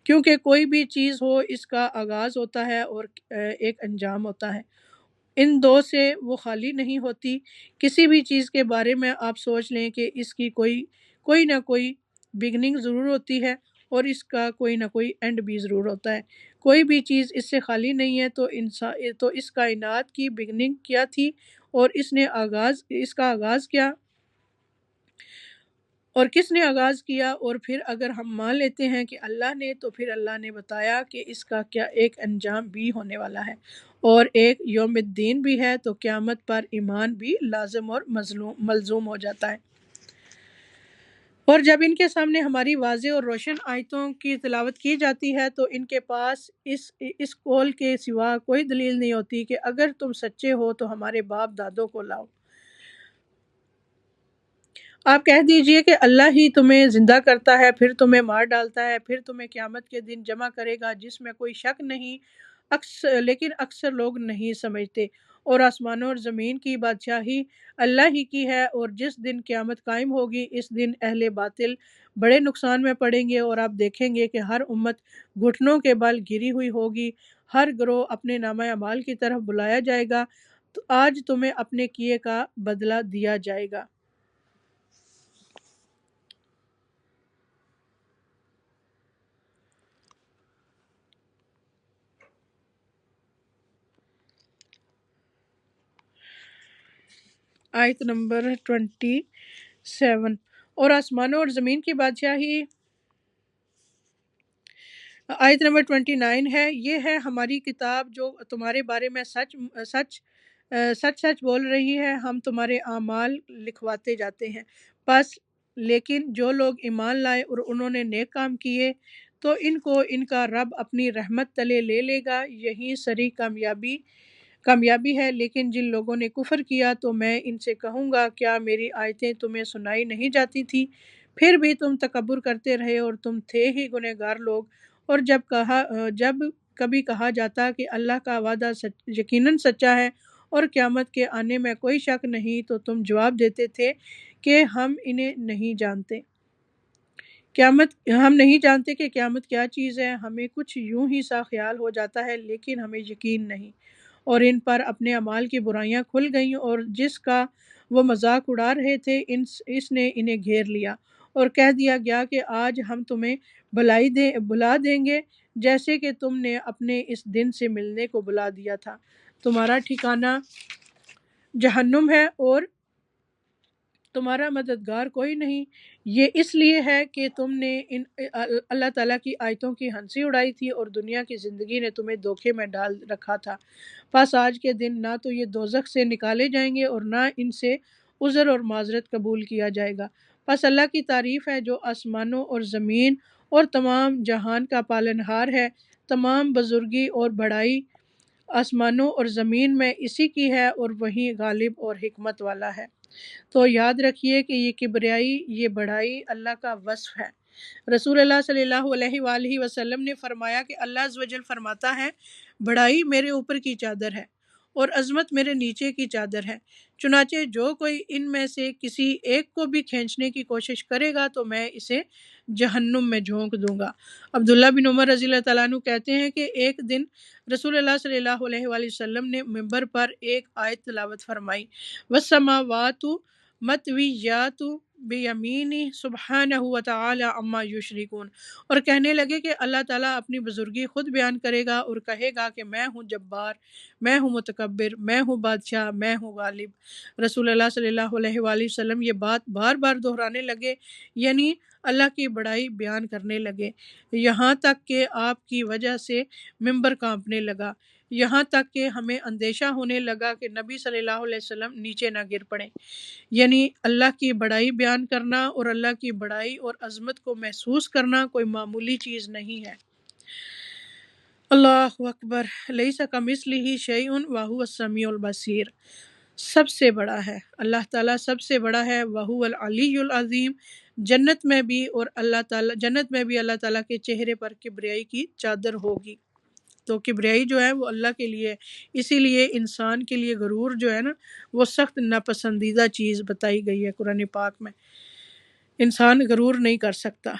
کیونکہ کوئی بھی چیز ہو اس کا آغاز ہوتا ہے اور ایک انجام ہوتا ہے، ان دو سے وہ خالی نہیں ہوتی۔ کسی بھی چیز کے بارے میں آپ سوچ لیں کہ اس کی کوئی نہ کوئی بگننگ ضرور ہوتی ہے اور اس کا کوئی نہ کوئی اینڈ بھی ضرور ہوتا ہے۔ کوئی بھی چیز اس سے خالی نہیں ہے، تو اس کائنات کی بگننگ کیا تھی اور اس کا آغاز کیا اور کس نے آغاز کیا؟ اور پھر اگر ہم مان لیتے ہیں کہ اللہ نے، تو پھر اللہ نے بتایا کہ اس کا کیا ایک انجام بھی ہونے والا ہے اور ایک یوم الدین بھی ہے، تو قیامت پر ایمان بھی لازم اور ملزوم ہو جاتا ہے۔ اور جب ان کے سامنے ہماری واضح اور روشن آیتوں کی تلاوت کی جاتی ہے تو ان کے پاس اس قول کے سوا کوئی دلیل نہیں ہوتی کہ اگر تم سچے ہو تو ہمارے باپ دادوں کو لاؤ۔ آپ کہہ دیجئے کہ اللہ ہی تمہیں زندہ کرتا ہے، پھر تمہیں مار ڈالتا ہے، پھر تمہیں قیامت کے دن جمع کرے گا، جس میں کوئی شک نہیں، لیکن اکثر لوگ نہیں سمجھتے۔ اور آسمانوں اور زمین کی بادشاہی اللہ ہی کی ہے، اور جس دن قیامت قائم ہوگی اس دن اہل باطل بڑے نقصان میں پڑیں گے، اور آپ دیکھیں گے کہ ہر امت گھٹنوں کے بل گری ہوئی ہوگی، ہر گروہ اپنے نامہ اعمال کی طرف بلایا جائے گا، تو آج تمہیں اپنے کیے کا بدلہ دیا جائے گا۔ آیت نمبر 27، اور آسمانوں اور زمین کی بادشاہی، آیت نمبر 29 ہے، یہ ہے ہماری کتاب جو تمہارے بارے میں سچ بول رہی ہے، ہم تمہارے اعمال لکھواتے جاتے ہیں۔ پس لیکن جو لوگ ایمان لائے اور انہوں نے نیک کام کیے تو ان کو ان کا رب اپنی رحمت تلے لے لے گا، یہی سری کامیابی ہے۔ لیکن جن لوگوں نے کفر کیا تو میں ان سے کہوں گا، کیا میری آیتیں تمہیں سنائی نہیں جاتی تھی؟ پھر بھی تم تکبر کرتے رہے اور تم تھے ہی گنہگار لوگ۔ اور جب کبھی کہا جاتا کہ اللہ کا وعدہ یقیناً سچا ہے اور قیامت کے آنے میں کوئی شک نہیں، تو تم جواب دیتے تھے کہ ہم نہیں جانتے کہ قیامت کیا چیز ہے، ہمیں کچھ یوں ہی سا خیال ہو جاتا ہے لیکن ہمیں یقین نہیں۔ اور ان پر اپنے اعمال کی برائیاں کھل گئیں، اور جس کا وہ مذاق اڑا رہے تھے اس نے انہیں گھیر لیا، اور کہہ دیا گیا کہ آج ہم تمہیں بلا دیں گے جیسے کہ تم نے اپنے اس دن سے ملنے کو بلا دیا تھا، تمہارا ٹھکانہ جہنم ہے اور تمہارا مددگار کوئی نہیں۔ یہ اس لیے ہے کہ تم نے اللہ تعالیٰ کی آیتوں کی ہنسی اڑائی تھی اور دنیا کی زندگی نے تمہیں دھوکے میں ڈال رکھا تھا۔ پس آج کے دن نہ تو یہ دوزخ سے نکالے جائیں گے اور نہ ان سے عذر اور معذرت قبول کیا جائے گا۔ پس اللہ کی تعریف ہے جو آسمانوں اور زمین اور تمام جہان کا پالنہار ہے، تمام بزرگی اور بڑائی آسمانوں اور زمین میں اسی کی ہے، اور وہی غالب اور حکمت والا ہے۔ تو یاد رکھیے کہ یہ کبریائی، یہ بڑائی اللہ کا وصف ہے۔ رسول اللہ صلی اللہ علیہ وآلہ وسلم نے فرمایا کہ اللہ عز و جل فرماتا ہے، بڑائی میرے اوپر کی چادر ہے اور عظمت میرے نیچے کی چادر ہے، چنانچہ جو کوئی ان میں سے کسی ایک کو بھی کھینچنے کی کوشش کرے گا تو میں اسے جہنم میں جھونک دوں گا۔ عبداللہ بن عمر رضی اللہ تعالیٰ عنہ کہتے ہیں کہ ایک دن رسول اللہ صلی اللہ علیہ وآلہ وسلم نے منبر پر ایک آیت تلاوت فرمائی، والسماوات مطویات بیمینی سبحانہ و تعالی عما یشرکون، اور کہنے لگے کہ اللہ تعالیٰ اپنی بزرگی خود بیان کرے گا اور کہے گا کہ میں ہوں جبار، میں ہوں متکبر، میں ہوں بادشاہ، میں ہوں غالب۔ رسول اللہ صلی اللہ علیہ وآلہ وسلم یہ بات بار بار دہرانے لگے، یعنی اللہ کی بڑائی بیان کرنے لگے، یہاں تک کہ آپ کی وجہ سے ممبر کانپنے لگا، یہاں تک کہ ہمیں اندیشہ ہونے لگا کہ نبی صلی اللہ علیہ وسلم نیچے نہ گر پڑیں۔ یعنی اللہ کی بڑائی بیان کرنا اور اللہ کی بڑائی اور عظمت کو محسوس کرنا کوئی معمولی چیز نہیں ہے۔ اللہ اکبر، لیس کمثلہ شیء وہو السمیع البصیر، سب سے بڑا ہے اللہ تعالیٰ، سب سے بڑا ہے، وہو العلی العظیم، جنت میں بھی اللہ تعالیٰ کے چہرے پر کبریائی کی چادر ہوگی۔ تو کبریائی جو ہے وہ اللہ کے لیے، اسی لیے انسان کے لیے غرور جو ہے نا وہ سخت ناپسندیدہ چیز بتائی گئی ہے قرآن پاک میں، انسان غرور نہیں کر سکتا۔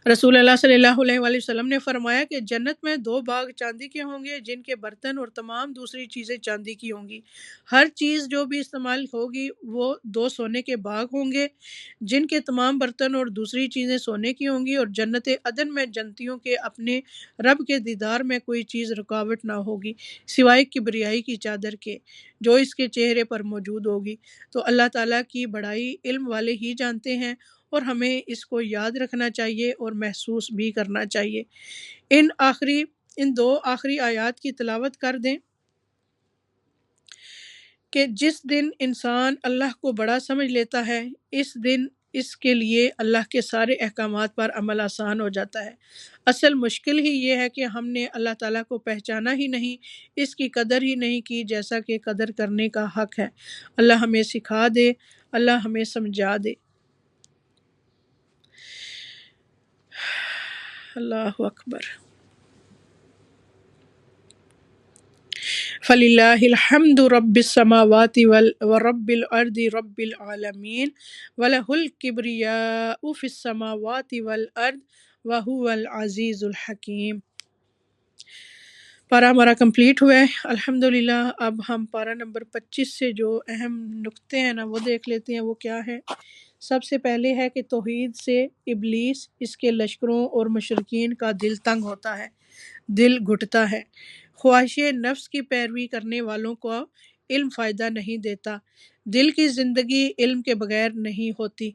رسول اللہ صلی اللہ علیہ وآلہ وسلم نے فرمایا کہ جنت میں 2 باغ چاندی کے ہوں گے جن کے برتن اور تمام دوسری چیزیں چاندی کی ہوں گی، ہر چیز جو بھی استعمال ہوگی وہ 2 سونے کے باغ ہوں گے جن کے تمام برتن اور دوسری چیزیں سونے کی ہوں گی، اور جنت عدن میں جنتیوں کے اپنے رب کے دیدار میں کوئی چیز رکاوٹ نہ ہوگی سوائے کبریائی کی چادر کے جو اس کے چہرے پر موجود ہوگی۔ تو اللہ تعالیٰ کی بڑائی علم والے ہی جانتے ہیں، اور ہمیں اس کو یاد رکھنا چاہیے اور محسوس بھی کرنا چاہیے۔ ان 2 آخری آیات کی تلاوت کر دیں کہ جس دن انسان اللہ کو بڑا سمجھ لیتا ہے، اس دن اس کے لیے اللہ کے سارے احکامات پر عمل آسان ہو جاتا ہے۔ اصل مشکل ہی یہ ہے کہ ہم نے اللہ تعالیٰ کو پہچانا ہی نہیں، اس کی قدر ہی نہیں کی جیسا کہ قدر کرنے کا حق ہے۔ اللہ ہمیں سکھا دے، اللہ ہمیں سمجھا دے۔ اللہ اکبر۔ فَلِلَّهِ الْحَمْدُ رَبِّ السَّمَاوَاتِ وَرَبِّ الْأَرْضِ رَبِّ الْعَالَمِينَ وَلَهُ الْكِبْرِيَاءُ فِي السَّمَاوَاتِ وَالْأَرْضِ وَهُوَ الْعَزِيزُ الْحَكِيمُ۔ پارہ ہمارا کمپلیٹ ہوا ہے الحمدللہ۔ اب ہم پارہ نمبر 25 سے جو اہم نقطے ہیں نا وہ دیکھ لیتے ہیں، وہ کیا ہے۔ سب سے پہلے ہے کہ توحید سے ابلیس، اس کے لشکروں اور مشرکین کا دل تنگ ہوتا ہے، دل گھٹتا ہے۔ خواہش نفس کی پیروی کرنے والوں کو علم فائدہ نہیں دیتا۔ دل کی زندگی علم کے بغیر نہیں ہوتی۔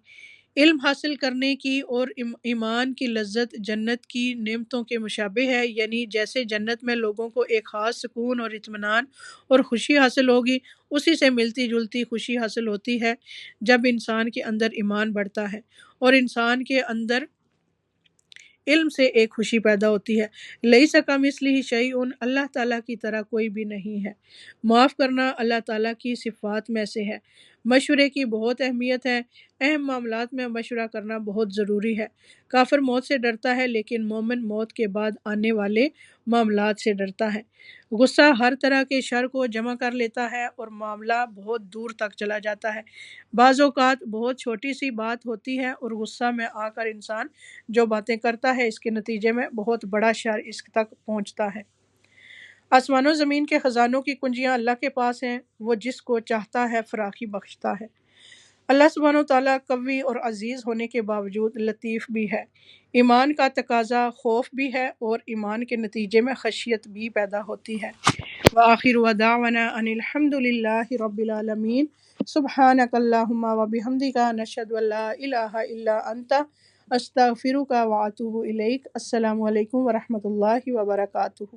علم حاصل کرنے کی اور ایمان کی لذت جنت کی نعمتوں کے مشابہ ہے، یعنی جیسے جنت میں لوگوں کو ایک خاص سکون اور اطمینان اور خوشی حاصل ہوگی، اسی سے ملتی جلتی خوشی حاصل ہوتی ہے جب انسان کے اندر ایمان بڑھتا ہے اور انسان کے اندر علم سے ایک خوشی پیدا ہوتی ہے۔ لیس کمثلہ شیء، اللہ تعالیٰ کی طرح کوئی بھی نہیں ہے۔ معاف کرنا اللہ تعالیٰ کی صفات میں سے ہے۔ مشورے کی بہت اہمیت ہے، اہم معاملات میں مشورہ کرنا بہت ضروری ہے۔ کافر موت سے ڈرتا ہے لیکن مومن موت کے بعد آنے والے معاملات سے ڈرتا ہے۔ غصہ ہر طرح کے شر کو جمع کر لیتا ہے اور معاملہ بہت دور تک چلا جاتا ہے۔ بعض اوقات بہت چھوٹی سی بات ہوتی ہے اور غصہ میں آ کر انسان جو باتیں کرتا ہے اس کے نتیجے میں بہت بڑا شر اس تک پہنچتا ہے۔ آسمان و زمین کے خزانوں کی کنجیاں اللہ کے پاس ہیں، وہ جس کو چاہتا ہے فراخی بخشتا ہے۔ اللہ سبحانہ وتعالیٰ قوی اور عزیز ہونے کے باوجود لطیف بھی ہے۔ ایمان کا تقاضا خوف بھی ہے اور ایمان کے نتیجے میں خشیت بھی پیدا ہوتی ہے۔ وآخر دعوانا ان الحمد للہ رب العالمین، سبحانک اللہم وبحمدک، نشہد ان لا الہ الا انت، استغفرک واتوب الیک۔ السلام علیکم ورحمۃ اللہ وبرکاتہ۔